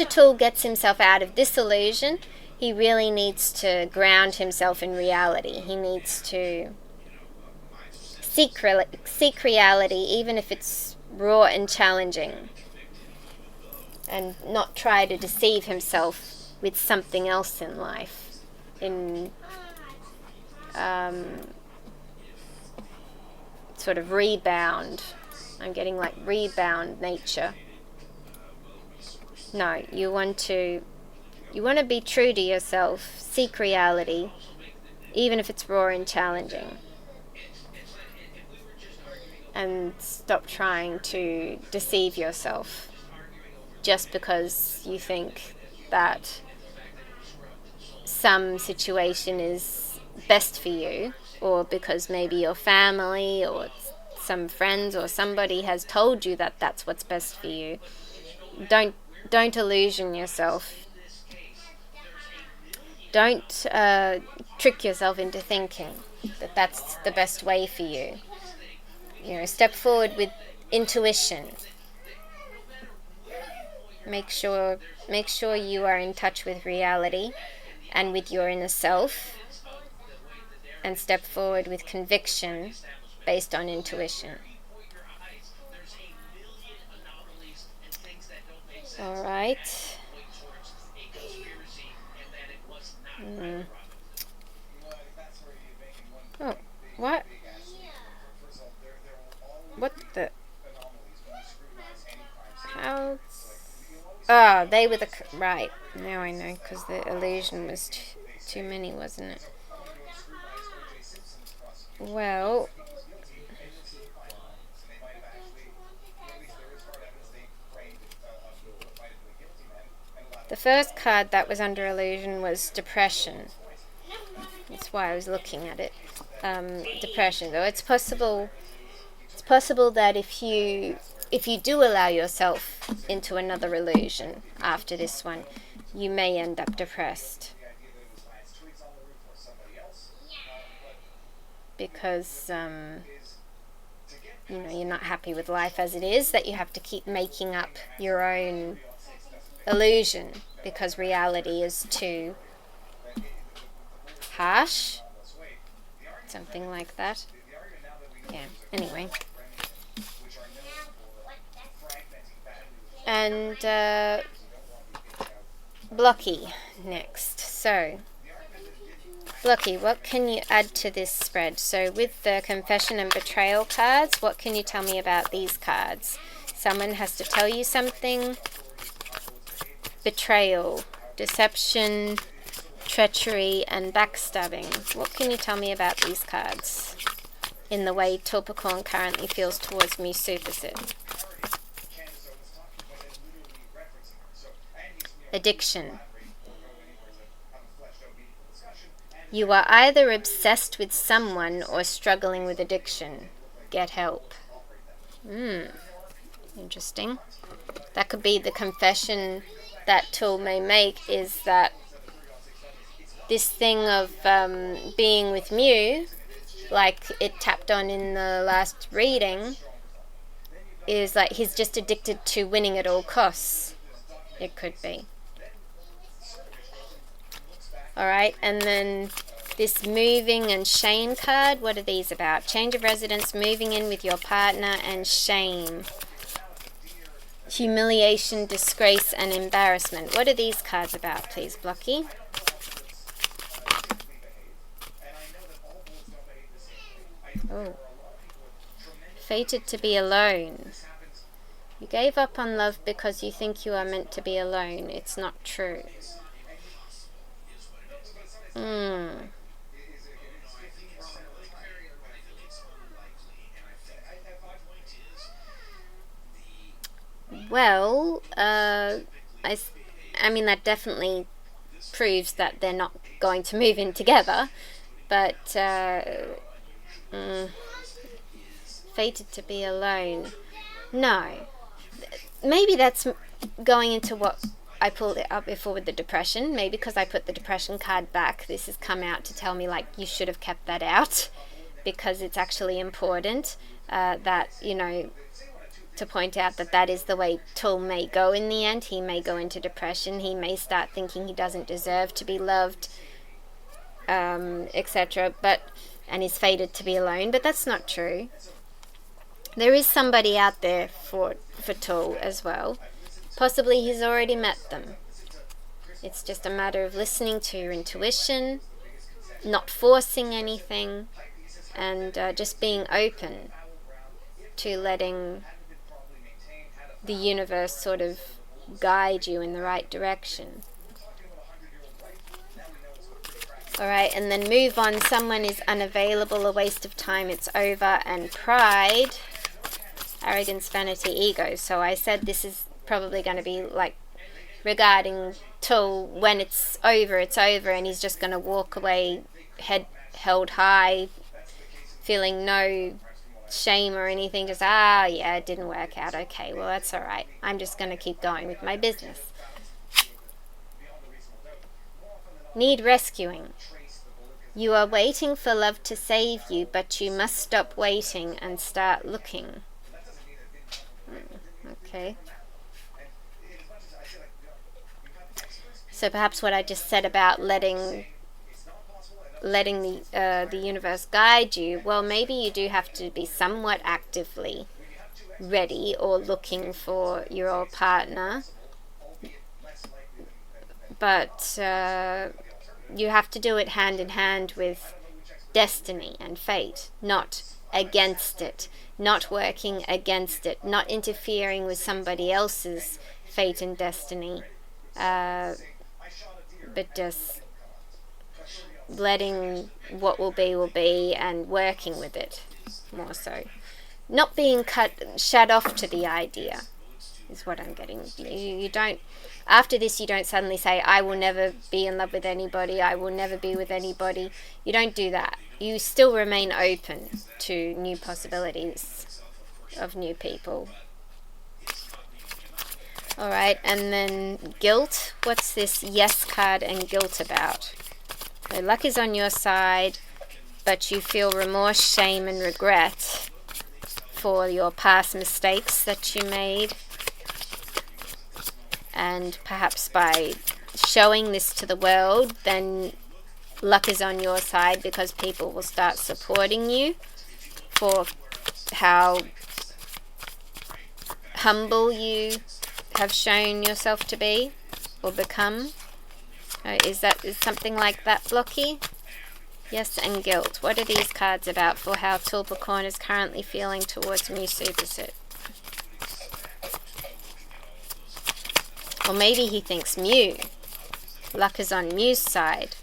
Tool gets himself out of this illusion, he really needs to ground himself in reality. He needs to seek reality, even if it's raw and challenging, and not try to deceive himself with something else in life, in sort of rebound. I'm getting like rebound nature. No, you want to be true to yourself, seek reality, even if it's raw and challenging. And stop trying to deceive yourself just because you think that some situation is best for you, or because maybe your family or some friends or somebody has told you that that's what's best for you. Don't illusion yourself. Don't trick yourself into thinking that that's the best way for you. Step forward with intuition. Make sure you are in touch with reality and with your inner self, and step forward with conviction based on intuition. All right. Oh, what? What the? How? Oh, they were the... Right, now I know, because the illusion was too many, wasn't it? Well... The first card that was under illusion was depression. That's why I was looking at it. Depression, though it's possible that if you do allow yourself into another illusion after this one, you may end up depressed. Because you're not happy with life as it is, that you have to keep making up your own illusion because reality is too harsh. Something like that. Yeah, anyway. And Blocky next. So, Blocky, what can you add to this spread? So with the confession and betrayal cards, what can you tell me about these cards? Someone has to tell you something. Betrayal, deception, treachery, and backstabbing. What can you tell me about these cards in the way Tulpacorn currently feels towards mewsuppasit? Addiction. You are either obsessed with someone or struggling with addiction. Get help. Interesting. That could be the confession that Tul may make, is that this thing of being with Mew, like it tapped on in the last reading, is like he's just addicted to winning at all costs. It could be. Alright, and then this moving and shame card, what are these about? Change of residence, moving in with your partner, and shame. Humiliation, disgrace, and embarrassment. What are these cards about, please, Blocky? Oh. Fated to be alone. You gave up on love because you think you are meant to be alone. It's not true. Well, I mean, that definitely proves that they're not going to move in together, but fated to be alone. No. Maybe that's going into what I pulled it up before with the depression. Maybe because I put the depression card back, this has come out to tell me, like, you should have kept that out, because it's actually important that, you know, to point out that that is the way Tul may go in the end. He may go into depression. He may start thinking he doesn't deserve to be loved, etc. And is fated to be alone. But that's not true. There is somebody out there for Tul as well. Possibly he's already met them. It's just a matter of listening to your intuition, not forcing anything, and just being open to letting the universe sort of guide you in the right direction. Alright, and then move on. Someone is unavailable, a waste of time, it's over, and pride, arrogance, vanity, ego. So I said this is probably going to be like regarding Tul. When it's over, and he's just going to walk away, head held high, feeling no shame or anything, just yeah, it didn't work out, okay, well, that's alright, I'm just going to keep going with my business. Need rescuing. You are waiting for love to save you, but you must stop waiting and start looking. Okay. So perhaps what I just said about letting the universe guide you, well, maybe you do have to be somewhat actively ready or looking for your partner, but you have to do it hand in hand with destiny and fate, not against it, not working against it, not interfering with somebody else's fate and destiny, but just letting what will be and working with it more so. Not being shut off to the idea is what I'm getting. You don't, after this, you don't suddenly say, I will never be in love with anybody, I will never be with anybody. You don't do that. You still remain open to new possibilities of new people. Alright, and then guilt. What's this yes card and guilt about? So luck is on your side, but you feel remorse, shame, and regret for your past mistakes that you made. And perhaps by showing this to the world, then luck is on your side because people will start supporting you for how humble you have shown yourself to be or become. Is something like that, Blocky? Yes, and guilt. What are these cards about for how Tulpacorn is currently feeling towards mewsuppasit? Or maybe he thinks Mew. Luck is on Mew's side.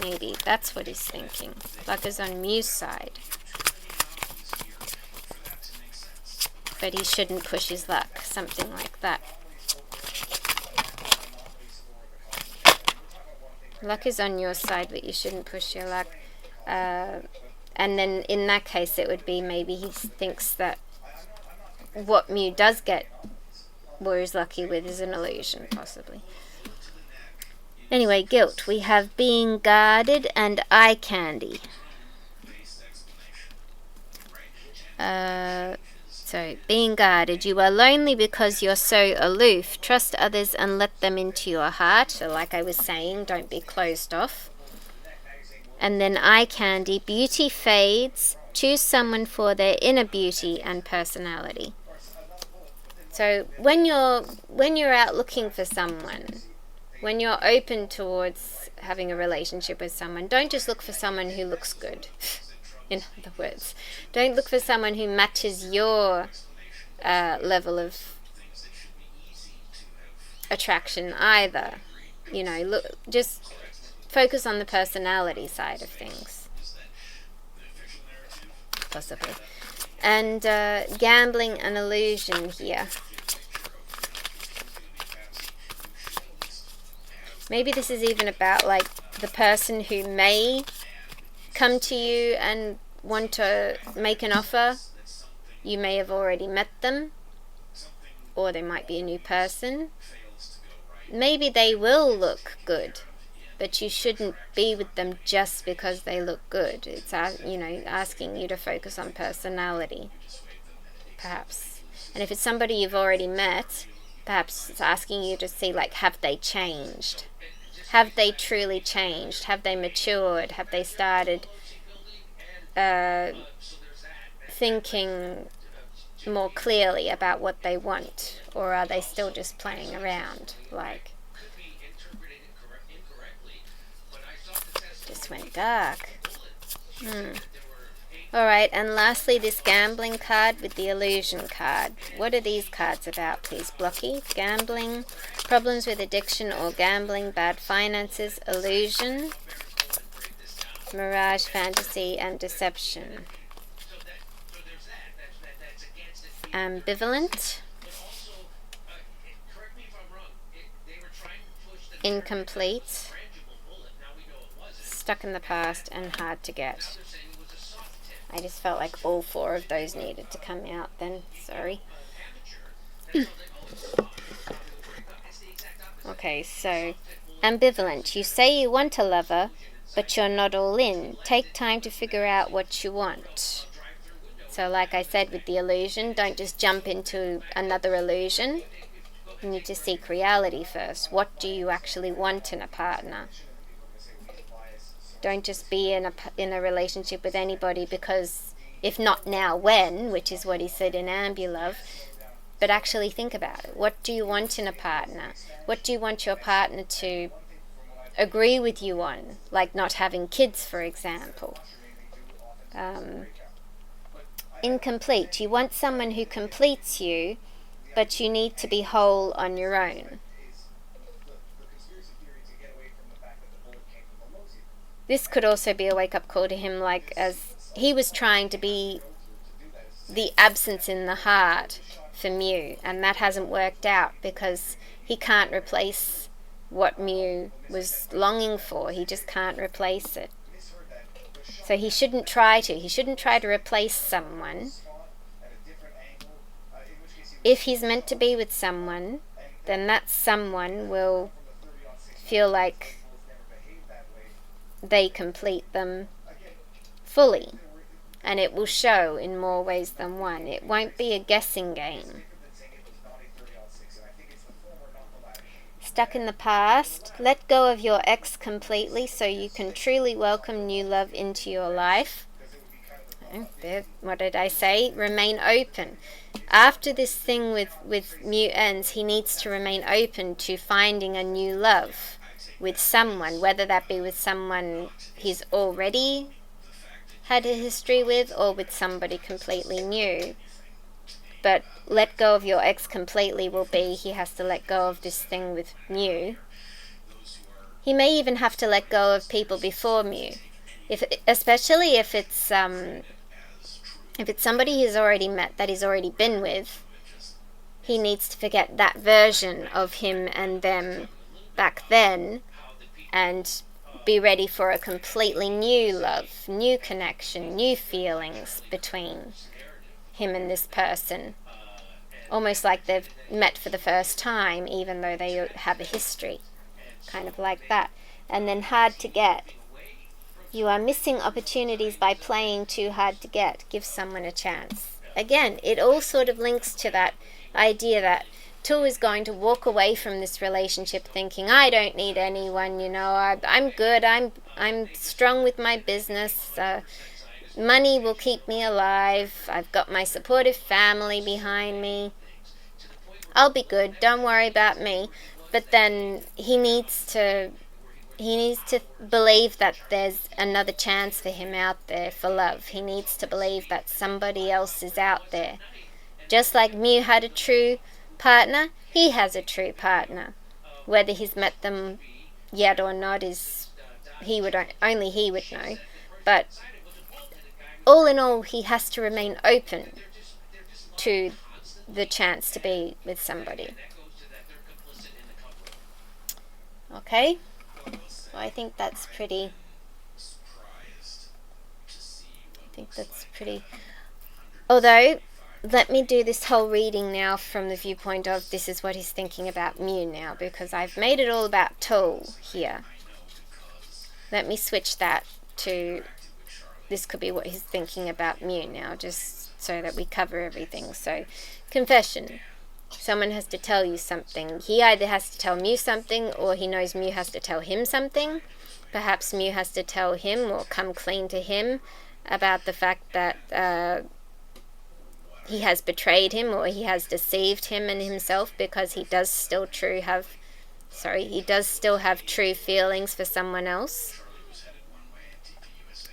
Maybe that's what he's thinking. Luck is on Mew's side. But he shouldn't push his luck. Something like that. Luck is on your side, but you shouldn't push your luck. And then in that case, it would be maybe he thinks that what Mew does get, or is lucky with, is an illusion, possibly. Anyway, guilt. We have being guarded and eye candy. So, being guarded. You are lonely because you're so aloof. Trust others and let them into your heart. So like I was saying, don't be closed off. And then eye candy. Beauty fades. Choose someone for their inner beauty and personality. So when you're out looking for someone, when you're open towards having a relationship with someone, don't just look for someone who looks good. In other words, don't look for someone who matches your level of attraction either. You know, look, just focus on the personality side of things, possibly. And gambling and illusion here. Maybe this is even about like the person who may come to you and want to make an offer. You may have already met them, or they might be a new person. Maybe they will look good, but you shouldn't be with them just because they look good. It's asking you to focus on personality, perhaps. And if it's somebody you've already met, perhaps it's asking you to see, like, have they changed? Have they truly changed? Have they matured? Have they started thinking more clearly about what they want? Or are they still just playing around? Like, just went dark. Alright, and lastly, this gambling card with the illusion card. What are these cards about, please, Blocky? Gambling, problems with addiction or gambling, bad finances, illusion, mirage, fantasy, and deception. Ambivalent, incomplete, stuck in the past, and hard to get. I just felt like all four of those needed to come out then. Sorry. Okay, so ambivalent. You say you want a lover, but you're not all in. Take time to figure out what you want. So like I said with the illusion, don't just jump into another illusion. You need to seek reality first. What do you actually want in a partner? Don't just be in a relationship with anybody because if not now, when, which is what he said in MewGulf, but actually think about it. What do you want in a partner? What do you want your partner to agree with you on? Like not having kids, for example. Incomplete. You want someone who completes you, but you need to be whole on your own. This could also be a wake-up call to him, like as he was trying to be the absence in the heart for Mew, and that hasn't worked out because he can't replace what Mew was longing for. He just can't replace it. So he shouldn't try to. He shouldn't try to replace someone. If he's meant to be with someone, then that someone will feel like they complete them fully, and it will show in more ways than one. It won't be a guessing game. stuck in the past. Let go of your ex completely so you can truly welcome new love into your life. What did I say? Remain open. After this thing with Mew ends, he needs to remain open to finding a new love with someone, whether that be with someone he's already had a history with or with somebody completely new. But let go of your ex completely will be he has to let go of this thing with Mew. He may even have to let go of people before Mew, especially if it's somebody he's already met, that he's already been with. He needs to forget that version of him and them back then and be ready for a completely new love, new connection, new feelings between him and this person. Almost like they've met for the first time, even though they have a history. Kind of like that. And then hard to get. You are missing opportunities by playing too hard to get. Give someone a chance. Again, it all sort of links to that idea that Tu is going to walk away from this relationship thinking, I don't need anyone, I'm good, I'm strong with my business, money will keep me alive, I've got my supportive family behind me, I'll be good, don't worry about me. But then he needs to believe that there's another chance for him out there for love. He needs to believe that somebody else is out there. Just like Mew had a true partner, he has a true partner. Whether he's met them yet or not is only he would know. But all in all, he has to remain open to the chance to be with somebody. Okay? Well, I think that's pretty. Although, let me do this whole reading now from the viewpoint of this is what he's thinking about Mew now, because I've made it all about Tu here. Let me switch that to this could be what he's thinking about Mew now, just so that we cover everything. So, confession. Someone has to tell you something. He either has to tell Mew something, or he knows Mew has to tell him something. Perhaps Mew has to tell him or come clean to him about the fact that he has betrayed him or he has deceived him and himself, because he does still have true feelings for someone else.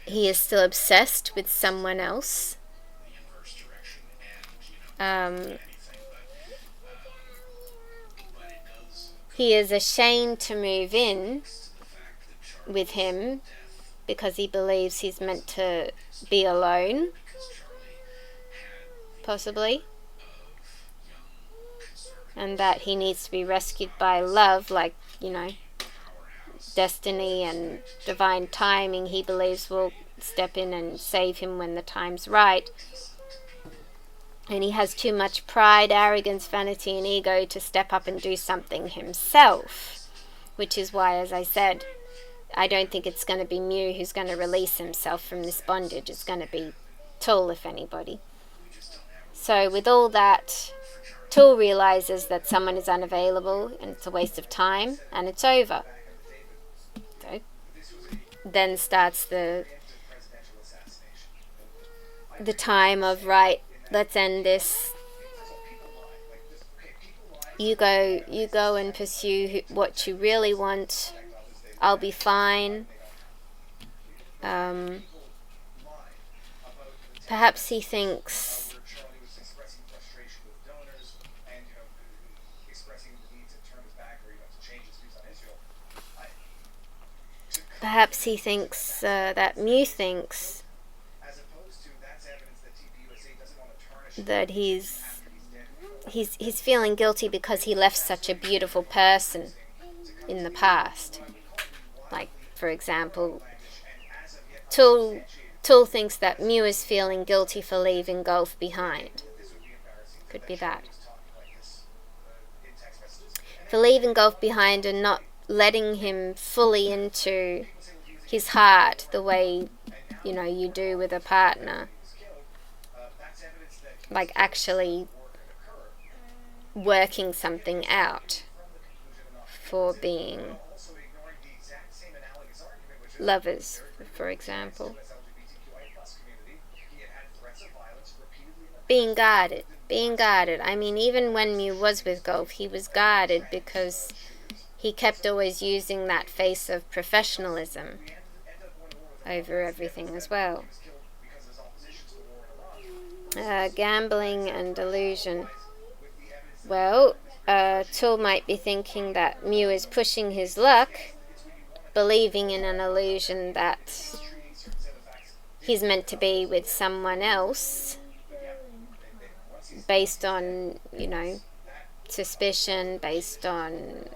He is still obsessed with someone else. He is ashamed to move in with him because he believes he's meant to be alone, possibly, and that he needs to be rescued by love, like, destiny and divine timing he believes will step in and save him when the time's right. And he has too much pride, arrogance, vanity and ego to step up and do something himself, which is why, as I said, I don't think it's going to be Mew who's going to release himself from this bondage. It's going to be Tu, if anybody. So with all that, Tu realizes that someone is unavailable and it's a waste of time, and it's over. So then starts the time of, right, let's end this. You go and pursue what you really want. I'll be fine. Perhaps he thinks that Mew thinks that he's feeling guilty because he left such a beautiful person in the past. Like, for example, Tu thinks that Mew is feeling guilty for leaving Gulf behind. Could be that. For leaving Gulf behind and not letting him fully into his heart the way, you do with a partner. Like actually working something out for being lovers, for example. Being guarded. I mean, even when Mew was with Gulf, he was guarded because he kept always using that face of professionalism over everything as well. Gambling and delusion. Well, Tool might be thinking that Mew is pushing his luck, believing in an illusion that he's meant to be with someone else based on, suspicion, based on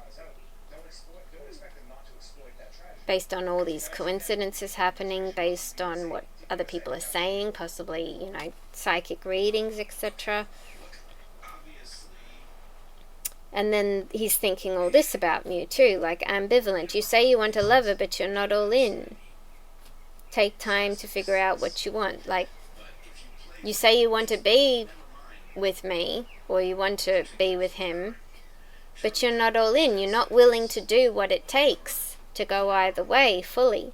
all these coincidences happening, based on what other people are saying, possibly, psychic readings, etc. And then he's thinking all this about Mew too, like ambivalent. You say you want a lover, but you're not all in. Take time to figure out what you want. Like, you say you want to be with me, or you want to be with him, but you're not all in. You're not willing to do what it takes to go either way fully.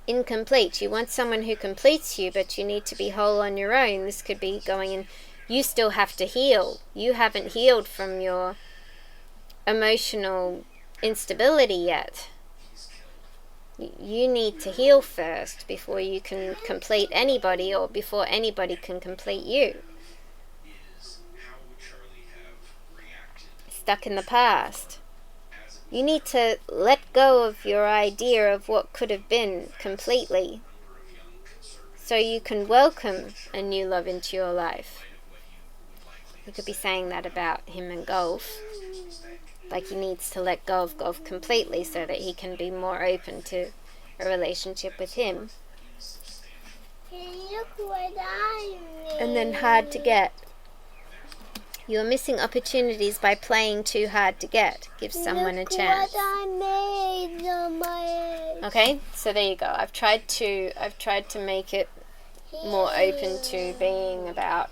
Incomplete. You want someone who completes you, but you need to be whole on your own. This could be going in. You still have to heal. You haven't healed from your emotional instability yet. You need to heal first before you can complete anybody, or before anybody can complete you. Stuck in the past. You need to let go of your idea of what could have been completely, so you can welcome a new love into your life. You could be saying that about him and Gulf. Like, he needs to let go of Gulf completely so that he can be more open to a relationship with him. Look what I made. And then hard to get. You're missing opportunities by playing too hard to get. Give someone a chance. Look what I made on my egg. Okay, so there you go. I've tried to make it more open to being about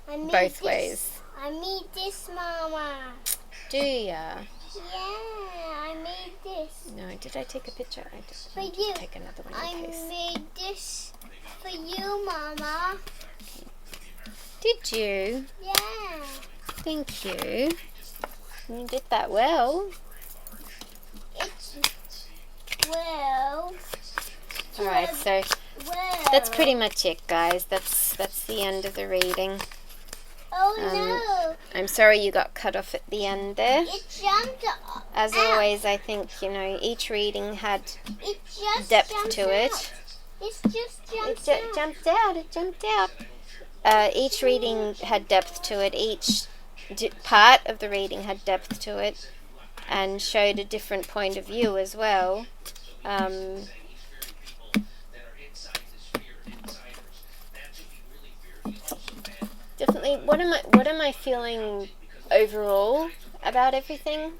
both ways. I made this, Mama. Do ya? Yeah, I made this. No, did I take a picture? I did. For I'll you. take another one I in case. made this for you, Mama. Did you? Yeah. Thank you. You did that well. It's well. Alright, so that's pretty much it, guys. That's the end of the reading. Oh no! I'm sorry you got cut off at the end there. It jumped out. As always, I think, each reading had It just depth jumped to out. it. It's just jumped out. It jumped out. Each reading had depth to it. Each part of the reading had depth to it, and showed a different point of view as well. Definitely. What am I feeling overall about everything?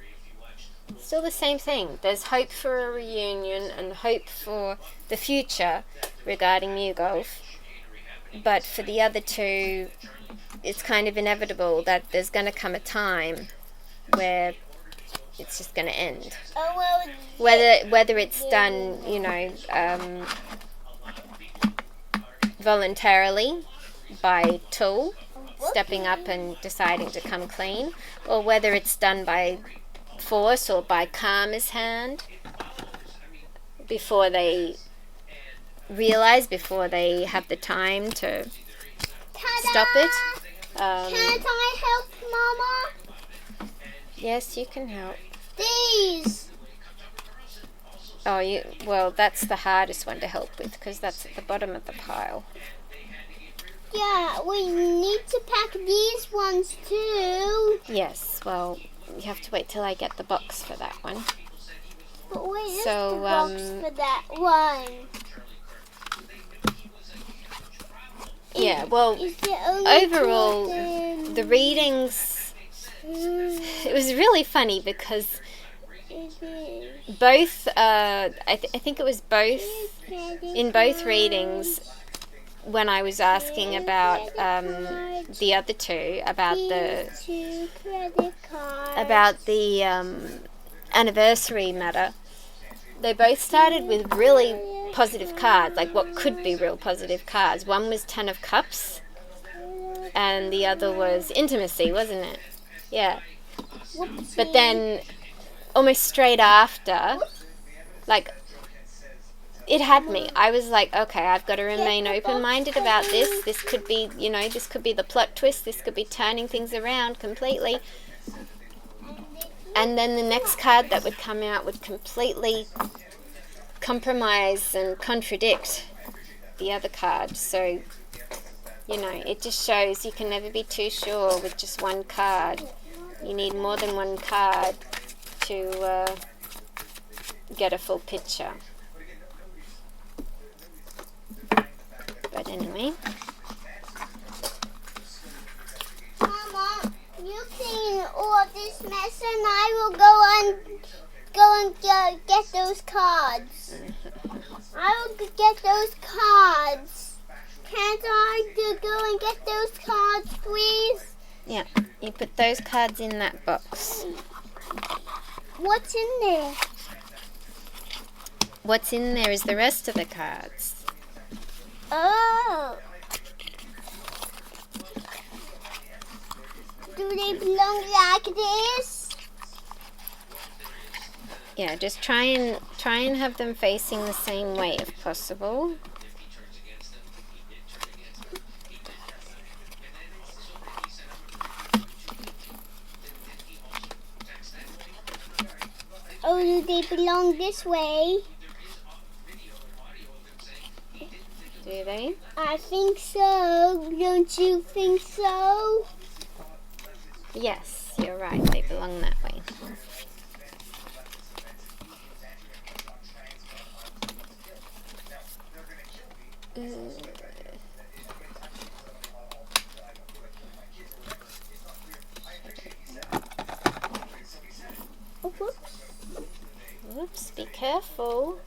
Still the same thing. There's hope for a reunion and hope for the future regarding MewGulf. But for the other two, it's kind of inevitable that there's going to come a time where it's just going to end. Oh well. Whether it's done, voluntarily by Tool stepping up and deciding to come clean, or whether it's done by force or by Karma's hand before they realize, before they have the time to stop it. Can't I help, Mama? Yes, you can help. These. Well, that's the hardest one to help with, because that's at the bottom of the pile. Yeah, we need to pack these ones too. Yes, well, you have to wait till I get the box for that one. But where is So, the box for that one? Yeah, well, Is there only overall, two of the readings, it was really funny because both, I think it was both, in both readings, when I was asking about the other two, about the anniversary matter, they both started with really positive cards, like what could be real positive cards. One was 10 of Cups, and the other was intimacy, wasn't it? Yeah. But then, almost straight after, like, it had me. I was like, okay, I've got to remain open-minded about this. This could be, this could be the plot twist. This could be turning things around completely. And then the next card that would come out would completely compromise and contradict the other card. So, it just shows you can never be too sure with just one card. You need more than one card to get a full picture. But anyway. Mama, you clean all this mess and I will go and get those cards. I will get those cards. Can't I go and get those cards, please? Yeah, you put those cards in that box. What's in there? What's in there is the rest of the cards. Oh. Do they belong like this? Yeah, just try and have them facing the same way if possible. Oh, do they belong this way? Do they? I think so. Don't you think so? Yes, you're right. They belong that way. Oh, whoops. Whoops, be careful.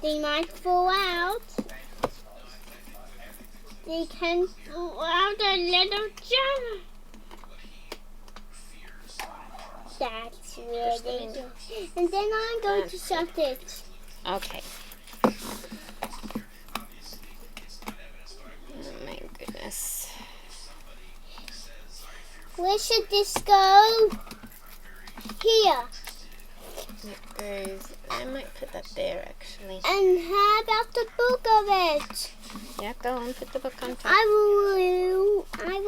They might fall out. They can fall out a little jam. That's really good. And then I'm going to shut it. Okay. Oh my goodness. Where should this go? Here. It goes. I might put that there actually. And how about the book of it? Yeah, go on, put the book on top. I will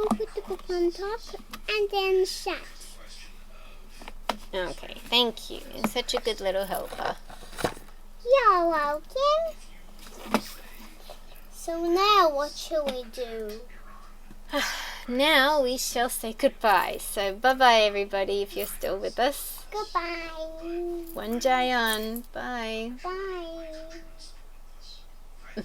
put the book on top and then shut. Okay, thank you. You're such a good little helper. You're welcome. So now what shall we do? Now we shall say goodbye. So bye-bye everybody if you're still with us. Goodbye. Waanjai. Bye. Bye.